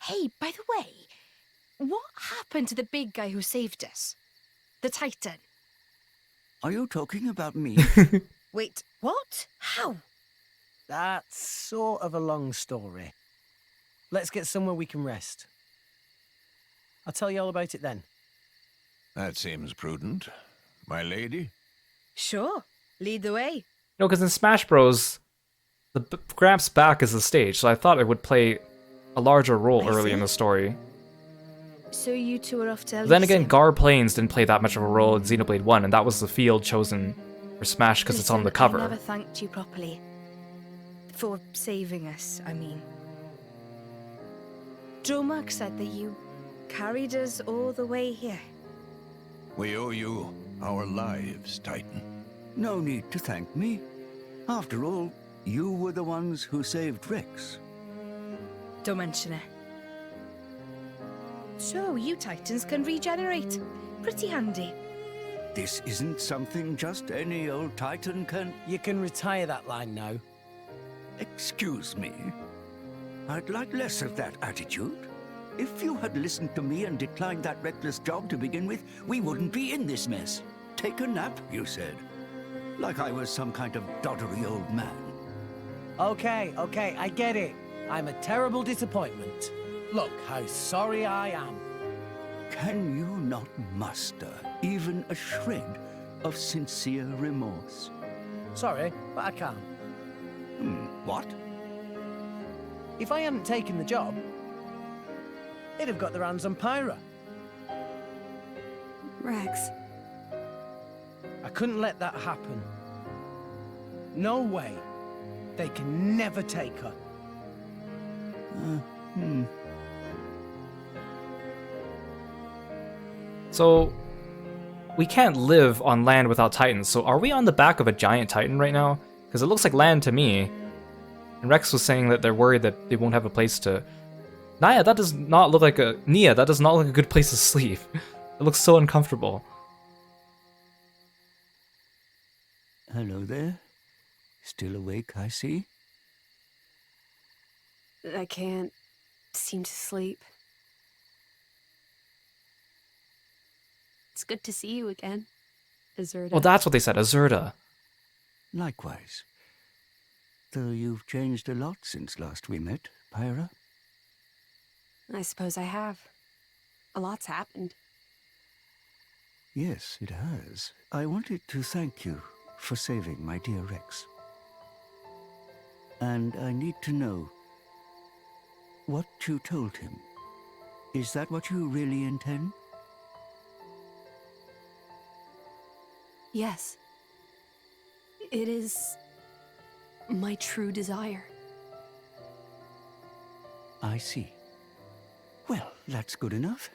Hey, by the way, what happened to the big guy who saved us? The Titan. Are you talking about me? Wait, what? How? That's sort of a long story. Let's get somewhere we can rest. I'll tell you all about it then. That seems prudent. My lady? Sure. Lead the way. No, because in Smash Bros, the Gramps back is the stage, so I thought it would play a larger role early in the story. So you two are off to Then again, Elysium. Gar Plains didn't play that much of a role in Xenoblade 1, and that was the field chosen for Smash because it's on the Listen, cover. I never thanked you properly. For saving us, I mean. Dromark said that you carried us all the way here. We owe you our lives, Titan. No need to thank me. After all, you were the ones who saved Rex. Don't mention it. So, you Titans can regenerate. Pretty handy. This isn't something just any old Titan can... You can retire that line now. Excuse me. I'd like less of that attitude. If you had listened to me and declined that reckless job to begin with, we wouldn't be in this mess. Take a nap, you said. Like I was some kind of doddery old man. Okay, I get it. I'm a terrible disappointment. Look how sorry I am. Can you not muster even a shred of sincere remorse? Sorry, but I can't. What? If I hadn't taken the job, they'd have got their hands on Pyra. Rex. I couldn't let that happen. No way. They can never take her. So, we can't live on land without titans, so are we on the back of a giant titan right now? Because it looks like land to me. And Rex was saying that they're worried that they won't have a place to... Nia, that does not look like a... Nia, that does not look like a good place to sleep. It looks so uncomfortable. Hello there. Still awake, I see. I can't seem to sleep. It's good to see you again, Azurda. Well, that's what they said, Azurda. Likewise. Though you've changed a lot since last we met, Pyra. I suppose I have. A lot's happened. Yes, it has. I wanted to thank you for saving my dear Rex. And I need to know what you told him. Is that what you really intend? Yes. It is my true desire. I see. Well, that's good enough.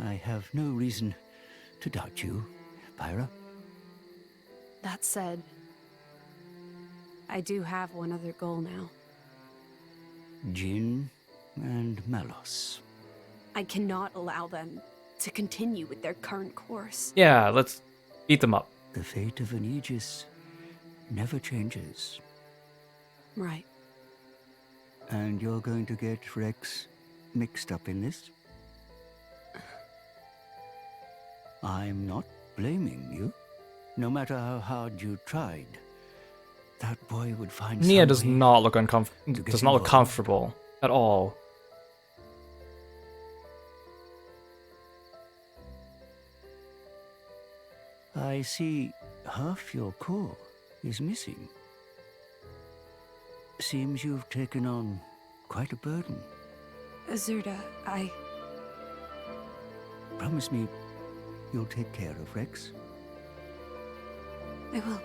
I have no reason to doubt you, Pyra. That said, I do have one other goal now. Jin and Malos. I cannot allow them to continue with their current course. Yeah, let's beat them up. The fate of an Aegis never changes. Right. And you're going to get Rex mixed up in this? I'm not blaming you. No matter how hard you tried, that boy would find Nia some does way not look involved. comfortable at all. I see half your core is missing. Seems you've taken on quite a burden. Azurda, I... Promise me you'll take care of Rex. I will.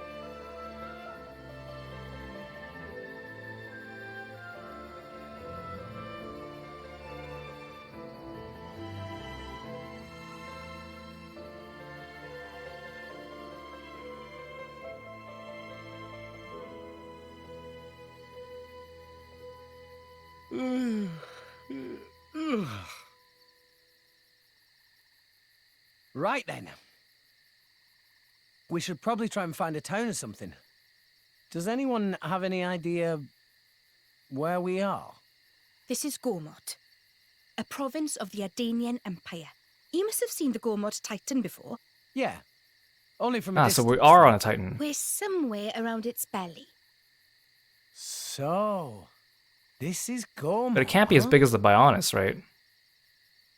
Right then. We should probably try and find a town or something. Does anyone have any idea where we are? This is Gormod, a province of the Ardanian Empire. You must have seen the Gormod Titan before. Yeah. Only from a So distance. we are on a titan. We're somewhere around its belly. So, this is Gormod. But it can't be as big as the Bionis, right?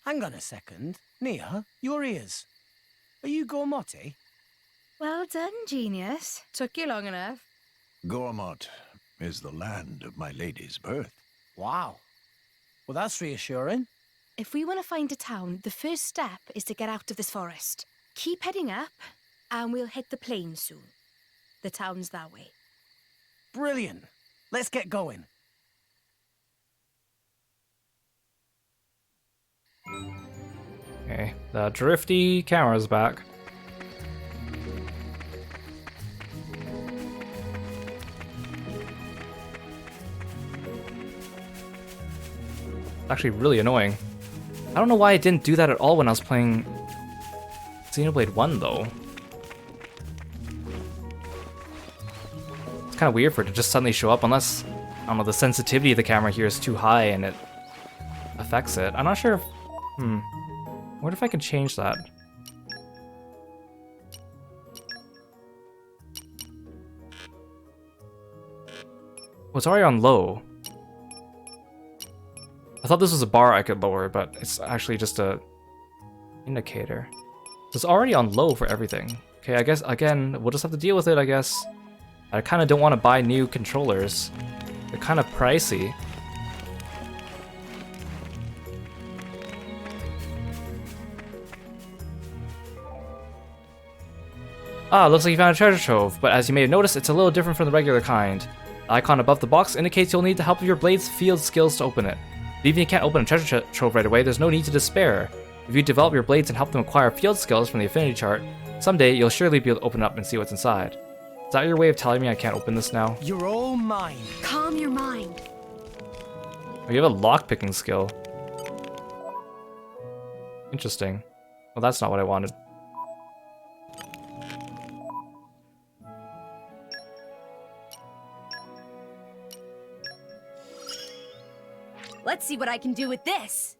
Hang on a second. Nia, your ears. Are you Gormoti? Well done, genius. Took you long enough. Gormot is the land of my lady's birth. Wow. Well, that's reassuring. If we want to find a town, the first step is to get out of this forest. Keep heading up, and we'll hit the plain soon. The town's that way. Brilliant. Let's get going. Okay, the drifty camera's back. It's actually really annoying. I don't know why it didn't do that at all when I was playing Xenoblade 1, though. It's kind of weird for it to just suddenly show up, unless, I don't know, the sensitivity of the camera here is too high and it affects it. I'm not sure if... I wonder if I can change that. Well, it's already on low. I thought this was a bar I could lower, but it's actually just a indicator. It's already on low for everything. Okay, I guess, again, we'll just have to deal with it, I guess. I kind of don't want to buy new controllers. They're kind of pricey. Ah, looks like you found a treasure trove, but as you may have noticed, it's a little different from the regular kind. The icon above the box indicates you'll need the help of your blade's field skills to open it. But even if you can't open a treasure trove right away, there's no need to despair. If you develop your blades and help them acquire field skills from the affinity chart, someday you'll surely be able to open it up and see what's inside. Is that your way of telling me I can't open this now? You're all mine. Calm your mind. Oh, you have a lockpicking skill. Interesting. Well, that's not what I wanted. Let's see what I can do with this.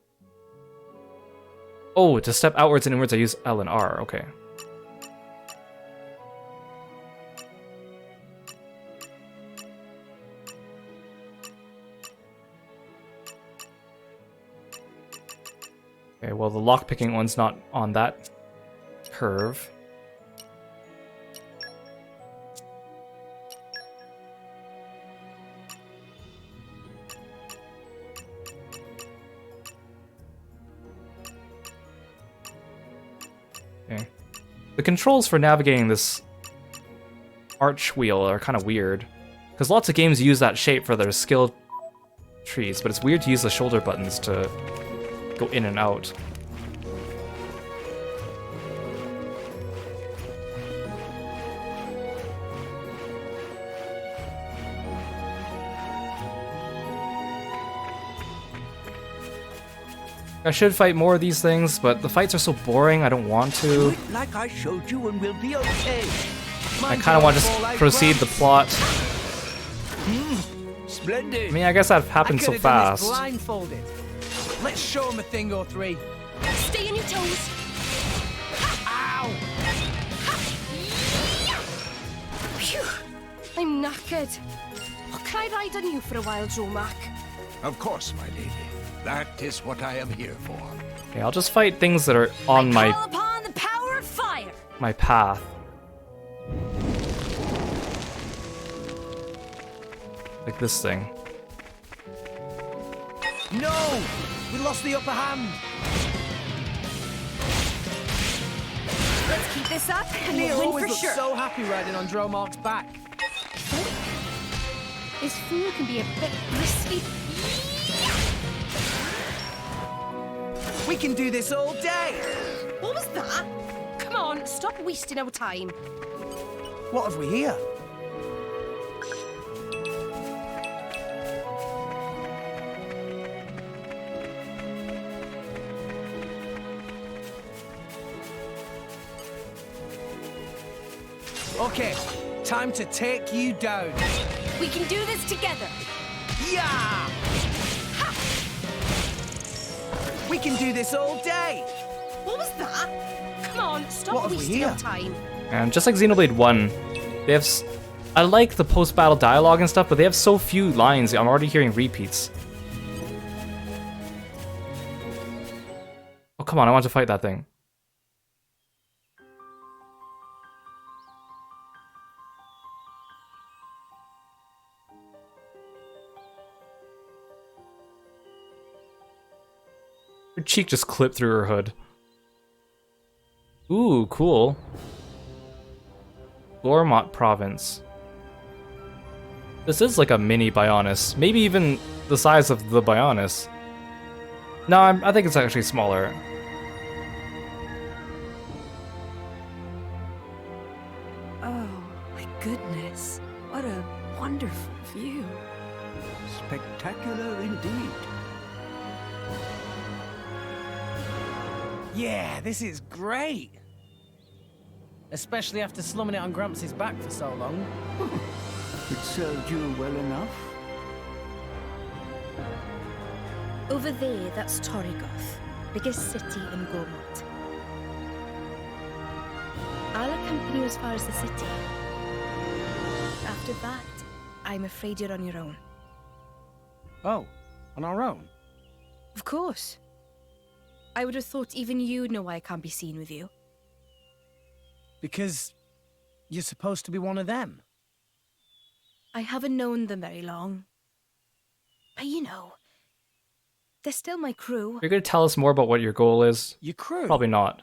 Oh, to step outwards and inwards, I use L and R. Okay. Okay, well, the lockpicking one's not on that curve. Okay. The controls for navigating this arch wheel are kind of weird, because lots of games use that shape for their skill trees, but it's weird to use the shoulder buttons to go in and out. I should fight more of these things, but the fights are so boring, I don't want to. Like I showed you and we'll be okay. I kind of want to just proceed the plot. Splendid. I mean, I guess that happened so fast. Blindfolded. Let's show him a thing or three. Stay on your toes. Ow! Phew. I'm knackered. What can I ride on you for a while, Joe Mac? Of course, my lady. That is what I am here for. Okay, I'll just fight things that are on Call upon the power of fire. my path. Like this thing. No! We lost the upper hand. Let's keep this up and Neil we'll win always for looks sure. so happy riding on Dromark's back. His food can be a bit risky. We can do this all day. What was that? Come on, stop wasting our time. What have we here? Okay, time to take you down. We can do this together. Yeah! Ha! We can do this all day. What was that? Come on, What stop have we wasting here? our time. And just like Xenoblade 1, they have. I like the post-battle dialogue and stuff, but they have so few lines. I'm already hearing repeats. Oh, come on, I want to fight that thing. Her cheek just clipped through her hood. Ooh, cool. Gormont Province. This is like a mini Bionis. Maybe even the size of the Bionis. No, I think it's actually smaller. Oh, my goodness. What a wonderful view. Spectacular indeed. Yeah, this is great. Especially after slumming it on Gramps' back for so long. It served you well enough. Over there, that's Torrigoth, biggest city in Gormont. I'll accompany you as far as the city. After that, I'm afraid you're on your own. Oh, on our own? Of course. I would have thought even you'd know why I can't be seen with you. Because you're supposed to be one of them. I haven't known them very long. But you know, they're still my crew. You're gonna tell us more about what your goal is? Your crew? Probably not.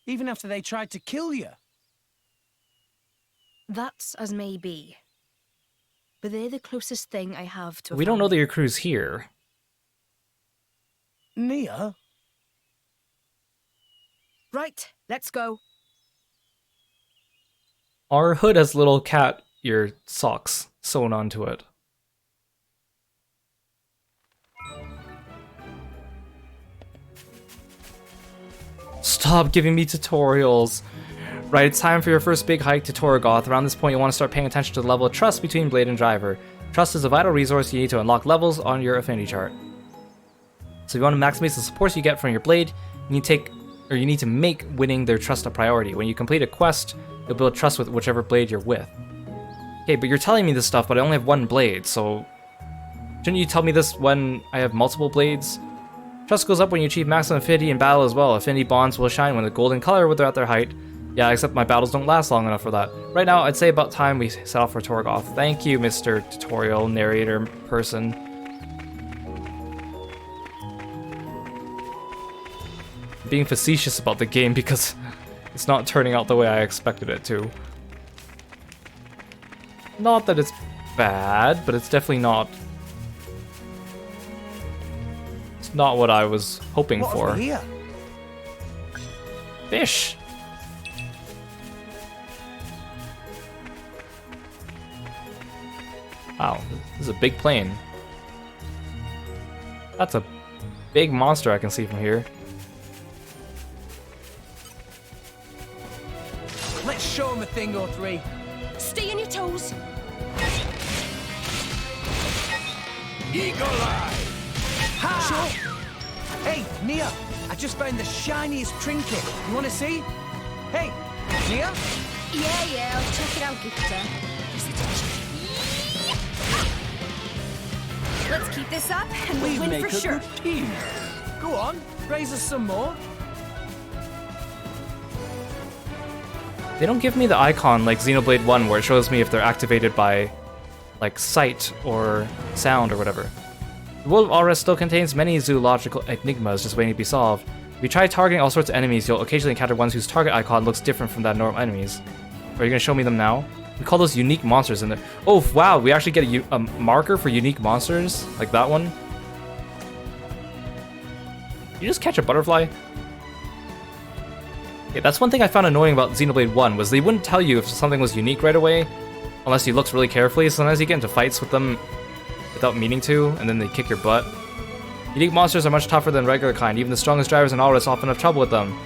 Even after they tried to kill you? That's as may be. But they're the closest thing I have to a We don't know family. that your crew's here. Nia? Right, let's go. Our hood has little cat ear socks sewn onto it. Stop giving me tutorials. Right, it's time for your first big hike to Torgoth. Around this point, you want to start paying attention to the level of trust between Blade and Driver. Trust is a vital resource you need to unlock levels on your affinity chart. So if you want to maximize the support you get from your Blade, you need to make winning their trust a priority. When you complete a quest, you'll build trust with whichever Blade you're with. Okay, but you're telling me this stuff, but I only have one Blade, so shouldn't you tell me this when I have multiple Blades? Trust goes up when you achieve maximum affinity in battle as well. Affinity bonds will shine when the golden color wither at their height. Yeah, except my battles don't last long enough for that. Right now, I'd say about time we set off for Torgoth. Thank you, Mr. Tutorial Narrator person. Being facetious about the game because it's not turning out the way I expected it to. Not that it's bad, but it's definitely not. It's not what I was hoping for. What here? Fish. Wow, this is a big plane. That's a big monster I can see from here. Let's show them a thing or three. Stay on your toes. Eagle Eye! Ha! Sure. Hey, Nia, I just found the shiniest trinket. You want to see? Hey, Nia? Yeah, I'll check it out, Gupta. Let's keep this up and we'll win for sure. Go on, raise us some more. They don't give me the icon like Xenoblade 1 where it shows me if they're activated by like sight or sound or whatever. The world of Alres still contains many zoological enigmas just waiting to be solved. If you try targeting all sorts of enemies, you'll occasionally encounter ones whose target icon looks different from that of normal enemies. Are you gonna show me them now? We call those unique monsters in there. Oh wow, we actually get a marker for unique monsters? Like that one? You just catch a butterfly? Okay, that's one thing I found annoying about Xenoblade 1, was they wouldn't tell you if something was unique right away, unless you looked really carefully. Sometimes you get into fights with them without meaning to, and then they kick your butt. Unique monsters are much tougher than regular kind. Even the strongest drivers in Alres often have trouble with them.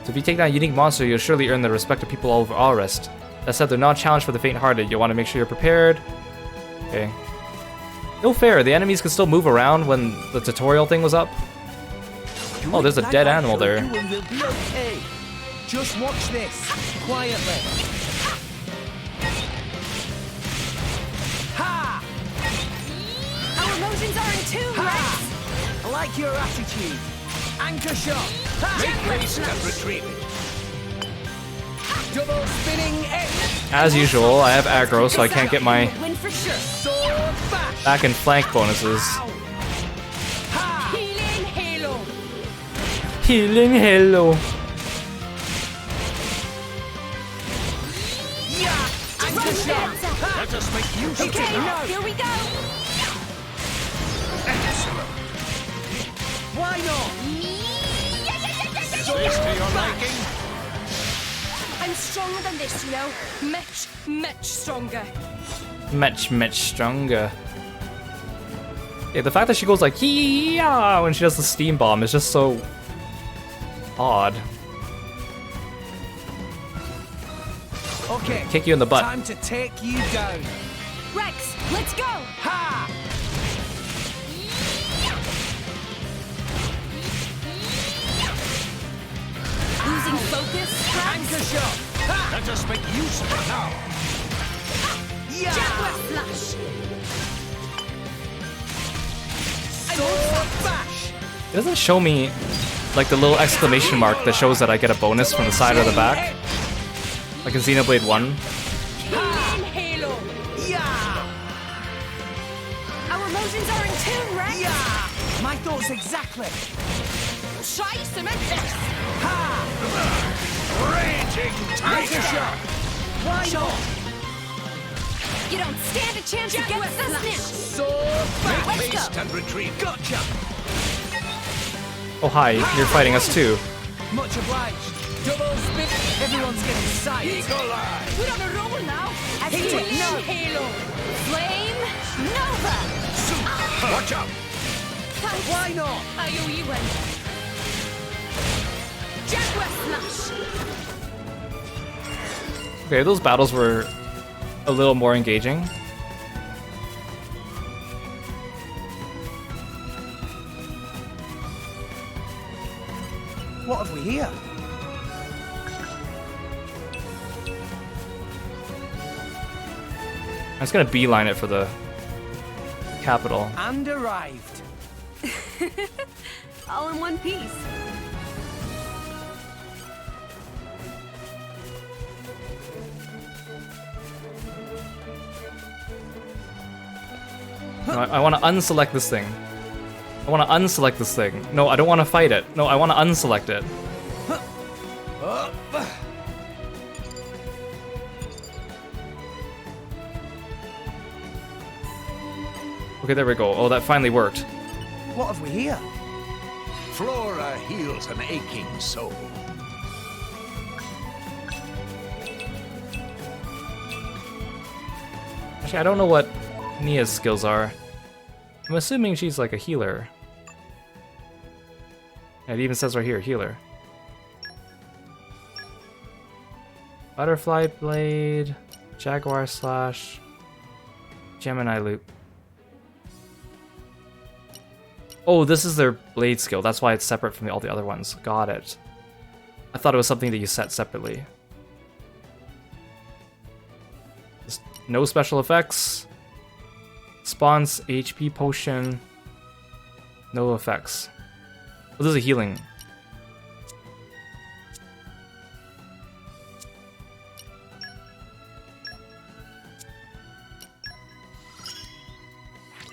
So if you take down a unique monster, you'll surely earn the respect of people all over Alres. That said, they're not a challenge for the faint-hearted. You'll want to make sure you're prepared. Okay. No fair, the enemies could still move around when the tutorial thing was up. Oh, there's a dead animal there. Just watch this, quietly. Ha! Our emotions are in tune, Rex. I like your attitude. Anchor shot. Ha! Make haste and retreat. Double spinning edge. As usual, I have aggro, so I can't get my Win for sure. Sword bash. back and flank bonuses. Ha! Healing Halo. Healing Halo. Yeah! Anchor shot. Let us make use of Okay, it now. here we go. Excellent. Why not? Is this to your liking? I'm stronger than this, you know. Much stronger. Much stronger. Yeah, the fact that she goes like yeah when she does the steam bomb is just so odd. Okay. Kick you in the butt. Time to take you down. Rex, let's go. Ha! Losing focus. Anchor shot. Ha! Let us make use of it now. Yeah! Jaguar flash. It doesn't show me like the little exclamation mark that shows that I get a bonus from the side or the back. Like in Xenoblade 1. Our motions are in tune, Rex. Yeah! My thoughts exactly. Try some of this. Ha! Raging tiger! Why not? You don't stand a chance against us now. So Make fast. haste and retreat. Gotcha. Oh hi, you're fighting us too. Much obliged. Double spin. Everyone's getting sight. Eagle eye. We're on a roll now. As Hit we it, lean no. Halo. Flame Nova. Watch out! Thanks. Why not? I owe you one. Jaguar Slash. Okay, those battles were a little more engaging. What have we here? I'm just gonna beeline it for the capital. And arrived. All in one piece. No, I want to unselect this thing. I want to unselect this thing. No, I don't want to fight it. No, I want to unselect it. Okay, there we go. Oh, that finally worked. What have we here? Flora heals an aching soul. Actually, I don't know what Nia's skills are. I'm assuming she's like a healer. It even says right here, healer. Butterfly Blade, Jaguar Slash, Gemini Loop. Oh, this is their blade skill. That's why it's separate from all the other ones. Got it. I thought it was something that you set separately. Just no special effects. Spawns HP potion. No effects. Oh, this is a healing.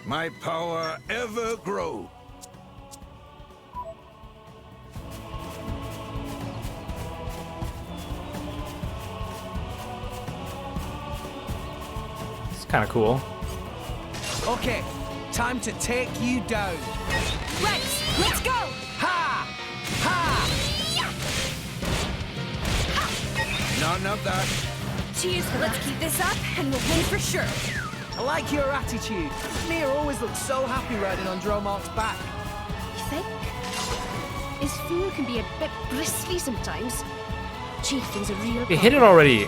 My power ever grows. It's kind of cool. Okay, time to take you down. Rex, let's go. Ha! Ha! None of that. Cheers. Let's keep this up, and we'll win for sure. I like your attitude. Nia always looks so happy riding on Dromark's back. You think? His feel can be a bit bristly sometimes. Chieftain's a real Hey, hit it already!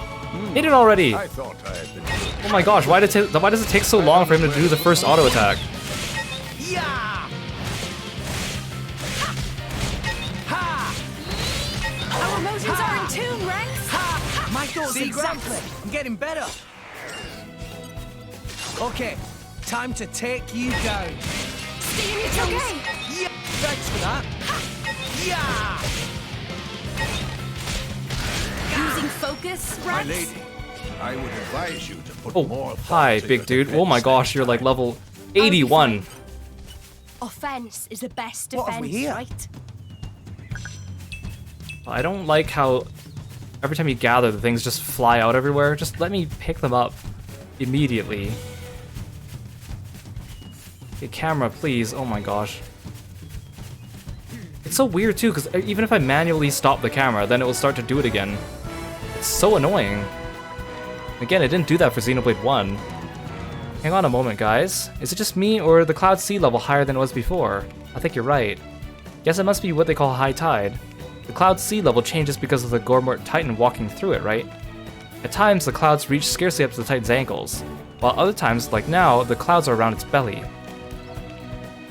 Hit it already! I thought I had been. Oh my gosh, why does it take so long for him to do the first auto attack? Yeah! Ha! Our motions are in tune, Rex. Ha! My thoughts See, exactly. I'm getting better. Okay, time to take you down. Stay in your toes. Okay. Yeah! Thanks for that. Yeah! Using focus, My Rex. lady, I would advise you to put Oh, more hi, thought to big your dude. Oh defense my gosh, you're like level 81. Offense is the best What have defense, we here? right? I don't like how every time you gather, the things just fly out everywhere. Just let me pick them up immediately. Okay, camera, please. Oh my gosh. It's so weird too, because even if I manually stop the camera, then it will start to do it again. It's so annoying. Again, it didn't do that for Xenoblade 1. Hang on a moment, guys. Is it just me, or the cloud sea level higher than it was before? I think you're right. Guess it must be what they call high tide. The cloud sea level changes because of the Gormort Titan walking through it, right? At times, the clouds reach scarcely up to the Titan's ankles, while other times, like now, the clouds are around its belly.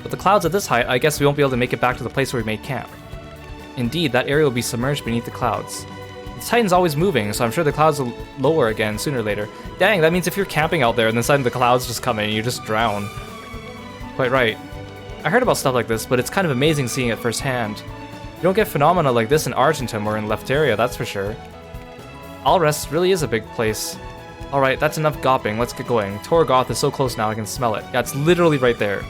With the clouds at this height, I guess we won't be able to make it back to the place where we made camp. Indeed, that area will be submerged beneath the clouds. The Titan's always moving, so I'm sure the clouds will lower again sooner or later. Dang, that means if you're camping out there and then suddenly the clouds just come in and you just drown. Quite right. I heard about stuff like this, but it's kind of amazing seeing it firsthand. You don't get phenomena like this in Argentum or in Lefteria, that's for sure. Alrest really is a big place. Alright, that's enough gopping, let's get going. Torgoth is so close now, I can smell it. Yeah, it's literally right there.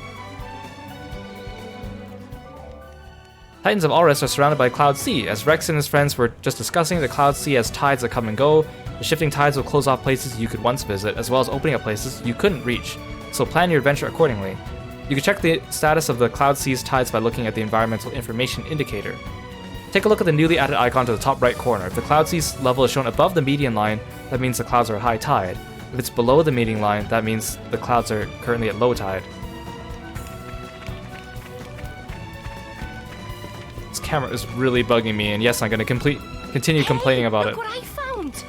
Titans of Alrest are surrounded by Cloud Sea. As Rex and his friends were just discussing, the Cloud Sea has tides that come and go. The shifting tides will close off places you could once visit, as well as opening up places you couldn't reach. So plan your adventure accordingly. You can check the status of the Cloud Sea's tides by looking at the Environmental Information Indicator. Take a look at the newly added icon to the top right corner. If the Cloud Sea's level is shown above the median line, that means the clouds are at high tide. If it's below the median line, that means the clouds are currently at low tide. This camera is really bugging me, and yes, I'm going to continue complaining about it. What I found.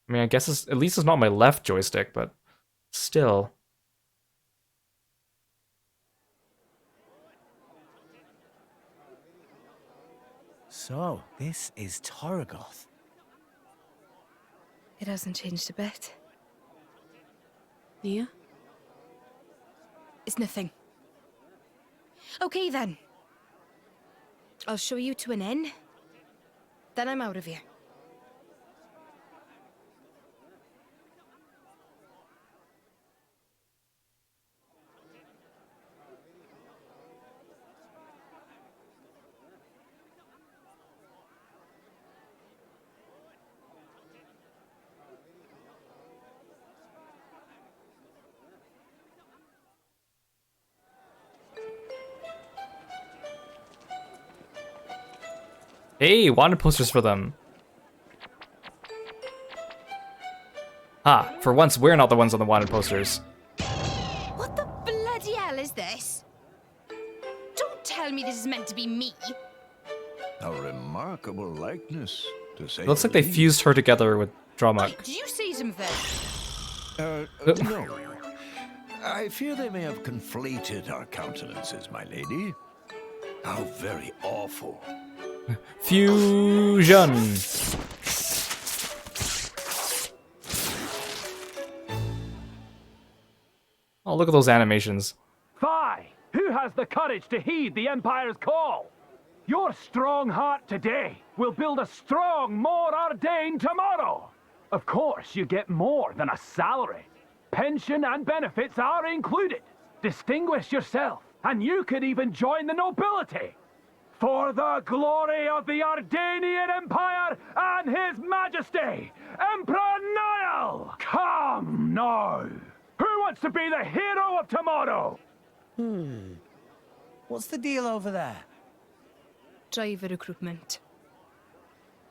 I mean, I guess at least it's not my left joystick, but still. So, this is Torgoth. It hasn't changed a bit. Yeah? It's nothing. Okay then. I'll show you to an inn. Then I'm out of here. Hey, wanted posters for them. Ah, for once we're not the ones on the wanted posters. What the bloody hell is this? Don't tell me this is meant to be me. A remarkable likeness, to say. It looks like they fused her together with Dromuk. Did you see something? No. I fear they may have conflated our countenances, my lady. How very awful. Fusion! Oh, look at those animations. Phi, who has the courage to heed the Empire's call? Your strong heart today will build a strong, more ordained tomorrow. Of course, you get more than a salary. Pension and benefits are included. Distinguish yourself, and you could even join the nobility. For the glory of the Ardanian Empire and His Majesty, Emperor Niall! Come now! Who wants to be the hero of tomorrow? What's the deal over there? Driver recruitment.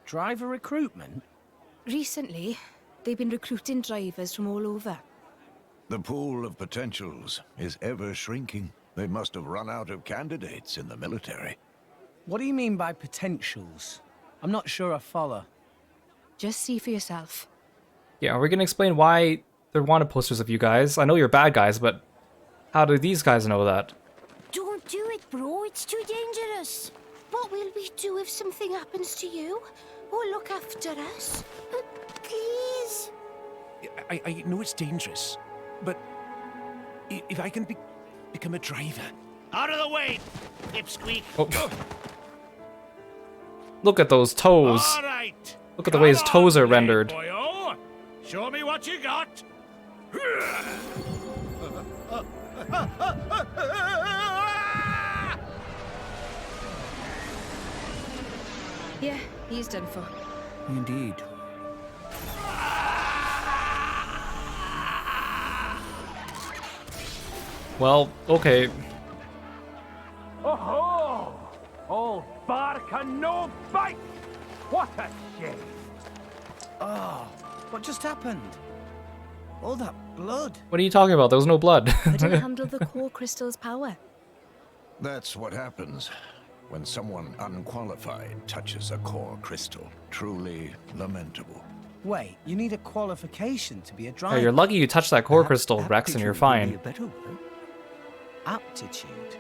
Driver recruitment? Recently, they've been recruiting drivers from all over. The pool of potentials is ever shrinking. They must have run out of candidates in the military. What do you mean by potentials? I'm not sure I follow. Just see for yourself. Yeah, are we gonna explain why there wanted posters of you guys? I know you're bad guys, but how do these guys know that? Don't do it, bro. It's too dangerous. What will we do if something happens to you? Or look after us? Please. I know it's dangerous, but if I can become a driver. Out of the way, pipsqueak. Oh. Look at those toes. All right. Look at the way his toes are rendered. Boyo. Show me what you got. Yeah, he's done for. Indeed. Well, okay. Oh-ho! All bark and no bite! What a shame! Oh, what just happened? All that blood. What are you talking about? There was no blood. Couldn't handle the core crystal's power. That's what happens when someone unqualified touches a core crystal. Truly lamentable. Wait, you need a qualification to be a driver. Hey, you're lucky you touched that core crystal, Rex, and you're fine. Aptitude.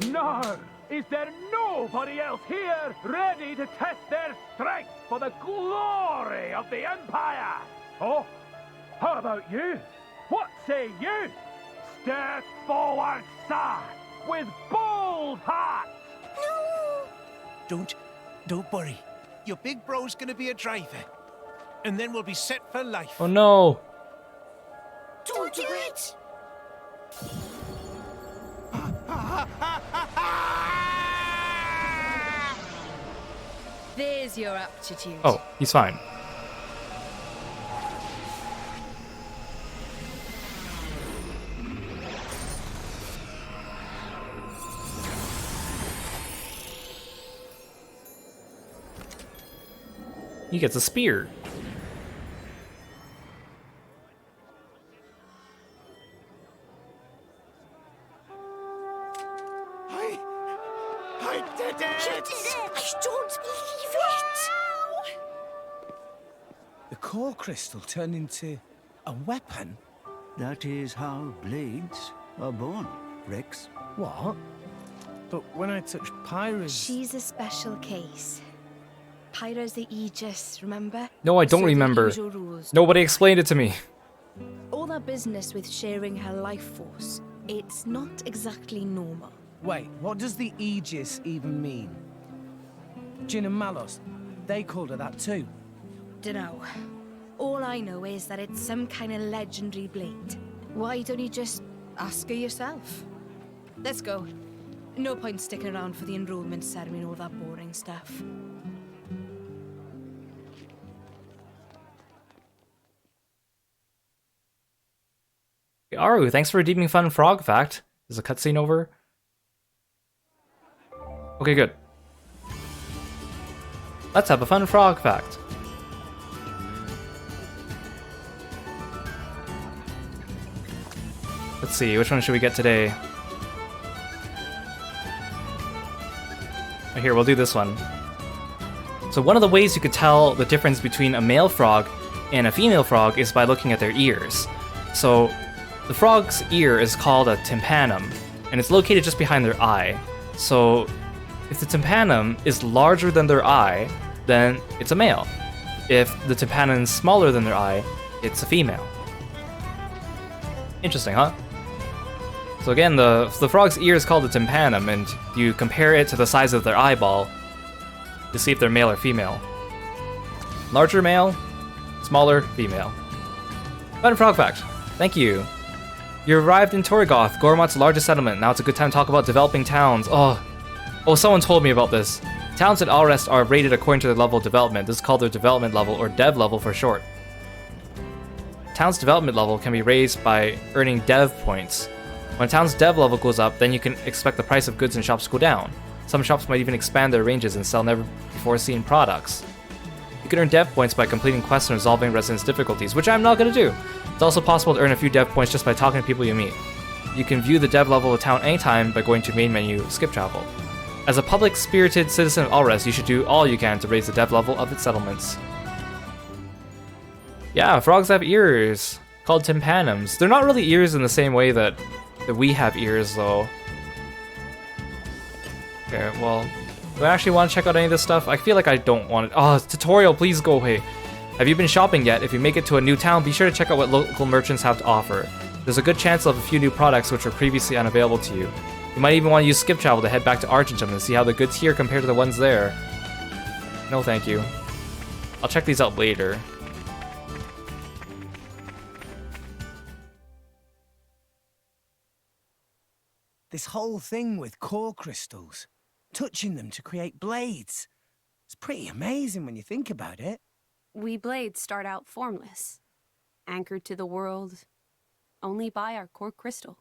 No! Is there nobody else here ready to test their strength for the glory of the Empire? Oh, how about you? What say you? Step forward, sir, with bold heart. Don't worry. Your big bro's gonna be a driver. And then we'll be set for life. Oh no. Don't do it! There's your aptitude. Oh, he's fine. He gets a spear. I did it! You did it! I don't believe it! The core crystal turned into a weapon? That is how blades are born, Rex. What? But when I touched Pyra's... She's a special case. Pyra's the Aegis, remember? No, I don't So the remember. usual rules Nobody don't explained it to me. All that business with sharing her life force, it's not exactly normal. Wait, what does the Aegis even mean? Jin and Malos, they called her that too. Dunno. All I know is that it's some kind of legendary blade. Why don't you just ask her yourself? Let's go. No point sticking around for the enrollment ceremony and all that boring stuff. Aru, thanks for redeeming Fun Frog Fact. Is a cutscene over? Okay, good. Let's have a fun frog fact. Let's see, which one should we get today? Here, we'll do this one. So one of the ways you could tell the difference between a male frog and a female frog is by looking at their ears. So the frog's ear is called a tympanum, and it's located just behind their eye. So if the tympanum is larger than their eye, then it's a male. If the tympanum is smaller than their eye, it's a female. Interesting, huh? So again, the frog's ear is called a tympanum, and you compare it to the size of their eyeball to see if they're male or female. Larger male, smaller female. Fun frog fact. Thank you. You arrived in Torgoth, Gormot's largest settlement. Now it's a good time to talk about developing towns. Oh, someone told me about this. Towns at Alrest are rated according to their level of development. This is called their development level, or dev level for short. Town's development level can be raised by earning dev points. When a town's dev level goes up, then you can expect the price of goods in shops to go down. Some shops might even expand their ranges and sell never-before-seen products. You can earn dev points by completing quests and resolving residents' difficulties, which I'm not going to do. It's also possible to earn a few dev points just by talking to people you meet. You can view the dev level of a town anytime by going to main menu, skip travel. As a public-spirited citizen of Alrest, you should do all you can to raise the dev level of its settlements. Yeah, frogs have ears, called tympanums. They're not really ears in the same way that we have ears, though. Okay, well, do I actually want to check out any of this stuff? I feel like I don't want it. Oh, tutorial, please go away. Have you been shopping yet? If you make it to a new town, be sure to check out what local merchants have to offer. There's a good chance of a few new products which were previously unavailable to you. You might even want to use skip travel to head back to Argentum and see how the goods here compare to the ones there. No thank you. I'll check these out later. This whole thing with core crystals, touching them to create blades. It's pretty amazing when you think about it. We blades start out formless, anchored to the world only by our core crystal.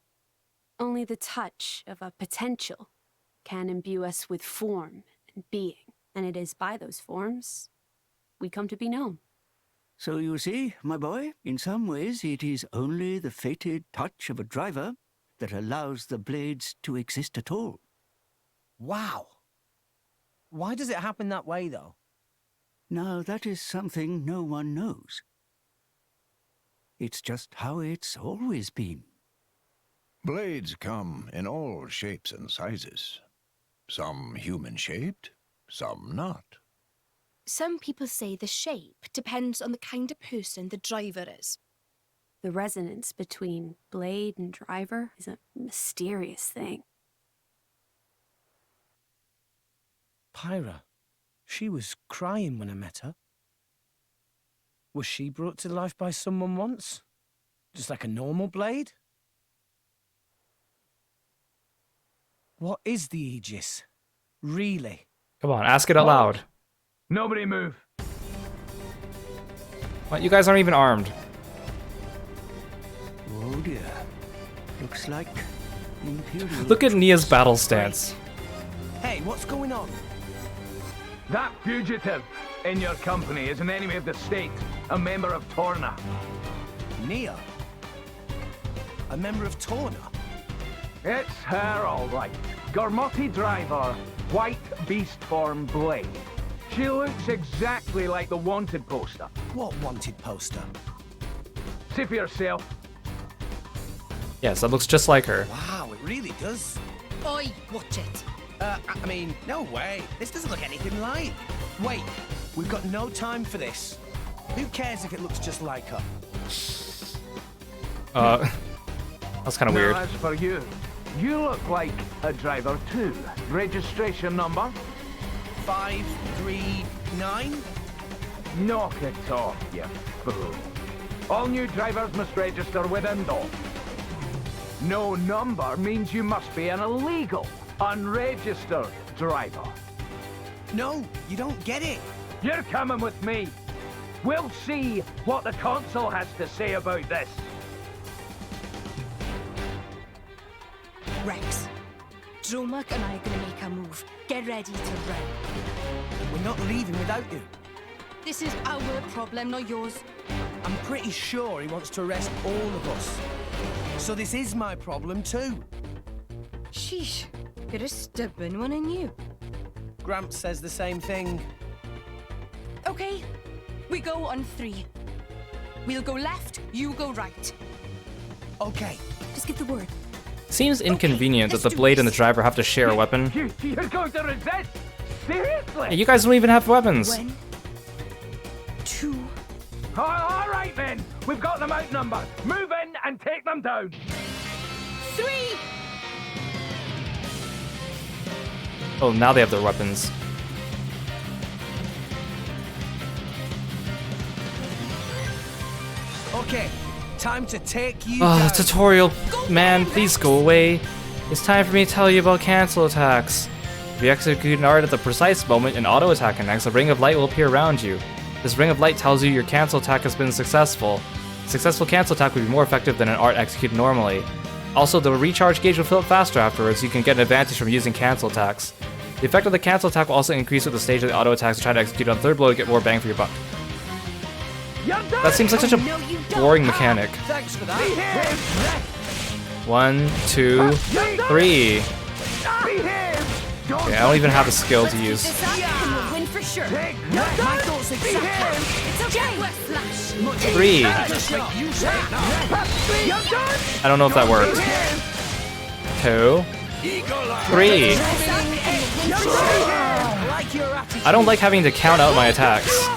Only the touch of a potential can imbue us with form and being, and it is by those forms we come to be known. So you see, my boy, in some ways it is only the fated touch of a driver that allows the blades to exist at all. Wow. Why does it happen that way, though? Now, that is something no one knows. It's just how it's always been. Blades come in all shapes and sizes. Some human-shaped, some not. Some people say the shape depends on the kind of person the driver is. The resonance between blade and driver is a mysterious thing. Pyra, she was crying when I met her. Was she brought to life by someone once? Just like a normal blade? What is the Aegis? Really? Come on, ask it out loud. Nobody move. What? You guys aren't even armed. Oh dear. Looks like Imperial... Look at Nia's battle stance. Hey, what's going on? That fugitive in your company is an enemy of the state, a member of Torna. Nia? A member of Torna? It's her, all right. Gormoti driver, white beast form blade. She looks exactly like the wanted poster. What wanted poster? See for yourself. Yes, that looks just like her. Wow, it really does. Oi, watch it. I mean, no way. This doesn't look anything like. Wait, we've got no time for this. Who cares if it looks just like her? That's kind of weird. Now, as for you, you look like a driver too. Registration number? 539? Knock it off, you fool. All new drivers must register with Indol. No number means you must be an illegal, unregistered driver. No, you don't get it. You're coming with me. We'll see what the Consul has to say about this. Rex, Dromark and I are gonna make a move. Get ready to run. We're not leaving without you. This is our problem, not yours. I'm pretty sure he wants to arrest all of us. So this is my problem too. Sheesh, you're a stubborn one, ain't you? Gramps says the same thing. Okay, we go on 3. We'll go left, you go right. Okay. Just get the word. Seems inconvenient that the blade and the driver have to share a weapon. You're going to resist? Seriously? Hey, you guys don't even have weapons. 1, 2. All right then. We've got them outnumbered. Move in and take them down. 3. Oh, now they have their weapons. Okay, time to take you down. Tutorial, man, please go away. It's time for me to tell you about cancel attacks. If you execute an art at the precise moment an auto attack connects, a ring of light will appear around you. This ring of light tells you your cancel attack has been successful. A successful cancel attack will be more effective than an art executed normally. Also, the recharge gauge will fill up faster afterwards, so you can get an advantage from using cancel attacks. The effect of the cancel attack will also increase with the stage of the auto attacks to try to execute on third blow to get more bang for your buck. That seems like such a boring mechanic. Thanks for that. 1, 2, 3. Okay, I don't even have the skill to use. We'll win for sure. My thoughts exactly. It's okay. 3. I don't know if that worked. 2, 3. I don't like having to count out my attacks.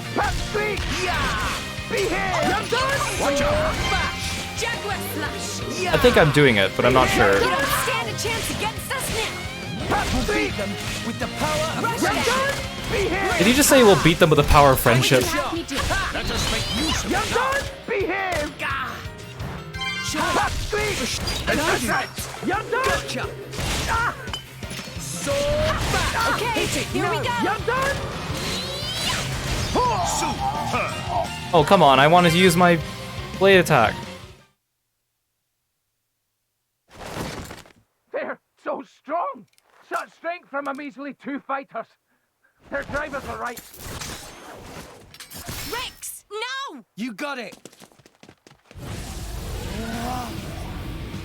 I think I'm doing it, but I'm not sure. You don't stand a chance against us now. Beat them with the power of friendship. Did you just say we'll beat them with the power of friendship? Let us make use of You're done! Behave! You're done! Gotcha. Sword back. Okay, here we go. You're done! Oh, come on, I wanted to use my blade attack. They're so strong! Such strength from a measly 2 fighters. Their drivers are right. Rex, no! You got it.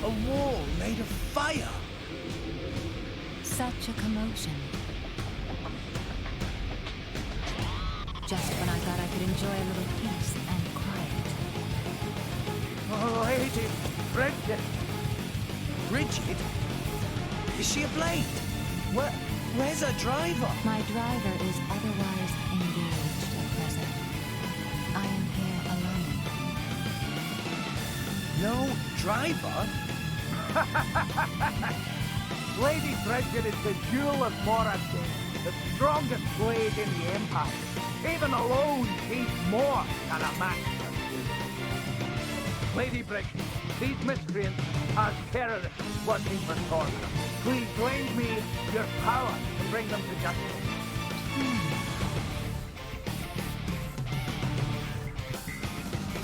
A wall made of fire. Such a commotion. Just when I thought I could enjoy a little peace and quiet. Oh, Lady Bridget. Bridget? Is she a blade? Where's her driver? My driver is otherwise engaged at present. I am here alone. No driver? Lady Treasure is the jewel of Morrison, the strongest blade in the Empire. Even alone, he's more than a master. Lady Bridget, these miscreants are terrorists working for Sorcerer. Please lend me your power to bring them to justice.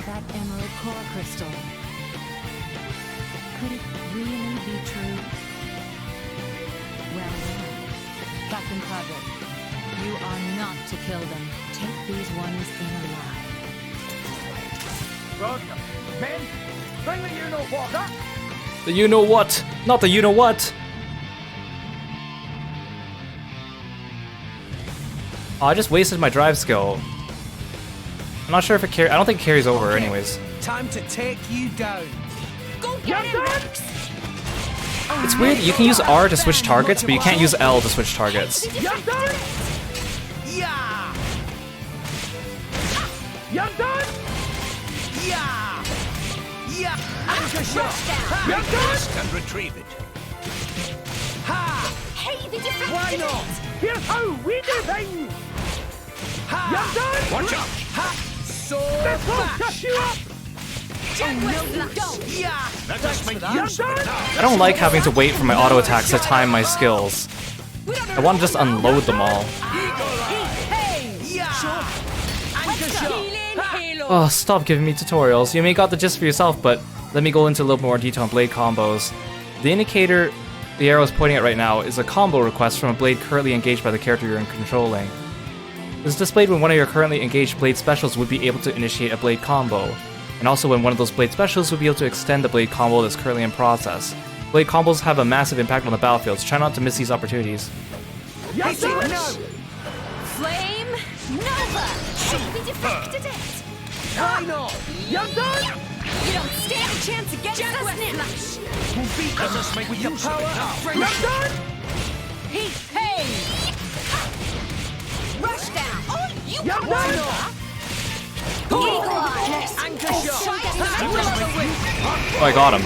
That emerald core crystal. Could it really be true? Well, Captain Carver, you are not to kill them. Take these ones in alive. Roger. Men, bring the you-know-what, huh? The you-know-what, not the you-know-what. Oh, I just wasted my drive skill. I'm not sure if it carries. I don't think it carries over, anyways. Time to take you down. Go get him, Rex! It's weird. You can use R to switch targets, but you can't use L to switch targets. You're done! Yeah! You're done! Yeah! Yeah! Anchor shot! You're done! And retrieve it. Ha! Hey, they deflected Why not? Here's how we do things! Ha! You're done! Watch out! Ha! So This will shut you up! Oh, no, you don't! Yeah! Let us make You're use of it done! now. I don't like having to wait for my auto attacks to time my skills. I want to just unload them all. Yeah! Anchor shot! Oh, stop giving me tutorials. You may got the gist for yourself, but let me go into a little more detail on blade combos. The indicator the arrow is pointing at right now is a combo request from a blade currently engaged by the character you're controlling. This is displayed when one of your currently engaged blade specials would be able to initiate a blade combo, and also when one of those blade specials would be able to extend the blade combo that's currently in process. Blade combos have a massive impact on the battlefield, so try not to miss these opportunities. You're done! Flame Nova! We deflected it! Why not? You're done! You don't stand a chance against us, Flash! We'll beat Let them us make with the use of power it now. of You're friendship. done! Hey! Rush down! Oh, you You're can't done! do that! Eagle Eye! Anchor shot! Oh, I got him.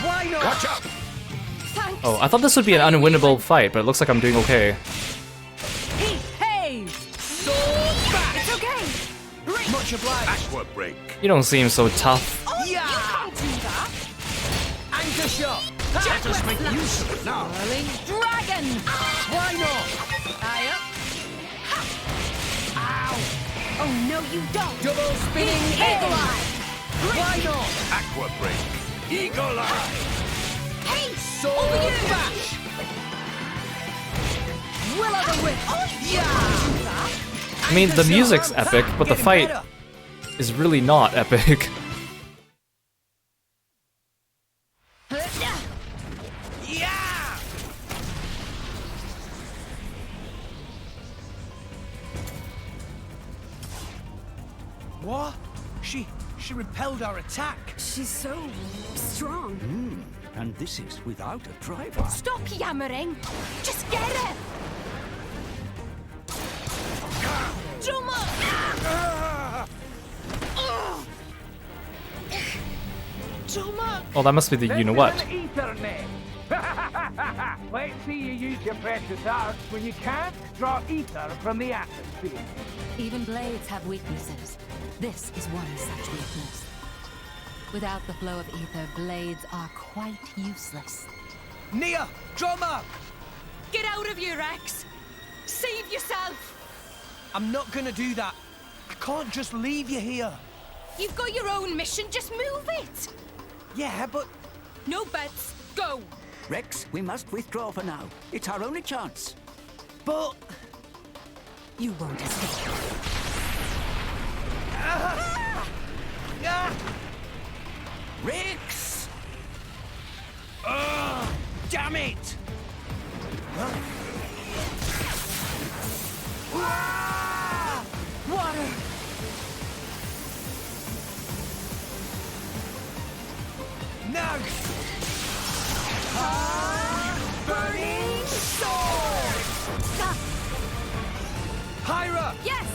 Why not? Watch out! Thanks! Oh, I thought this would be an unwinnable fight, but it looks like I'm doing okay. Hey! Sword back! It's okay! Much obliged. Aqua break. You don't seem so tough. Oh, Yeah. you can't do that! Anchor shot! Let us make use of it now. Whirling Dragon! Why not? Eye up! Ow! Oh, no, you don't! Double spinning Eagle Eye! Why not? Aqua break. Eagle eye. Hey! Sword Over you! bash! Will of the Whip! Oh, Yeah! I mean, the music's epic, but the fight is really not epic. Yeah! What? She repelled our attack. She's so strong. And this is without a driver. Stop yammering! Just get it! Jump up! Jump up! Oh, that must be the you-know-what. This is an Ethernet. Let's see you use your precious arts when you can't draw ether from the atmosphere. Even blades have weaknesses. This is one such weakness. Without the flow of ether, blades are quite useless. Nia, drum up! Get out of here, Rex! Save yourself! I'm not gonna do that. I can't just leave you here. You've got your own mission, just move it! Yeah, but No bets, go! Rex, we must withdraw for now. It's our only chance. But You won't escape. Rex! damn it! Water! Now! Burning sword! Hyra! Yes!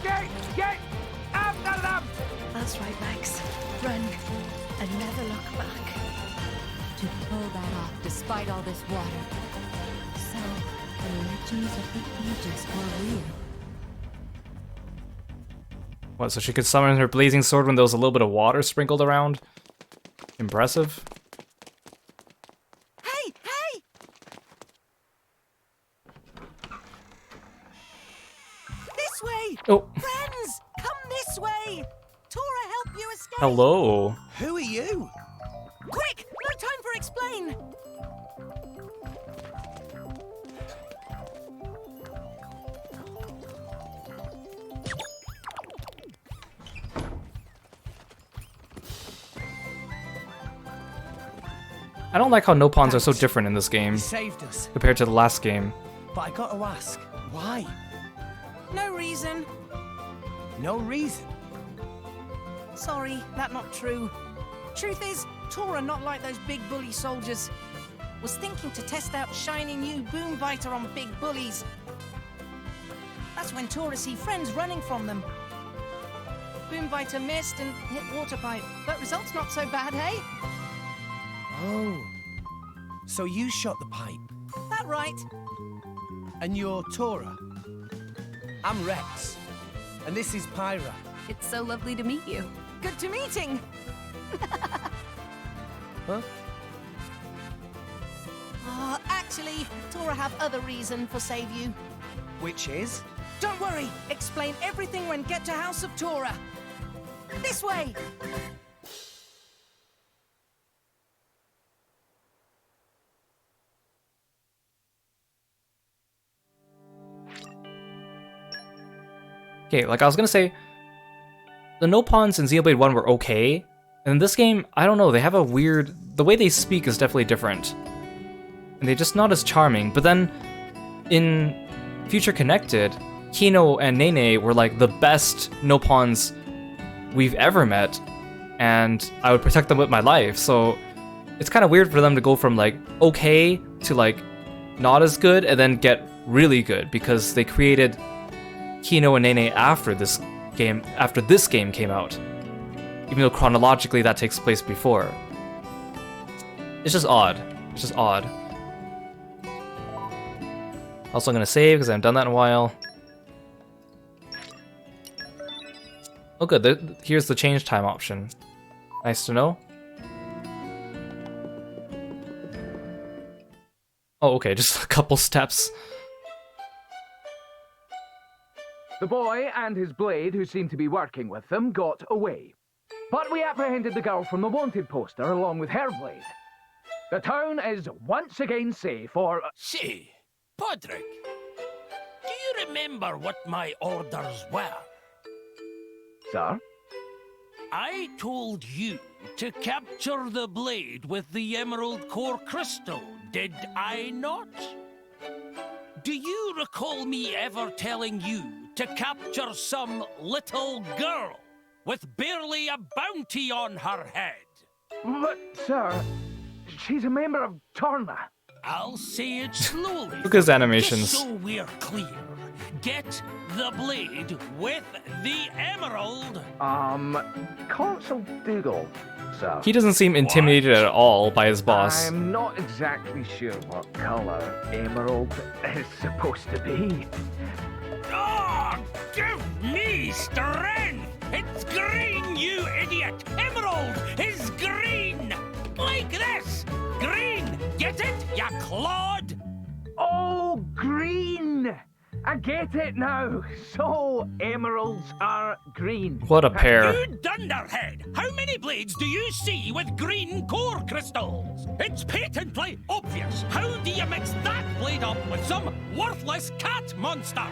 Get after them! That's right, Max. Run and never look back. To pull that off despite all this water. So, the legends of the Aegis were real. What, so she could summon her blazing sword when there was a little bit of water sprinkled around? Impressive. Hey, hey! This way! Oh. Friends, come this way! Tora help you escape! Hello. Who are you? Quick! No time for explain! I don't like how no pawns are so different in this game You saved us, compared to the last game. but I got to ask, why? No reason. No reason. Sorry, that not true. Truth is, Tora not like those big bully soldiers. Was thinking to test out shiny new boom biter on big bullies. That's when Tora see friends running from them. Boom biter missed and hit water pipe, but results not so bad, hey? Oh. So you shot the pipe. That right. And you're Tora. I'm Rex. And this is Pyra. It's so lovely to meet you. Good to meeting. Huh? Actually, Tora have other reason for save you. Which is? Don't worry. Explain everything when get to House of Tora. This way. Okay, like I was gonna say, the no pawns in Xenoblade 1 were okay. And in this game, I don't know, they have a weird... The way they speak is definitely different. And they're just not as charming. But then, in Future Connected, Kino and Nene were like the best no pawns we've ever met. And I would protect them with my life. So it's kind of weird for them to go from like okay to like not as good and then get really good. Because they created Kino and Nene after this game came out. Even though chronologically that takes place before. It's just odd. It's just odd. Also, I'm gonna save because I haven't done that in a while. Oh good, here's the change time option. Nice to know. Oh okay, just a couple steps. The boy and his blade, who seemed to be working with them, got away. But we apprehended the girl from the wanted poster along with her blade. The town is once again safe for... Say, Podrick, do you remember what my orders were? Sir? I told you to capture the blade with the emerald core crystal, did I not? Do you recall me ever telling you to capture some little girl with barely a bounty on her head? But, sir, she's a member of Torna. I'll say it slowly. Look at his animations. Just so we're clear. Get the blade with the emerald. Consul Dougal, sir. He doesn't seem intimidated at all by his boss. I'm not exactly sure what color emerald is supposed to be. Oh, give me strength! It's green, you idiot! Emerald is green! Like this! Green! Get it, ya clod? Oh, green! I get it now. So, emeralds are green. What a pair. You dunderhead! How many blades do you see with green core crystals? It's patently obvious. How do you mix that blade up with some worthless cat monster?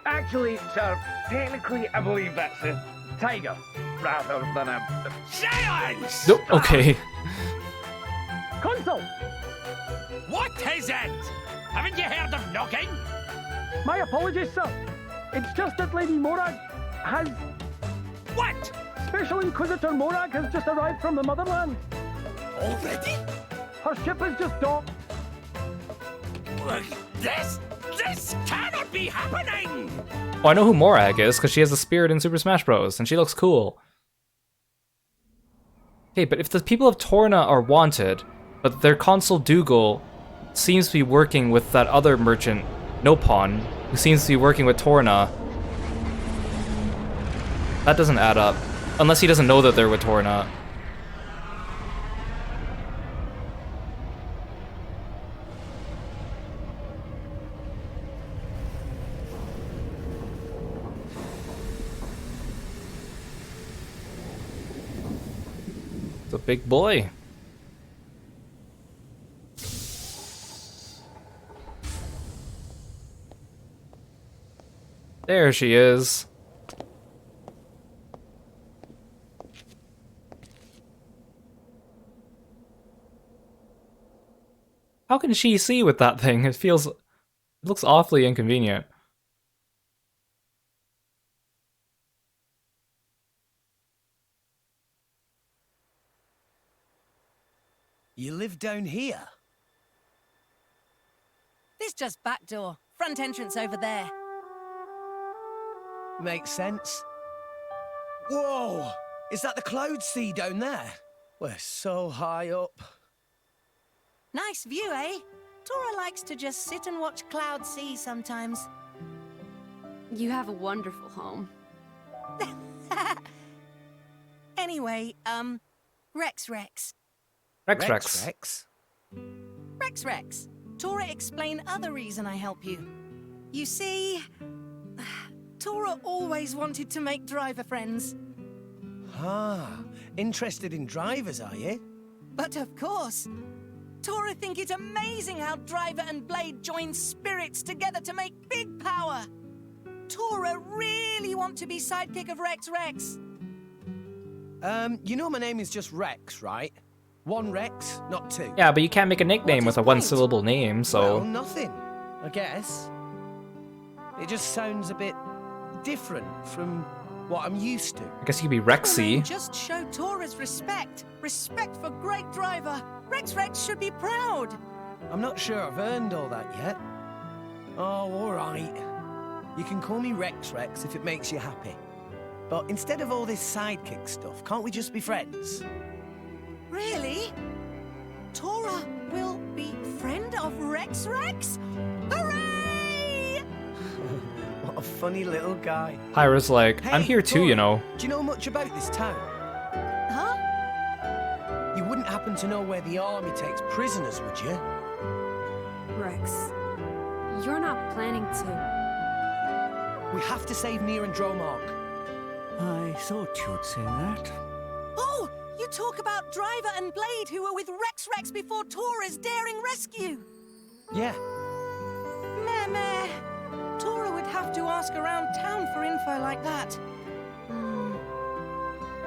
Actually, sir, technically I believe that's a tiger rather than a... Silence! Nope, okay. Consul! What is it? Haven't you heard of knocking? My apologies, sir. It's just that Lady Morag has... What? Special Inquisitor Morag has just arrived from the motherland. Already? Her ship has just docked. This cannot be happening? Oh, I know who Morag is, because she has a spirit in Super Smash Bros. And she looks cool. Okay, but if the people of Torna are wanted, but their consul Dougal seems to be working with that other merchant, Nopon, who seems to be working with Torna, that doesn't add up. Unless he doesn't know that they're with Torna. It's a big boy. There she is. How can she see with that thing? It looks awfully inconvenient. You live down here? This just back door. Front entrance over there. Makes sense. Whoa! Is that the cloud sea down there? We're so high up. Nice view, eh? Tora likes to just sit and watch cloud sea sometimes. You have a wonderful home. Anyway, Rex. Rex. Rex. Tora, explain other reason I help you. You see, Tora always wanted to make driver friends. Ah, interested in drivers, are you? But of course. Tora think it's amazing how Driver and Blade join spirits together to make big power. Tora really want to be sidekick of Rex. You know my name is just Rex, right? One Rex, not two. Yeah, but you can't make a nickname with a one-syllable name, so... Well, nothing, I guess. It just sounds a bit different from what I'm used to. I guess you could be Rexy. Just show Tora's respect. Respect for great driver. Rex should be proud. I'm not sure I've earned all that yet. Oh, all right. You can call me Rex if it makes you happy. But instead of all this sidekick stuff, can't we just be friends? Really? Tora will be friend of Rex? Hooray! What a funny little guy. Pyra's like, Hey, I'm here too, Tora, you know. Do you know much about this town? Huh? You wouldn't happen to know where the army takes prisoners, would you? Rex, you're not planning to... We have to save Nier and Dromark. I thought you'd say that. Oh, you talk about Driver and Blade who were with Rex before Tora's daring rescue. Yeah. Meh. Tora would have to ask around town for info like that.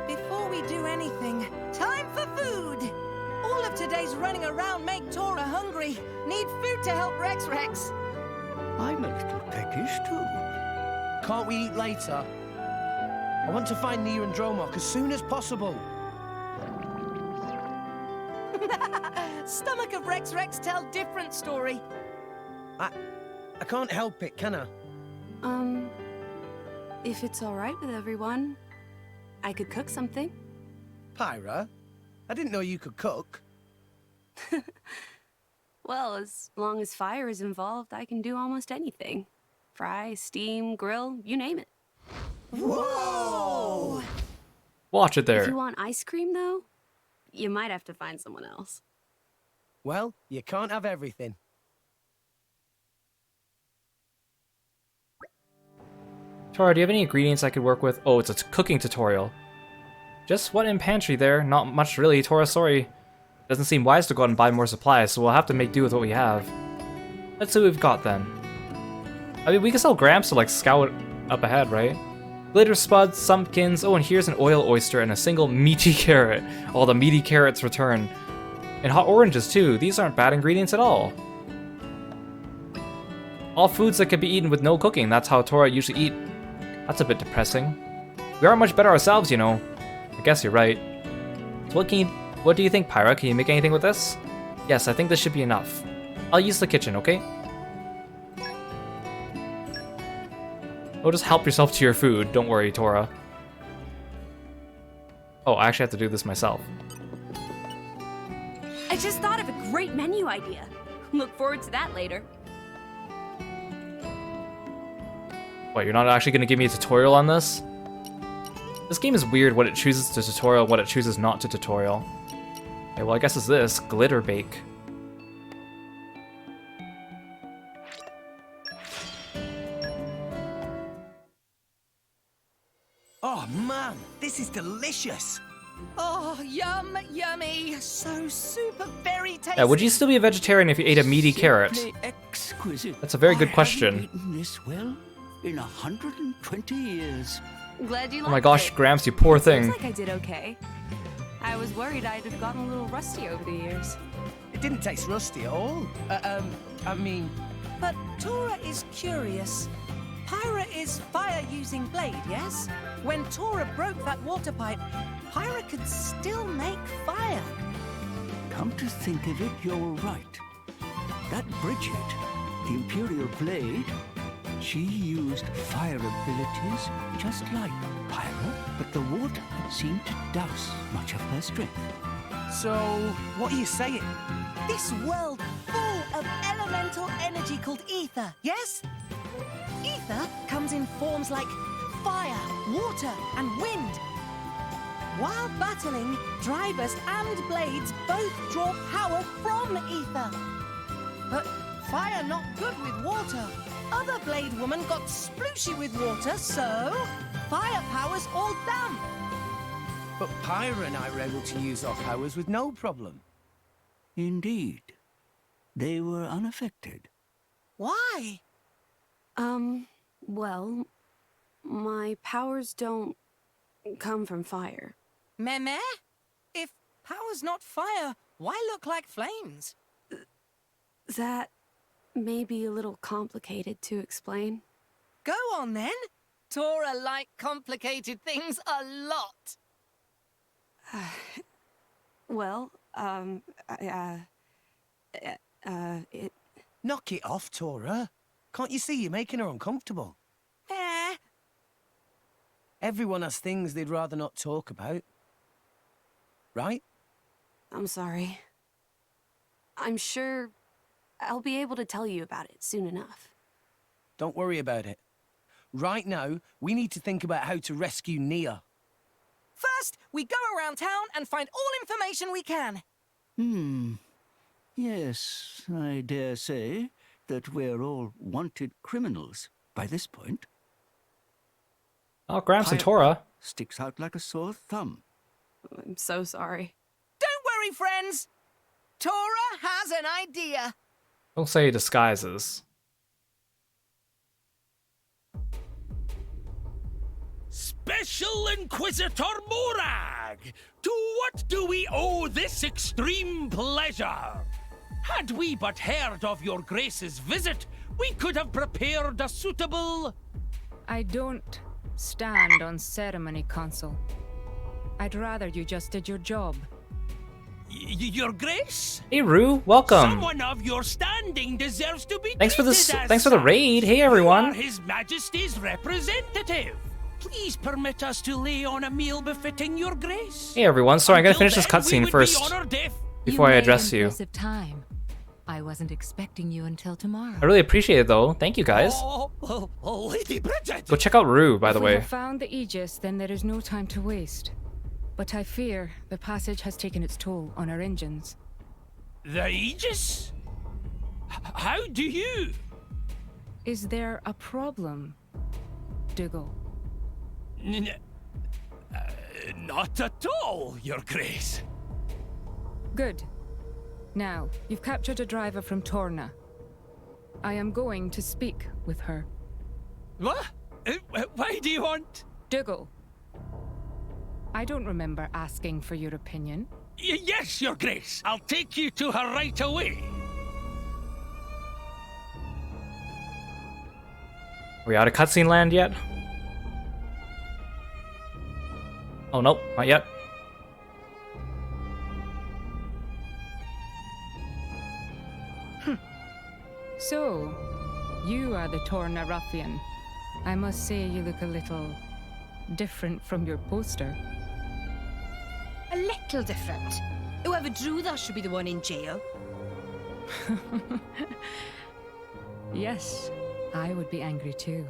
Before we do anything, time for food! All of today's running around make Tora hungry. Need food to help Rex. I'm a little peckish too. Can't we eat later? I want to find Nier and Dromark as soon as possible. Stomach of Rex tell different story. I can't help it, can I? If it's all right with everyone, I could cook something. Pyra, I didn't know you could cook. Well, as long as fire is involved, I can do almost anything. Fry, steam, grill, you name it. Whoa! Watch it there. If you want ice cream, though, you might have to find someone else. Well, you can't have everything. Tora, do you have any ingredients I could work with? Oh, it's a cooking tutorial. Just what in pantry there? Not much really. Tora, sorry. Doesn't seem wise to go out and buy more supplies, so we'll have to make do with what we have. Let's see what we've got then. I mean, we can sell Gramps to like scout up ahead, right? Glitter spuds, sumpkins. Oh, and here's an oil oyster and a single meaty carrot. All the meaty carrots return. And hot oranges too. These aren't bad ingredients at all. All foods that can be eaten with no cooking. That's how Tora usually eat. That's a bit depressing. We are much better ourselves, you know. I guess you're right. So what do you think, Pyra? Can you make anything with this? Yes, I think this should be enough. I'll use the kitchen, okay? Oh, just help yourself to your food. Don't worry, Tora. Oh, I actually have to do this myself. I just thought of a great menu idea. Look forward to that later. Wait, you're not actually going to give me a tutorial on this? This game is weird what it chooses to tutorial, what it chooses not to tutorial. Okay, well, I guess it's this. Glitter Bake. Oh man, this is delicious. Oh, yum, yummy. So super very tasty. Yeah, would you still be a vegetarian if you ate a meaty carrot? Exquisite. That's a very good I question. haven't eaten this well in 120 years. Glad you Oh my liked gosh, it. Gramps, you poor thing. Seems like I did okay. I was worried I'd have gotten a little rusty over the years. It didn't taste rusty at all. I mean... But Tora is curious. Pyra is fire-using blade, yes? When Tora broke that water pipe, Pyra could still make fire. Come to think of it, you're right. That Bridget, the Imperial Blade, she used fire abilities just like Pyra, but the water seemed to douse much of her strength. So, what are you saying? This world full of elemental energy called ether, yes? Ether comes in forms like fire, water, and wind. While battling, drivers and blades both draw power from ether. But fire not good with water. Other blade woman got splooshy with water, so fire power's all damp. But Pyra and I were able to use our powers with no problem. Indeed. They were unaffected. Why? Well, my powers don't come from fire. Meme? If power's not fire, why look like flames? That may be a little complicated to explain. Go on then. Tora like complicated things a lot. Well, it... Knock it off, Tora. Can't you see you're making her uncomfortable? Eh. Everyone has things they'd rather not talk about. Right? I'm sorry. I'm sure I'll be able to tell you about it soon enough. Don't worry about it. Right now, we need to think about how to rescue Nia. First, we go around town and find all information we can. Yes, I dare say that we're all wanted criminals by this point. Oh, Gramps and Pyra Tora. sticks out like a sore thumb. I'm so sorry. Don't worry, friends. Tora has an idea. Don't say disguises. Special Inquisitor Morag! To what do we owe this extreme pleasure? Had we but heard of your grace's visit, we could have prepared a suitable... I don't stand on ceremony, Consul. I'd rather you just did your job. Your grace? Hey, Rue, welcome. Someone of your standing deserves to be Thanks for treated the as thanks for the such. raid. Hey, You everyone. are His Majesty's representative. Please permit us to lay on a meal befitting your grace. Hey, everyone. Sorry, I'm gonna Until finish this then, we cutscene would be first honored if- before I made address you. impressive time. I wasn't expecting you until tomorrow. I really appreciate it, though. Thank you, guys. Lady Bridget! Go check out Rue, by the If we way. have found the Aegis, then there is no time to waste. But I fear the passage has taken its toll on our engines. The Aegis? How do you? Is there a problem, Dougal? Not at all, Your Grace. Good. Now, you've captured a driver from Torna. I am going to speak with her. What? Why do you want? Dougal. I don't remember asking for your opinion. Yes, Your Grace. I'll take you to her right away. Are we out of cutscene land yet? Oh, nope, not yet. So, you are the Torna ruffian. I must say you look a little different from your poster. A little different. Whoever drew that should be the one in jail. Yes, I would be angry too.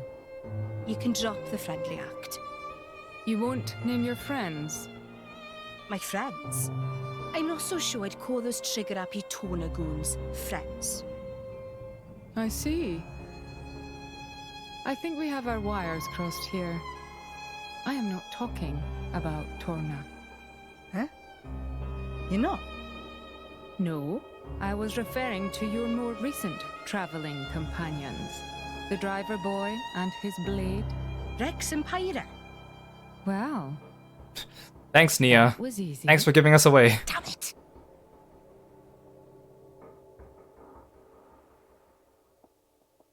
You can drop the friendly act. You won't name your friends? My friends? I'm not so sure I'd call those trigger-happy Torna goons friends. I see. I think we have our wires crossed here. I am not talking about Torna. Huh? You're not? No, I was referring to your more recent traveling companions. The driver boy and his blade. Rex and Pyra. Well. Thanks, Nia. Was easy. Thanks for giving us away. Damn it!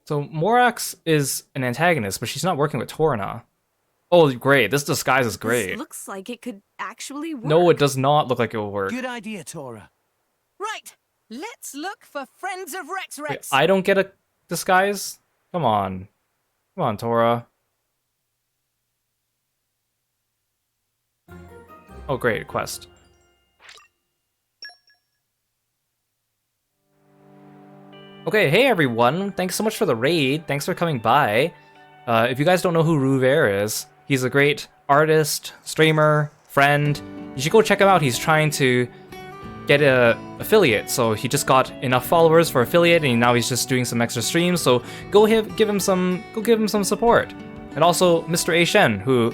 So Morax is an antagonist, but she's not working with Torna. Oh, great. This disguise is great. This looks like it could actually work. No, it does not look like it will work. Good idea, Tora. Right, let's look for friends of Rex Wait, Rex. I don't get a disguise? Come on. Come on, Tora. Oh, great. Quest. Okay, hey everyone. Thanks so much for the raid. Thanks for coming by. If you guys don't know who Ruver is, he's a great artist, streamer, friend. You should go check him out. He's trying to get a affiliate, so he just got enough followers for affiliate, and now he's just doing some extra streams. So go give him some support. And also Mr. A Shen, who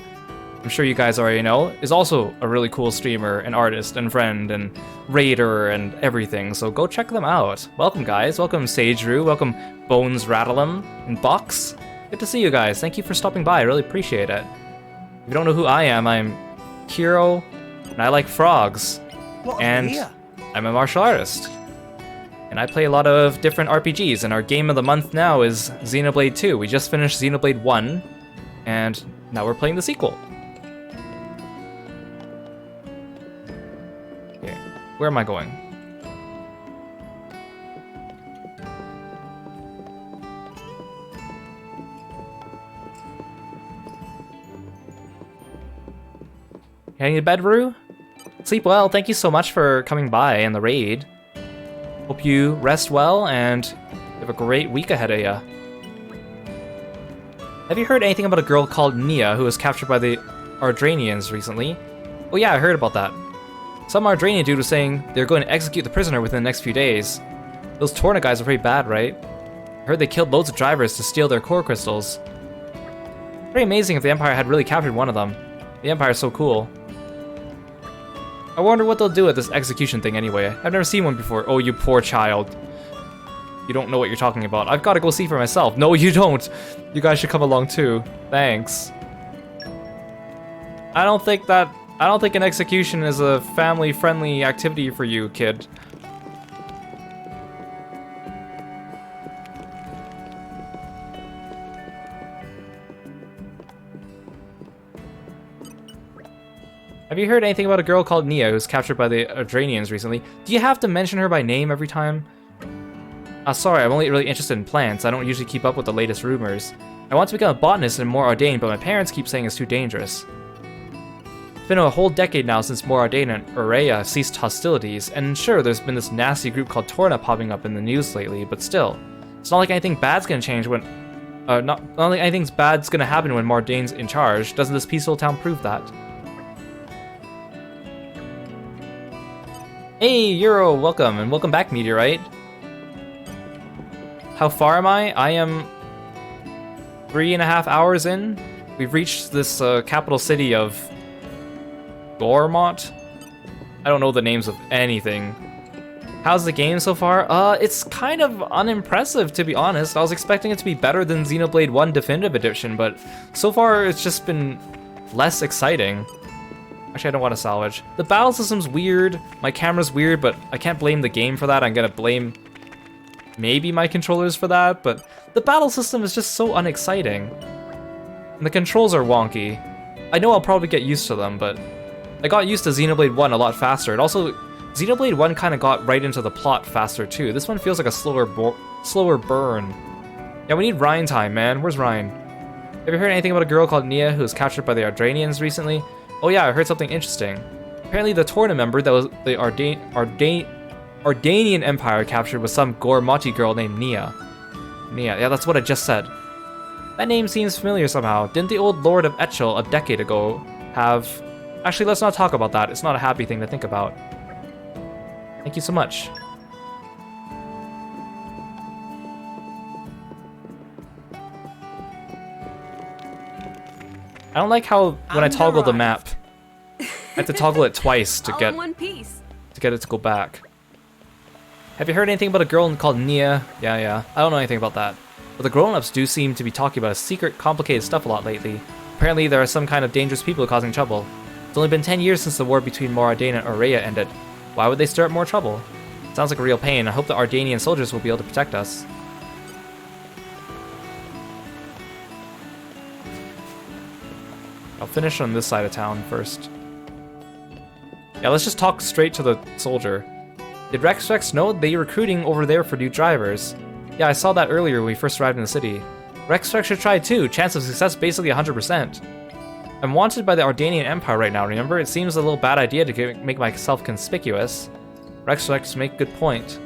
I'm sure you guys already know, is also a really cool streamer and artist and friend and raider and everything. So go check them out. Welcome, guys. Welcome, Sageru. Welcome, Bones Rattlem and Box. Good to see you guys. Thank you for stopping by. I really appreciate it. If you don't know who I am, I'm Kiro, and I like frogs. And I'm a martial artist. And I play a lot of different RPGs, and our game of the month now is Xenoblade 2. We just finished Xenoblade 1, and now we're playing the sequel. Okay, where am I going? Heading to bed, Rue? Sleep well. Thank you so much for coming by in the raid. Hope you rest well and have a great week ahead of ya. Have you heard anything about a girl called Nia who was captured by the Ardranians recently? Oh yeah, I heard about that. Some Ardranian dude was saying they're going to execute the prisoner within the next few days. Those Torna guys are pretty bad, right? I heard they killed loads of drivers to steal their core crystals. Pretty amazing if the Empire had really captured one of them. The Empire's so cool. I wonder what they'll do with this execution thing anyway. I've never seen one before. Oh, you poor child. You don't know what you're talking about. I've got to go see for myself. No, you don't. You guys should come along too. Thanks. I don't think an execution is a family-friendly activity for you, kid. Have you heard anything about a girl called Nia who's captured by the Ardranians recently? Do you have to mention her by name every time? Sorry, I'm only really interested in plants. I don't usually keep up with the latest rumors. I want to become a botanist in Mor Ardain, but my parents keep saying it's too dangerous. It's been a whole decade now since Mor Ardain and Urea ceased hostilities, and sure, there's been this nasty group called Torna popping up in the news lately, but still. It's not like anything bad's gonna change when... not like anything bad's gonna happen when Mor Ardain's in charge. Doesn't this peaceful town prove that? Hey, Euro, welcome, and welcome back, Meteorite. How far am I? I am 3.5 hours in. We've reached this capital city of Gormont. I don't know the names of anything. How's the game so far? It's kind of unimpressive, to be honest. I was expecting it to be better than Xenoblade 1 Definitive Edition, but so far it's just been less exciting. Actually, I don't want to salvage. The battle system's weird, my camera's weird, but I can't blame the game for that. I'm gonna blame maybe my controllers for that, but the battle system is just so unexciting. And the controls are wonky. I know I'll probably get used to them, but I got used to Xenoblade 1 a lot faster. And also, Xenoblade 1 kind of got right into the plot faster too. This one feels like a slower burn. Yeah, we need Ryan time, man. Where's Ryan? Have you heard anything about a girl called Nia who was captured by the Ardranians recently? Oh yeah, I heard something interesting. Apparently the Torna member that was the Ardanian Empire captured was some Gormati girl named Nia. Nia, yeah, that's what I just said. That name seems familiar somehow. Didn't the old Lord of Etchel a decade ago have... Actually, let's not talk about that. It's not a happy thing to think about. Thank you so much. I don't like how when I toggle the map, I have to toggle it twice to get it to go back. Have you heard anything about a girl called Nia? Yeah. I don't know anything about that. But the grown-ups do seem to be talking about secret, complicated stuff a lot lately. Apparently there are some kind of dangerous people causing trouble. It's only been 10 years since the war between Moradane and Aurea ended. Why would they stir up more trouble? Sounds like a real pain. I hope the Ardanian soldiers will be able to protect us. I'll finish on this side of town first. Yeah, let's just talk straight to the soldier. Did Rex know they are recruiting over there for new drivers? Yeah, I saw that earlier when we first arrived in the city. Rex should try too. Chance of success basically 100%. I'm wanted by the Ardanian Empire right now, remember? It seems a little bad idea to make myself conspicuous. Rex make good point.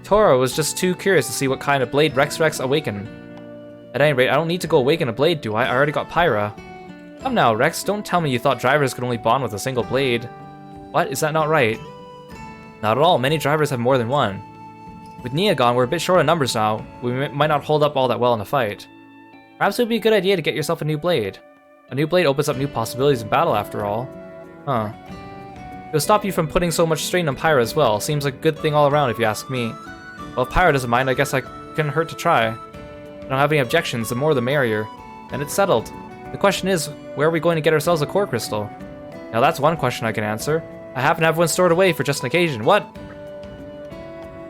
Toro was just too curious to see what kind of blade Rex awaken. At any rate, I don't need to go awaken a blade, do I? I already got Pyra. Come now, Rex, don't tell me you thought drivers could only bond with a single blade. What? Is that not right? Not at all. Many drivers have more than one. With Nia gone, we're a bit short of numbers now. We might not hold up all that well in a fight. Perhaps it would be a good idea to get yourself a new blade. A new blade opens up new possibilities in battle, after all. Huh. It'll stop you from putting so much strain on Pyra as well. Seems like a good thing all around, if you ask me. Well, if Pyra doesn't mind, I guess I couldn't hurt to try. I don't have any objections, the more the merrier. And it's settled. The question is, where are we going to get ourselves a core crystal? Now that's one question I can answer. I happen to have one stored away for just an occasion. What?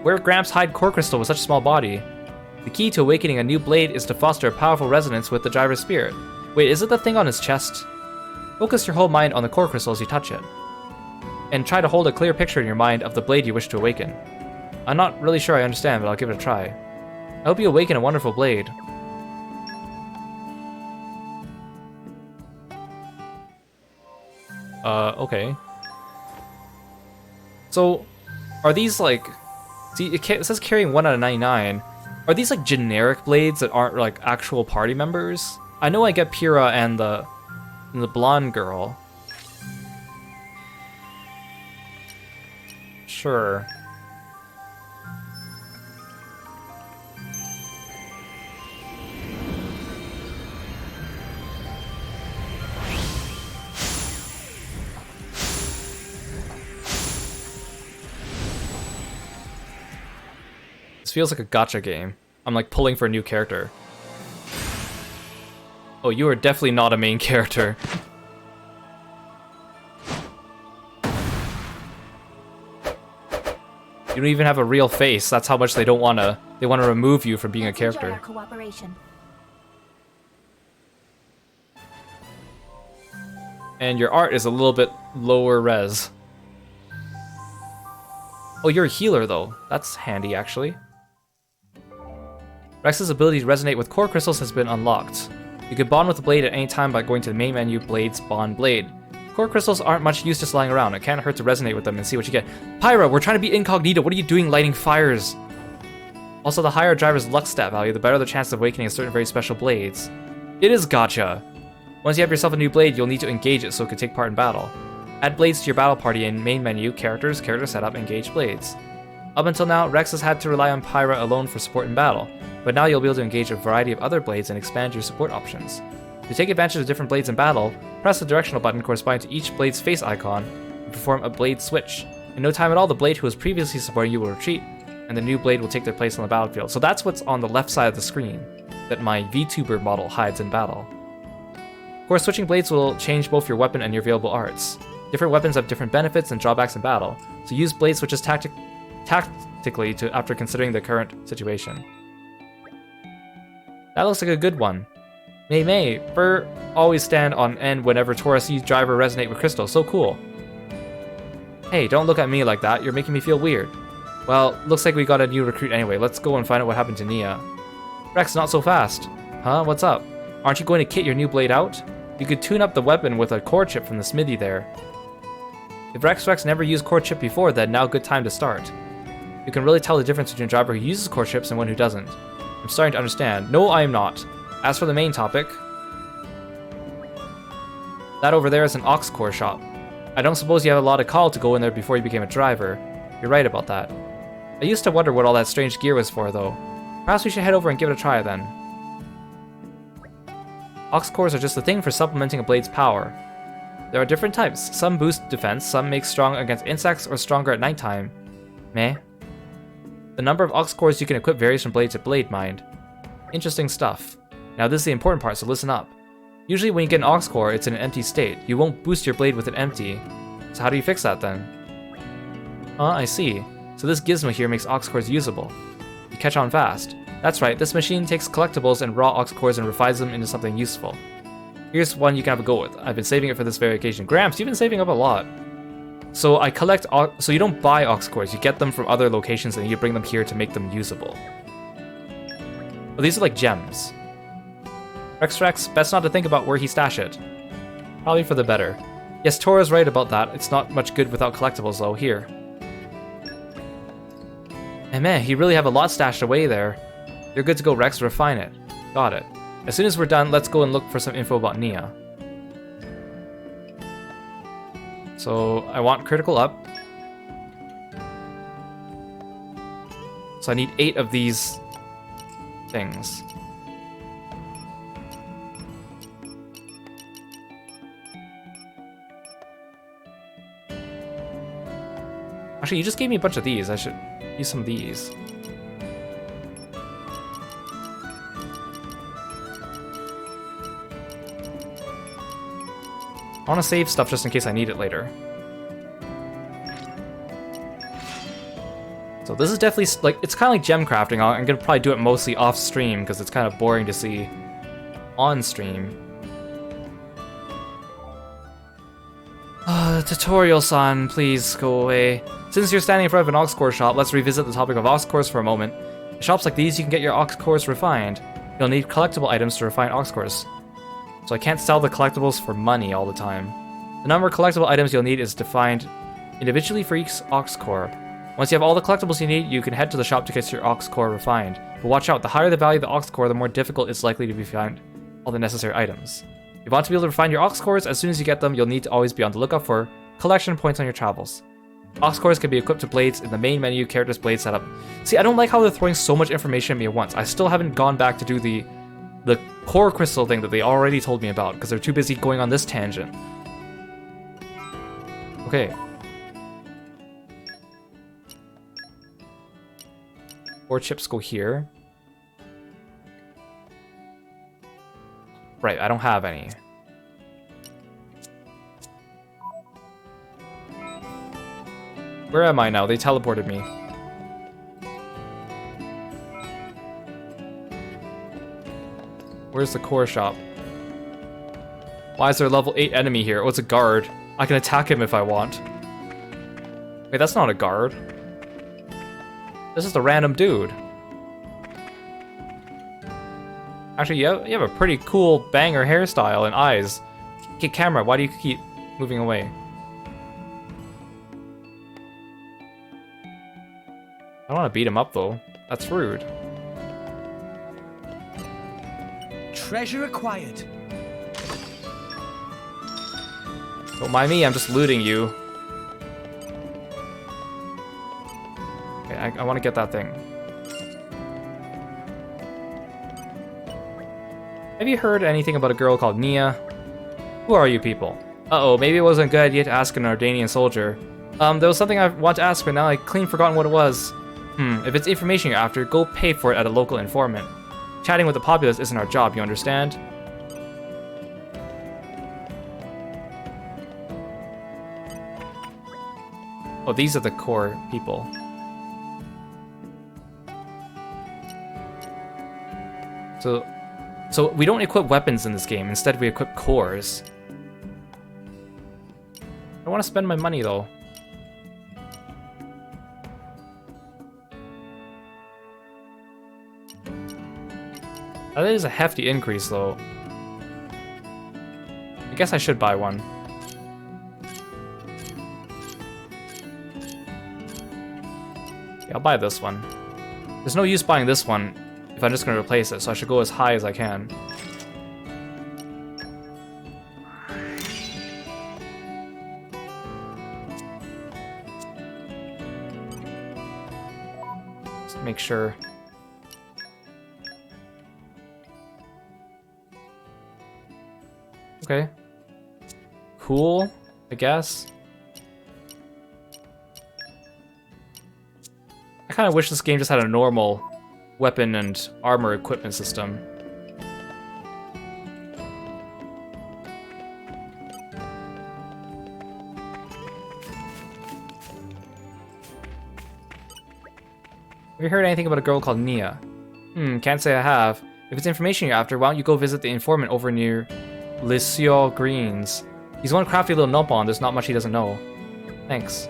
Where Gramps hide core crystal with such a small body? The key to awakening a new blade is to foster a powerful resonance with the driver's spirit. Wait, is it the thing on his chest? Focus your whole mind on the core crystal as you touch it. And try to hold a clear picture in your mind of the blade you wish to awaken. I'm not really sure I understand, but I'll give it a try. I hope you awaken a wonderful blade. Okay. So, are these like... See, it says carrying 1 out of 99. Are these like generic blades that aren't like actual party members? I know I get Pyrrha and the blonde girl. Sure. This feels like a gacha game. I'm like pulling for a new character. Oh, you are definitely not a main character. You don't even have a real face. That's how much they don't wanna. They wanna remove you from being a character. Enjoy our cooperation. And your art is a little bit lower res. Oh, you're a healer though. That's handy actually. Rex's ability to resonate with core crystals has been unlocked. You can bond with the blade at any time by going to the main menu, Blades, Bond Blade. Core crystals aren't much use just lying around. It can't hurt to resonate with them and see what you get. Pyra, we're trying to be incognito. What are you doing lighting fires? Also, the higher a driver's luck stat value, the better the chance of awakening a certain very special blades. It is gacha. Once you have yourself a new blade, you'll need to engage it so it can take part in battle. Add blades to your battle party in main menu, characters, character setup, engage blades. Up until now, Rex has had to rely on Pyra alone for support in battle, but now you'll be able to engage a variety of other blades and expand your support options. To take advantage of different blades in battle, press the directional button corresponding to each blade's face icon and perform a blade switch. In no time at all, the blade who was previously supporting you will retreat, and the new blade will take their place on the battlefield. So that's what's on the left side of the screen that my VTuber model hides in battle. Of course, switching blades will change both your weapon and your available arts. Different weapons have different benefits and drawbacks in battle, so use blade switches tactically after considering the current situation. That looks like a good one. May, Fur always stand on end whenever Tora sees driver resonate with Crystal. So cool. Hey, don't look at me like that. You're making me feel weird. Well, looks like we got a new recruit anyway. Let's go and find out what happened to Nia. Rex, not so fast. Huh? What's up? Aren't you going to kit your new blade out? You could tune up the weapon with a core chip from the smithy there. If Rex never used core chip before, then now good time to start. You can really tell the difference between a driver who uses core chips and one who doesn't. I'm starting to understand. No, I am not. As for the main topic, that over there is an aux core shop. I don't suppose you have a lot of call to go in there before you became a driver. You're right about that. I used to wonder what all that strange gear was for, though. Perhaps we should head over and give it a try, then. Aux cores are just a thing for supplementing a blade's power. There are different types. Some boost defense, some make strong against insects or stronger at nighttime. Meh. The number of aux cores you can equip varies from blade to blade, mind. Interesting stuff. Now this is the important part, so listen up. Usually when you get an aux core, it's in an empty state. You won't boost your blade with it empty. So how do you fix that then? I see. So this gizmo here makes aux cores usable. You catch on fast. That's right, this machine takes collectibles and raw aux cores and refines them into something useful. Here's one you can have a go with. I've been saving it for this very occasion. Gramps, you've been saving up a lot. So I collect, so you don't buy aux cores, you get them from other locations and you bring them here to make them usable. Oh, these are like gems. Rex, best not to think about where he stashed it. Probably for the better. Yes, Tora's right about that. It's not much good without collectibles though. Here. And man, he really have a lot stashed away there. You're good to go, Rex. Refine it. Got it. As soon as we're done, let's go and look for some info about Nia. So, I want critical up. So I need 8 of these things. Actually, you just gave me a bunch of these. I should use some of these. I want to save stuff just in case I need it later. So this is definitely, like, it's kind of like gem crafting. I'm going to probably do it mostly off stream because it's kind of boring to see on stream. Tutorial-san, please go away. Since you're standing in front of an aux core shop, let's revisit the topic of aux cores for a moment. In shops like these, you can get your aux cores refined. You'll need collectible items to refine aux cores. So I can't sell the collectibles for money all the time. The number of collectible items you'll need is defined individually for each aux core. Once you have all the collectibles you need, you can head to the shop to get your aux core refined. But watch out, the higher the value of the aux core, the more difficult it's likely to be find all the necessary items. If you want to be able to refine your aux cores, as soon as you get them, you'll need to always be on the lookout for collection points on your travels. Aux cores can be equipped to blades in the main menu, character's blade setup. See, I don't like how they're throwing so much information at me at once. I still haven't gone back to do the core crystal thing that they already told me about, because they're too busy going on this tangent. Okay. Core chips go here. Right, I don't have any. Where am I now? They teleported me. Where's the core shop? Why is there a level 8 enemy here? Oh, it's a guard. I can attack him if I want. Wait, that's not a guard. This is a random dude. Actually, you have a pretty cool banger hairstyle and eyes. Okay, camera, why do you keep moving away? I don't want to beat him up, though. That's rude. Treasure acquired. Don't mind me, I'm just looting you. Okay, I want to get that thing. Have you heard anything about a girl called Nia? Who are you people? Uh-oh, maybe it wasn't a good idea to ask an Ardanian soldier. There was something I want to ask, but now I clean forgotten what it was. If it's information you're after, go pay for it at a local informant. Chatting with the populace isn't our job, you understand? Oh, these are the core people. So we don't equip weapons in this game, instead we equip cores. I don't want to spend my money though. That is a hefty increase, though. I guess I should buy one. Yeah, I'll buy this one. There's no use buying this one if I'm just going to replace it, so I should go as high as I can. Just make sure. Okay. Cool, I guess. I kind of wish this game just had a normal weapon and armor equipment system. Have you heard anything about a girl called Nia? Can't say I have. If it's information you're after, why don't you go visit the informant over near Lisio Greens. He's one crafty little nopon, there's not much he doesn't know. Thanks.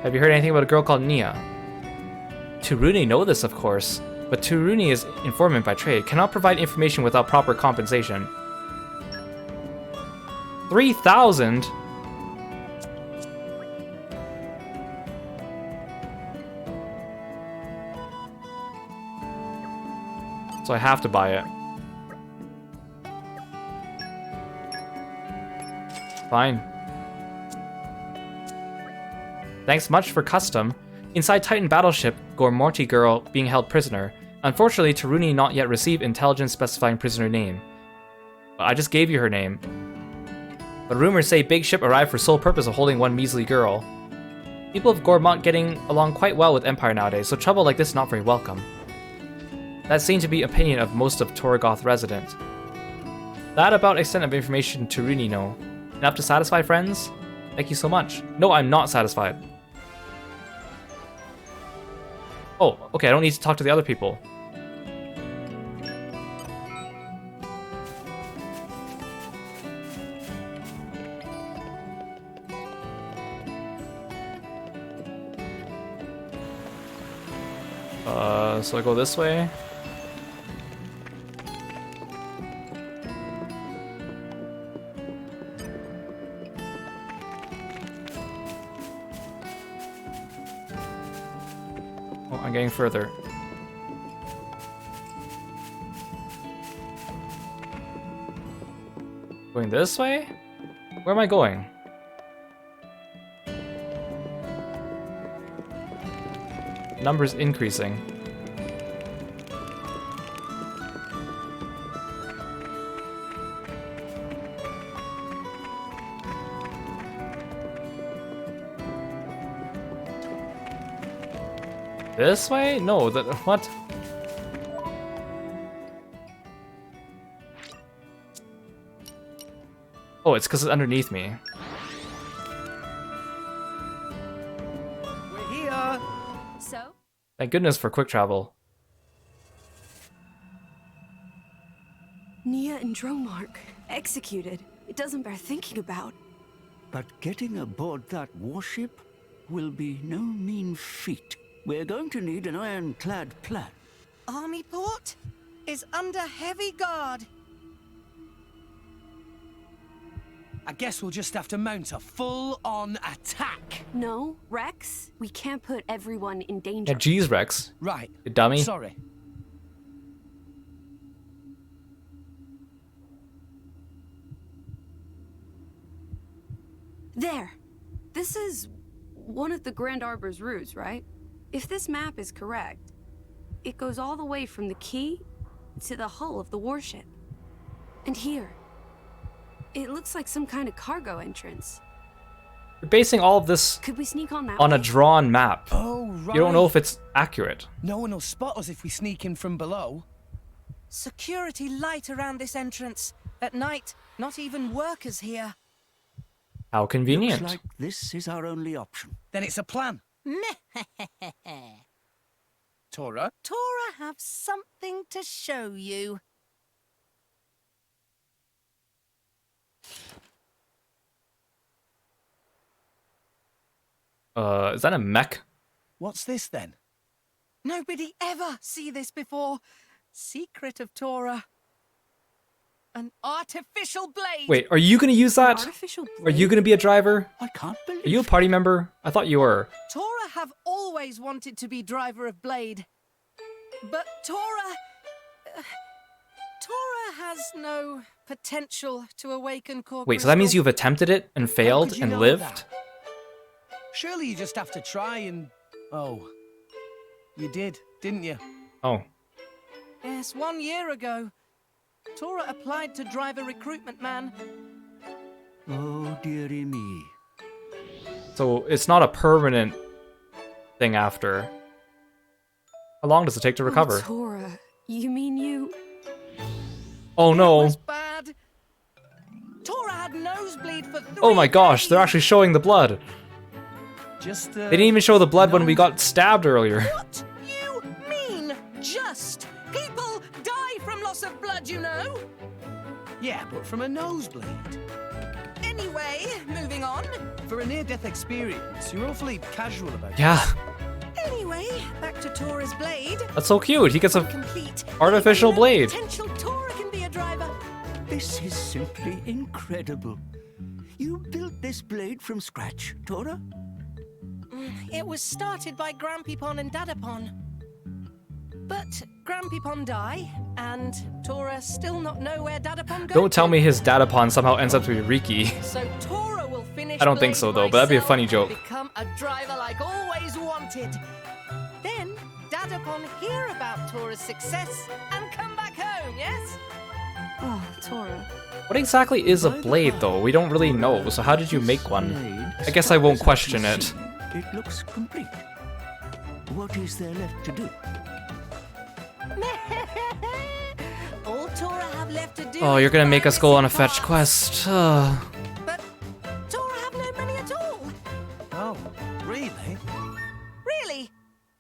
Have you heard anything about a girl called Nia? Turuni know this, of course, but Turuni is informant by trade, cannot provide information without proper compensation. 3,000? So I have to buy it. Fine. Thanks much for custom. Inside Titan battleship, Gormorty girl being held prisoner. Unfortunately, Turuni not yet received intelligence specifying prisoner name. But I just gave you her name. But rumors say big ship arrived for sole purpose of holding one measly girl. People of Gormont getting along quite well with Empire nowadays, so trouble like this not very welcome. That seemed to be opinion of most of Torgoth resident. That about extent of information Turuni know. Enough to satisfy friends? Thank you so much. No, I'm not satisfied. Oh, okay, I don't need to talk to the other people. So I go this way. Oh, I'm getting further. Going this way? Where am I going? Numbers increasing. This way? No, what? Oh, it's because it's underneath me. We're here. So? Thank goodness for quick travel. Nia and Dromark, executed. It doesn't bear thinking about. But getting aboard that warship will be no mean feat. We're going to need an ironclad plan. Army port is under heavy guard. I guess we'll just have to mount a full-on attack. No, Rex, we can't put everyone in danger. Yeah, geez, Rex. Right. You dummy. Sorry. There. This is one of the Grand Arbor's routes, right? If this map is correct, it goes all the way from the quay to the hull of the warship. And here, it looks like some kind of cargo entrance. You're basing all of this Could we sneak on that on way? a drawn map. Oh, right. You don't know if it's accurate. No one will spot us if we sneak in from below. Security light around this entrance. At night, not even workers here. How convenient. Looks like this is our only option. Then it's a plan. Tora. Tora have something to show you. Is that a mech? What's this then? Nobody ever see this before. Secret of Tora. An artificial blade. Wait, are you gonna use that? Artificial Are you gonna be a driver? I can't believe Are you a party member? I thought you were. Tora have always wanted to be driver of blade. But Tora has no potential to awaken core Wait, so that means crystal. you've attempted it and failed could you and know lived? that? Surely you just have to try and... Oh. You did, didn't you? Oh. Yes, 1 year ago. Tora applied to drive a recruitment man. Oh, dearie me. So it's not a permanent thing after. How long does it take to recover? Oh, Tora, you mean you... Oh no. Bad. Tora had nosebleed for 3 Oh my gosh, they're actually showing the blood. Just, They didn't even show the blood when we got stabbed earlier. What you mean, just? People die from loss of blood, you know? Yeah, but from a nosebleed. Anyway, moving on. For a near-death experience, you're awfully casual about it. Yeah, Anyway, back to Tora's blade. that's so cute. He gets a Complete. artificial blade. Potential Tora can be a driver. This is simply incredible. You built this blade from scratch, Tora? It was started by Grampypon and Dadapon. But Grampypon die, and Tora still not know where Dadapon goes. Don't tell me his datapon somehow ends up to be Riki. So Tora will finish. I don't think blade so though, but that'd be a myself funny and joke. Become a driver like always wanted. Then Dadapon hear about Tora's success and come back home. Yes. Oh, Tora. What exactly is a blade though? We don't really know, so how did you make one? I guess I won't question it. It looks complete. What is there left to do? All Tora have left to do. Oh, you're gonna make us go on a fetch quest. Tora have no money at all. Oh, really? Really?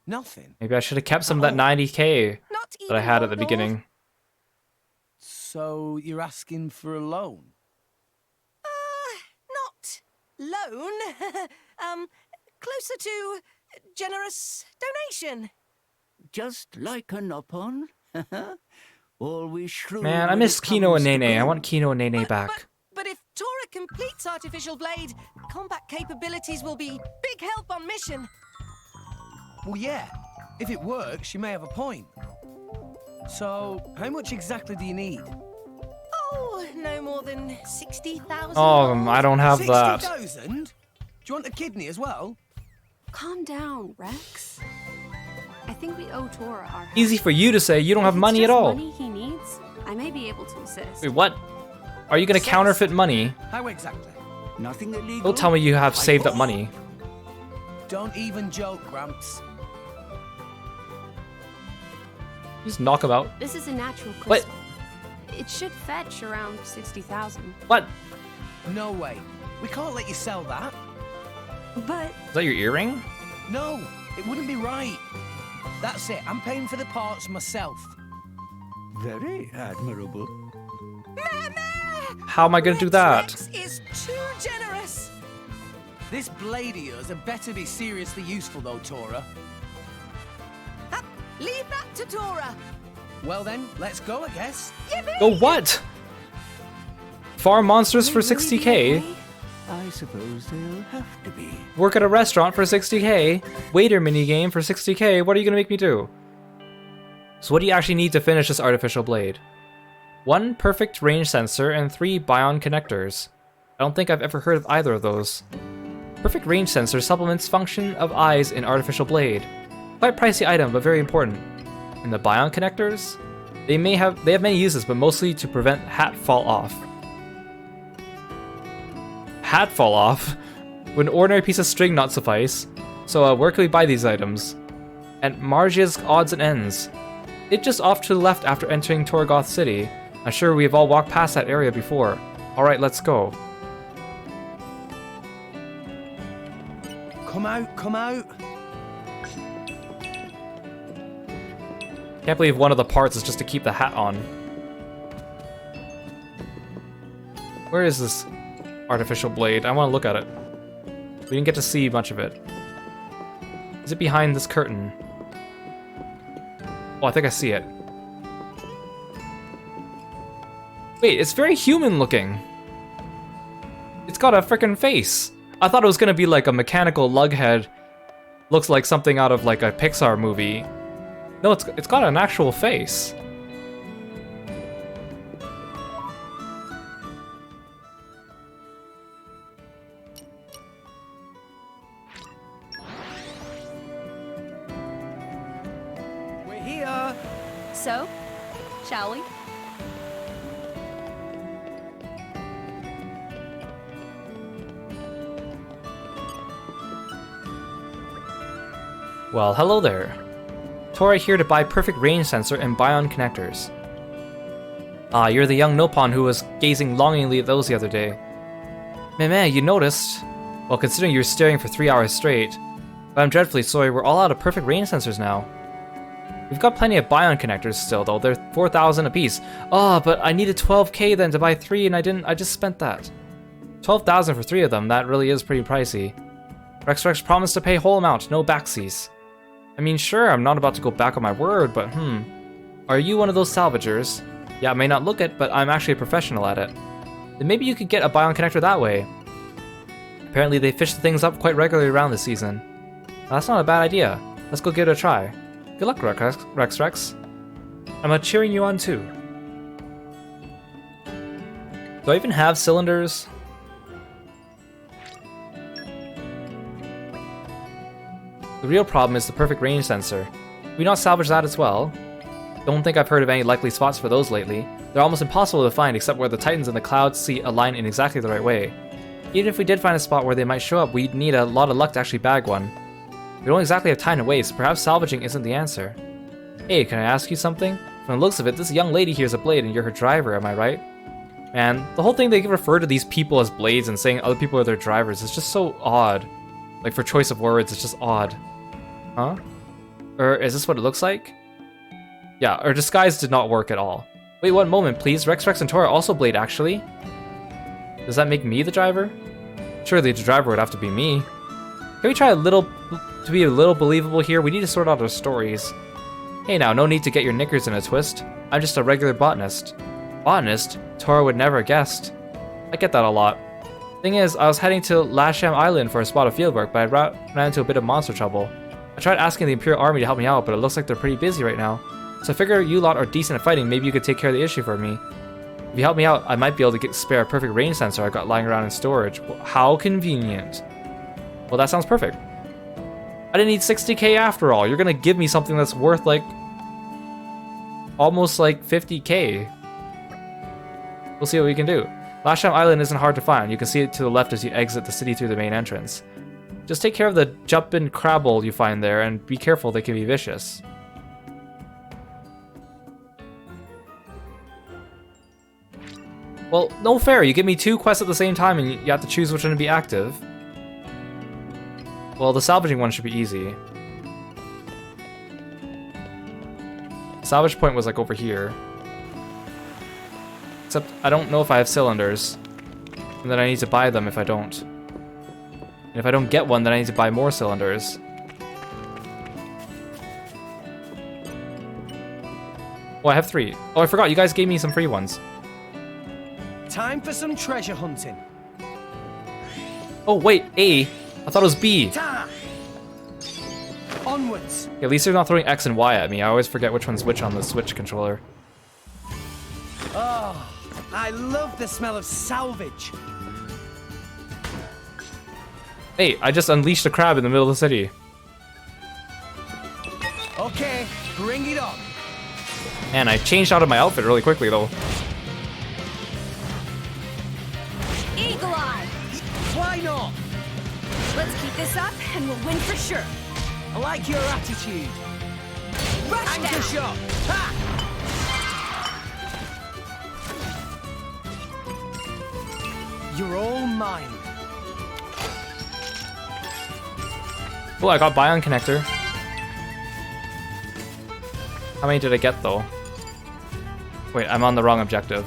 Nothing. Maybe I should have kept some of that 90k that I had at the beginning. So you're asking for a loan? Not loan. Closer to generous donation. Just like a Nopon? Always shrewd. Man, I when miss it Kino and comes to Nene. I gold. want Kino and Nene back. But if Tora completes Artificial Blade, combat capabilities will be big help on mission. Well, yeah. If it works, you may have a point. So, how much exactly do you need? Oh, no more than 60,000. Oh, I don't have that. 60,000? Do you want a kidney as well? Calm down, Rex. I think we owe Tora our help. Easy for you to say, you don't have If it's money at just all. money he needs, I may be able to assist. Wait, what? Are you gonna counterfeit money? How exactly? Nothing illegal. Don't tell me you have saved up money. Don't even joke, Gramps. Just knock him out. This is a natural What? crystal. It should fetch around 60,000. What? No way. We can't let you sell that. But Is that your earring? No, it wouldn't be right. That's it. I'm paying for the parts myself. Very admirable. How am I gonna do that? Rex is too generous. This blade of yours had better be seriously useful, though, Tora. Leave that to Tora. Well then, let's go, I guess. Go what? Farm monsters for 60k? I suppose they'll have to be. Work at a restaurant for 60k? Waiter minigame for 60k? What are you gonna make me do? So what do you actually need to finish this artificial blade? 1 perfect range sensor and 3 bion connectors. I don't think I've ever heard of either of those. Perfect range sensor supplements function of eyes in artificial blade. Quite pricey item, but very important. And the bion connectors? They have many uses, but mostly to prevent hat fall off. Hat fall off? Would an ordinary piece of string not suffice? So where can we buy these items? At Margia's Odds and Ends. It's just off to the left after entering Torgoth City. I'm sure we have all walked past that area before. Alright, let's go. Come out, come out. Can't believe one of the parts is just to keep the hat on. Where is this artificial blade? I want to look at it. We didn't get to see much of it. Is it behind this curtain? Oh, I think I see it. Wait, it's very human looking. It's got a freaking face. I thought it was gonna be like a mechanical lughead. Looks like something out of like a Pixar movie. No, it's got an actual face. We're here. So, shall we? Well, hello there. Tora here to buy perfect range sensor and bion connectors. Ah, you're the young Nopon who was gazing longingly at those the other day. Meh, you noticed. Well, considering you were staring for 3 hours straight. But I'm dreadfully sorry, we're all out of perfect range sensors now. We've got plenty of bion connectors still, though. They're 4,000 apiece. Oh, but I needed 12k then to buy 3, and I just spent that. 12,000 for 3 of them, that really is pretty pricey. Rex promised to pay whole amount, no backsies. I mean, sure, I'm not about to go back on my word, but Are you one of those salvagers? Yeah, I may not look it, but I'm actually a professional at it. Then maybe you could get a bion connector that way. Apparently they fish the things up quite regularly around this season. That's not a bad idea. Let's go give it a try. Good luck, Rex. I'm cheering you on too. Do I even have cylinders? The real problem is the perfect range sensor. Can we not salvage that as well? Don't think I've heard of any likely spots for those lately. They're almost impossible to find except where the Titans and the Clouds seat align in exactly the right way. Even if we did find a spot where they might show up, we'd need a lot of luck to actually bag one. We don't exactly have time to waste, perhaps salvaging isn't the answer. Hey, can I ask you something? From the looks of it, this young lady here is a blade and you're her driver, am I right? Man, the whole thing they refer to these people as blades and saying other people are their drivers is just so odd. Like, for choice of words, it's just odd. Huh? Or is this what it looks like? Yeah, our disguise did not work at all. Wait 1 moment, please. Rex and Tora also blade, actually. Does that make me the driver? Surely the driver would have to be me. Can we try to be a little believable here? We need to sort out our stories. Hey now, no need to get your knickers in a twist. I'm just a regular botanist. Botanist? Tora would never have guessed. I get that a lot. Thing is, I was heading to Lasham Island for a spot of fieldwork, but I ran into a bit of monster trouble. I tried asking the Imperial Army to help me out, but it looks like they're pretty busy right now. So I figure you lot are decent at fighting, maybe you could take care of the issue for me. If you help me out, I might be able to spare a perfect range sensor I got lying around in storage. Well, how convenient. Well, that sounds perfect. I didn't need 60k after all. You're gonna give me something that's worth like almost like 50k. We'll see what we can do. Lasham Island isn't hard to find. You can see it to the left as you exit the city through the main entrance. Just take care of the jumpin' crabble you find there, and be careful, they can be vicious. Well, no fair. You give me 2 quests at the same time, and you have to choose which one to be active. Well, the salvaging one should be easy. The salvage point was like over here. Except, I don't know if I have cylinders. And then I need to buy them if I don't. And if I don't get one, then I need to buy more cylinders. Oh, I have 3. Oh, I forgot, you guys gave me some free ones. Time for some treasure hunting. Oh, wait, A. I thought it was B. Ta! Onwards. At least they're not throwing X and Y at me. I always forget which one's which on the Switch controller. Oh, I love the smell of salvage. Hey, I just unleashed a crab in the middle of the city. Okay, bring it on. Man, I changed out of my outfit really quickly, though. Eagle Eye! Why not? Let's keep this up and we'll win for sure. I like your attitude. Rush Anchor down. shot. Ha! You're all mine. Oh, I got Bion Connector. How many did I get, though? Wait, I'm on the wrong objective.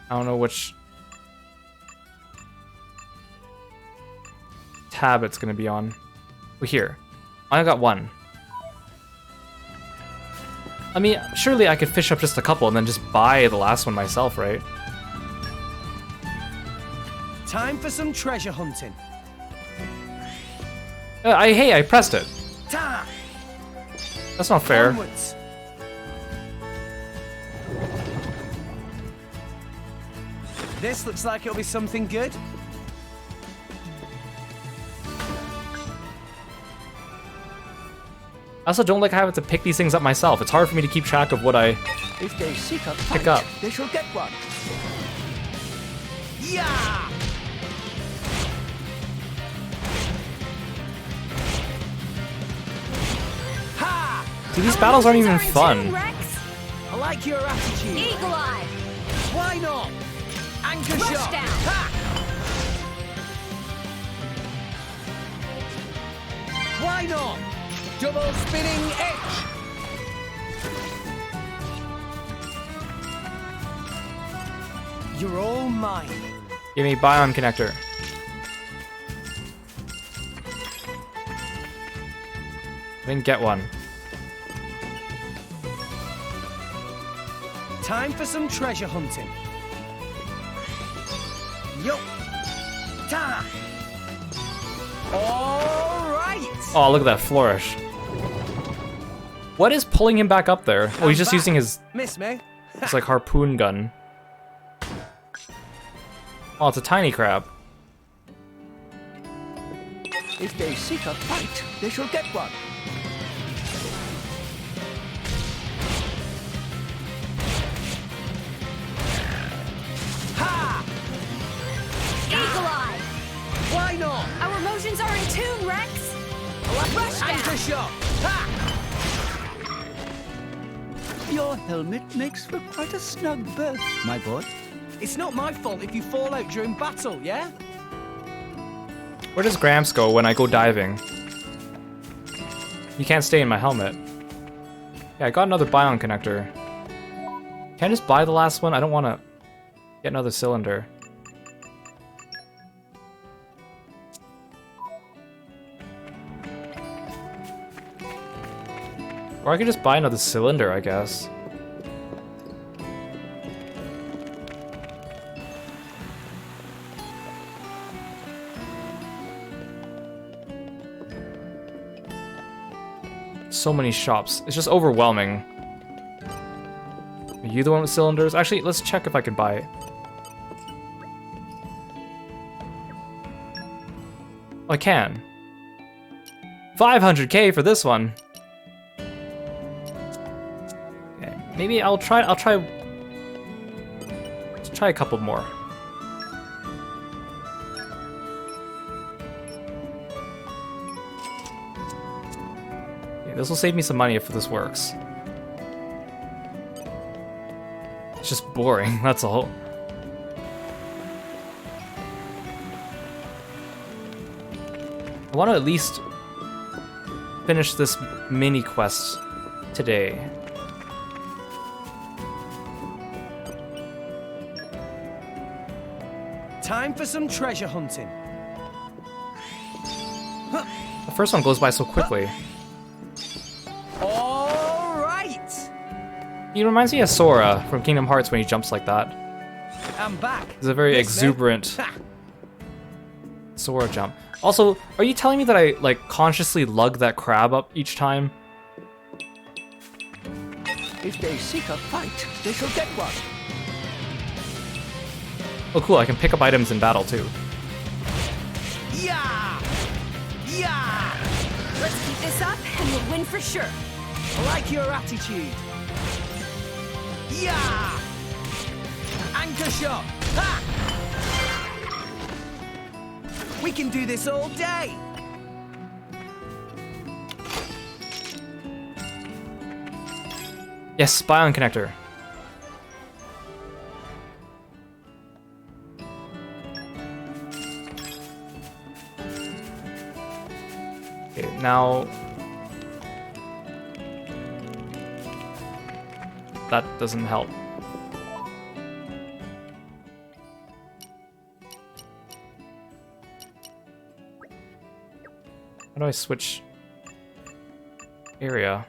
I don't know which tab it's gonna be on. Well, here. I got one. I mean, surely I could fish up just a couple and then just buy the last one myself, right? Time for some treasure hunting. Hey, I pressed it. Ta! That's not fair. Onwards. This looks like it'll be something good. I also don't like having to pick these things up myself. It's hard for me to keep track of what I If they seek a pick fight, up. they shall get one. Yeah! Ha! Dude, these battles aren't even fun. I like your attitude. Eagle Eye! Why not? Anchor Rush shot! down. Ha! Why not? Double spinning edge! You're all mine. Give me Bion Connector. I didn't get one. Time for some treasure hunting. Yo! Ta! All right! Oh, look at that flourish. What is pulling him back up there? Oh, he's just using his Miss me? like harpoon gun. Oh, it's a tiny crab. If they seek a fight, they shall get one. Ha! Eagle Eye! Why not? Our emotions are in tune, Rex! Rush Anchor down! shot! Ha! Your helmet makes for quite a snug berth, my boy. It's not my fault if you fall out during battle, yeah? Where does Gramps go when I go diving? You can't stay in my helmet. Yeah, I got another Bion Connector. Can I just buy the last one? I don't want to get another cylinder. Or I could just buy another cylinder, I guess. So many shops. It's just overwhelming. Are you the one with cylinders? Actually, let's check if I can buy it. Oh, I can. 500k for this one. Okay, maybe I'll try let's try a couple more. This will save me some money if this works. It's just boring, that's all. I want to at least finish this mini quest today. Time for some treasure hunting. The first one goes by so quickly. All right! He reminds me of Sora from Kingdom Hearts when he jumps like that. I'm back. It's a very Miss me? exuberant Sora jump. Also, are you telling me that I like consciously lug that crab up each time? If they seek a fight, they shall get one. Oh cool, I can pick up items in battle too. Yeah! Yeah! Let's keep this up and we'll win for sure. I like your attitude. Yeah! Anchor shot! Ha! We can do this all day! Yes, Bion Connector. Okay, now... That doesn't help. How do I switch area?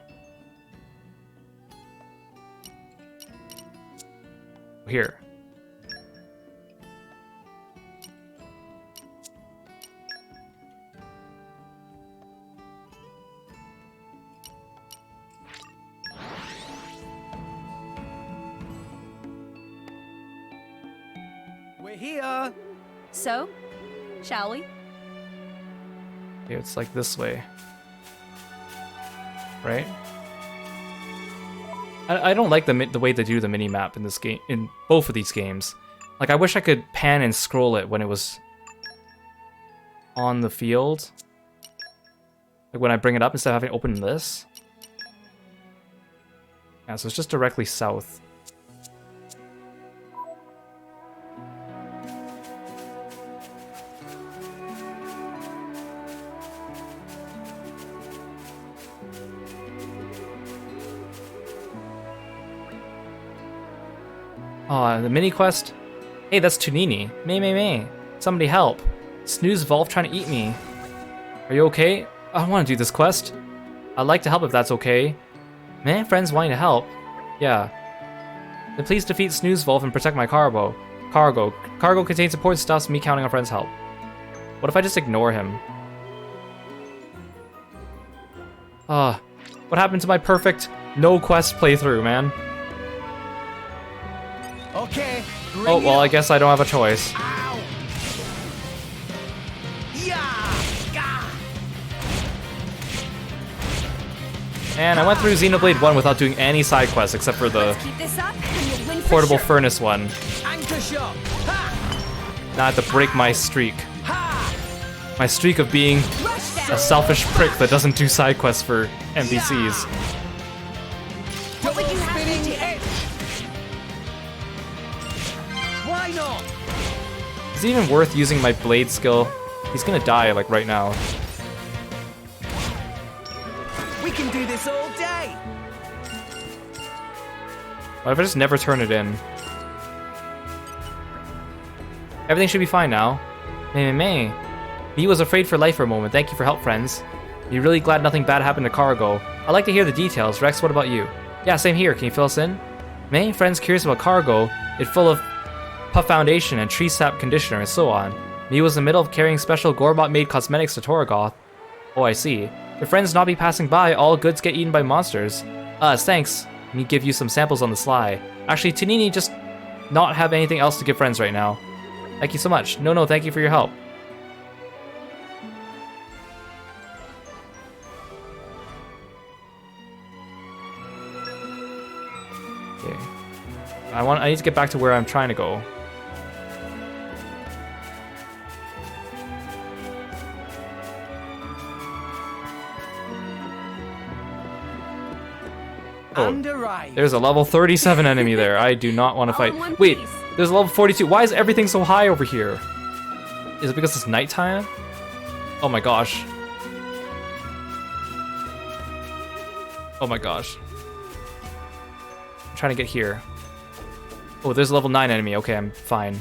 Here. We're here. So, shall we? Okay, it's like this way. Right? I don't like the way they do the mini-map in this game, in both of these games. Like, I wish I could pan and scroll it when it was on the field. Like when I bring it up instead of having to open this. Yeah, so it's just directly south. Oh, the mini quest? Hey, that's Tunini. May. Somebody help. Snooze Volve trying to eat me. Are you okay? I want to do this quest. I'd like to help if that's okay. Man, friends wanting to help. Yeah. Then please defeat Snooze Volve and protect my cargo. Cargo contains important stuff, so me counting on friends' help. What if I just ignore him? What happened to my perfect no quest playthrough, man? Okay. Oh, well, I guess I don't have a choice. And I went through Xenoblade 1 without doing any side quests except for the portable furnace one. Now I have to break my streak. My streak of being a selfish prick that doesn't do side quests for NPCs. What would you have to do? Why not? Is it even worth using my blade skill? He's gonna die, like, right now. We can do this all day. What if I just never turn it in? Everything should be fine now. May. Me was afraid for life for a moment. Thank you for help, friends. Be really glad nothing bad happened to Cargo. I'd like to hear the details. Rex, what about you? Yeah, same here. Can you fill us in? May, friends curious about Cargo. It's full of Puff Foundation and Tree Sap Conditioner and so on. Me was in the middle of carrying special Gorbot-made cosmetics to Torgoth. Oh, I see. If friends not be passing by, all goods get eaten by monsters. Thanks. Me give you some samples on the sly. Actually, Tanini just not have anything else to give friends right now. Thank you so much. No, thank you for your help. Okay. I need to get back to where I'm trying to go. Oh, there's a level 37 enemy there. I do not want to fight. Wait, there's a level 42. Why is everything so high over here? Is it because it's nighttime? Oh my gosh. Oh my gosh. I'm trying to get here. Oh, there's a level 9 enemy. Okay, I'm fine.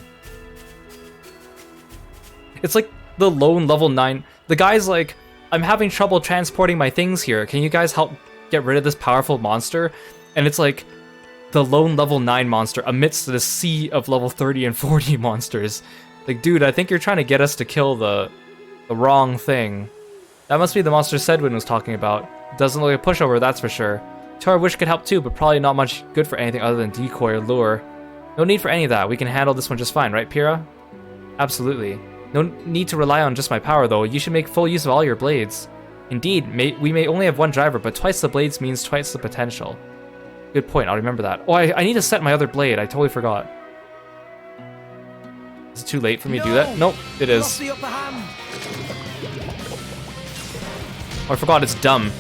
It's like the lone level 9. The guy's like, I'm having trouble transporting my things here. Can you guys help get rid of this powerful monster? And it's like the lone level 9 monster amidst the sea of level 30 and 40 monsters. Like, dude, I think you're trying to get us to kill the wrong thing. That must be the monster Sedwin was talking about. Doesn't look like a pushover, that's for sure. Tora wish could help too, but probably not much good for anything other than decoy or lure. No need for any of that. We can handle this one just fine, right, Pyrrha? Absolutely. No need to rely on just my power, though. You should make full use of all your blades. Indeed, we may only have one driver, but twice the blades means twice the potential. Good point, I'll remember that. Oh, I need to set my other blade. I totally forgot. Is it too late for me to do that? Nope, it is. Oh, I forgot, it's dumb.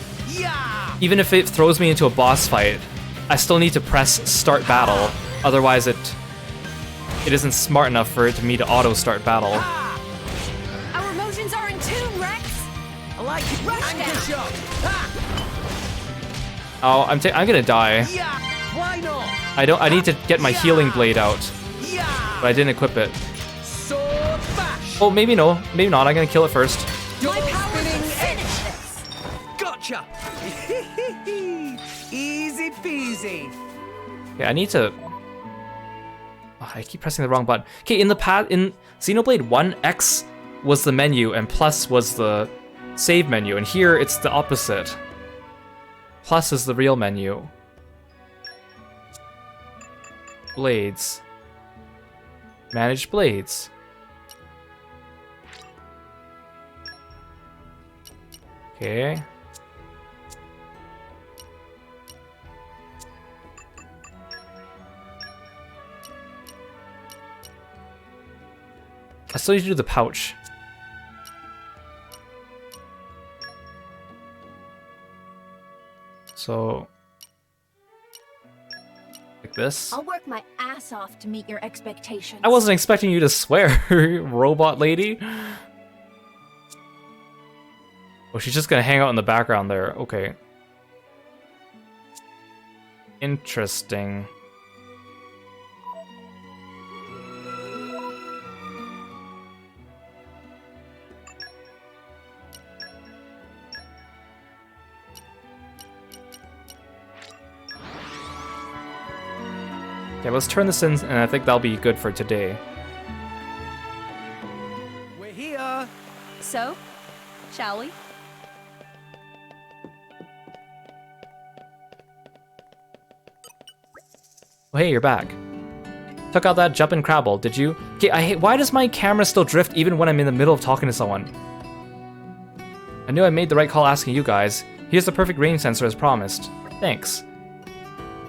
Even if it throws me into a boss fight, I still need to press start battle. Otherwise, it isn't smart enough for me to auto start battle. Our emotions are in tune, Rex. I like it Anchor shot. Ha! Oh, I'm gonna die. Yeah. Why not? I need to get my healing blade out. Yeah. But I didn't equip it. Sword bash. Oh, maybe no. Maybe not. I'm gonna kill it first. Double spinning X. Gotcha. Easy peasy. Okay, I need to... Oh, I keep pressing the wrong button. Okay, in Xenoblade 1, X was the menu and plus was the save menu, and here it's the opposite. Plus is the real menu. Blades. Manage blades. Okay. I still need to do the pouch. So, like this. I'll work my ass off to meet your expectations. I wasn't expecting you to swear, robot lady. Oh, she's just gonna hang out in the background there. Okay. Interesting. Okay, let's turn this in, and I think that'll be good for today. We're here. So, shall we? Oh, hey, you're back. Took out that jumpin' crabble, did you? Okay, I hate. Why does my camera still drift even when I'm in the middle of talking to someone? I knew I made the right call asking you guys. Here's the perfect rain sensor as promised. Thanks.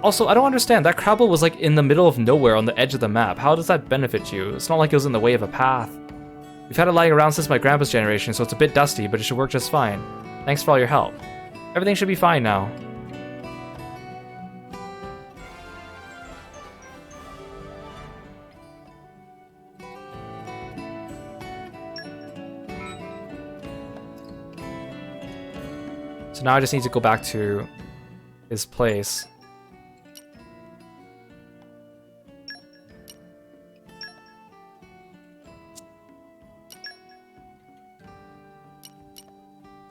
Also, I don't understand. That crabble was like in the middle of nowhere on the edge of the map. How does that benefit you? It's not like it was in the way of a path. We've had it lying around since my grandpa's generation, so it's a bit dusty, but it should work just fine. Thanks for all your help. Everything should be fine now. So now I just need to go back to his place.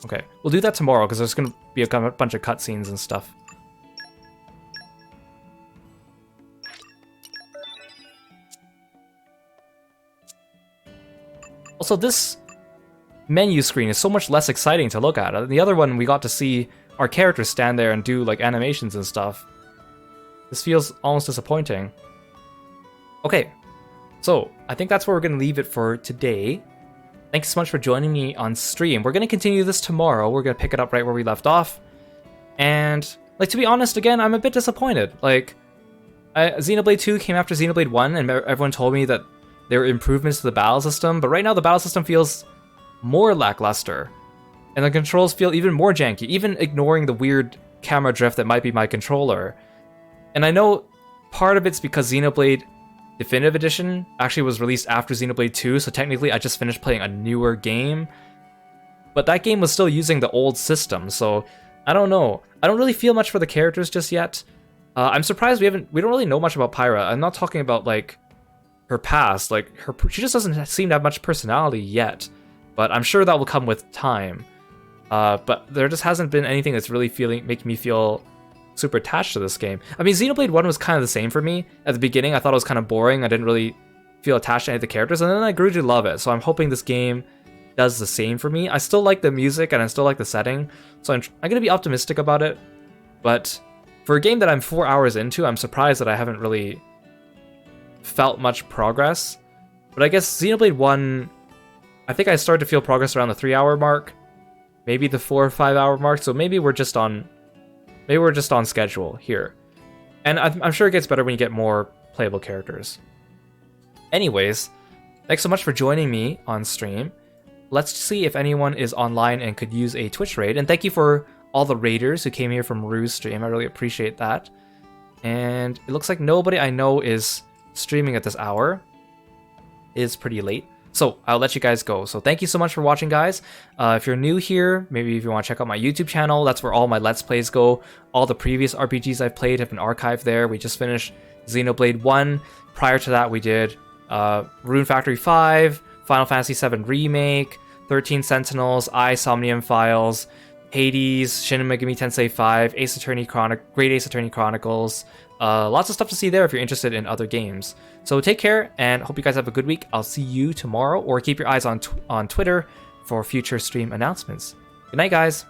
Okay, we'll do that tomorrow because there's going to be a bunch of cutscenes and stuff. Also, this menu screen is so much less exciting to look at. The other one, we got to see our characters stand there and do like animations and stuff. This feels almost disappointing. Okay, so I think that's where we're going to leave it for today. Thanks so much for joining me on stream. We're going to continue this tomorrow. We're going to pick it up right where we left off. And, like, to be honest, again, I'm a bit disappointed. Like, Xenoblade 2 came after Xenoblade 1, and everyone told me that there were improvements to the battle system, but right now the battle system feels more lackluster. And the controls feel even more janky, even ignoring the weird camera drift that might be my controller. And I know part of it's because Xenoblade Definitive Edition actually was released after Xenoblade 2, so technically I just finished playing a newer game. But that game was still using the old system, so I don't know. I don't really feel much for the characters just yet. I'm surprised we don't really know much about Pyra. I'm not talking about like her past, like she just doesn't seem to have much personality yet. But I'm sure that will come with time. But there just hasn't been anything that's really making me feel super attached to this game. I mean, Xenoblade 1 was kind of the same for me. At the beginning, I thought it was kind of boring. I didn't really feel attached to any of the characters, and then I grew to love it. So I'm hoping this game does the same for me. I still like the music, and I still like the setting, so I'm going to be optimistic about it. But for a game that I'm 4 hours into, I'm surprised that I haven't really felt much progress. But I guess Xenoblade 1, I think I started to feel progress around the 3-hour mark, maybe the 4 or 5 hour mark, so maybe we're just on schedule here. And I'm sure it gets better when you get more playable characters. Anyways, thanks so much for joining me on stream. Let's see if anyone is online and could use a Twitch raid. And thank you for all the raiders who came here from Rue's stream. I really appreciate that. And it looks like nobody I know is streaming at this hour. It is pretty late. So I'll let you guys go. So thank you so much for watching, guys. If you're new here, maybe if you want to check out my YouTube channel, that's where all my Let's Plays go. All the previous RPGs I've played have been archived there. We just finished Xenoblade 1. Prior to that, we did Rune Factory 5, Final Fantasy 7 Remake, 13 Sentinels, Somnium Files, Hades, Shin Megami Tensei 5, Great Ace Attorney Chronicles. Lots of stuff to see there if you're interested in other games. So take care and hope you guys have a good week. I'll see you tomorrow, or keep your eyes on Twitter for future stream announcements. Good night, guys.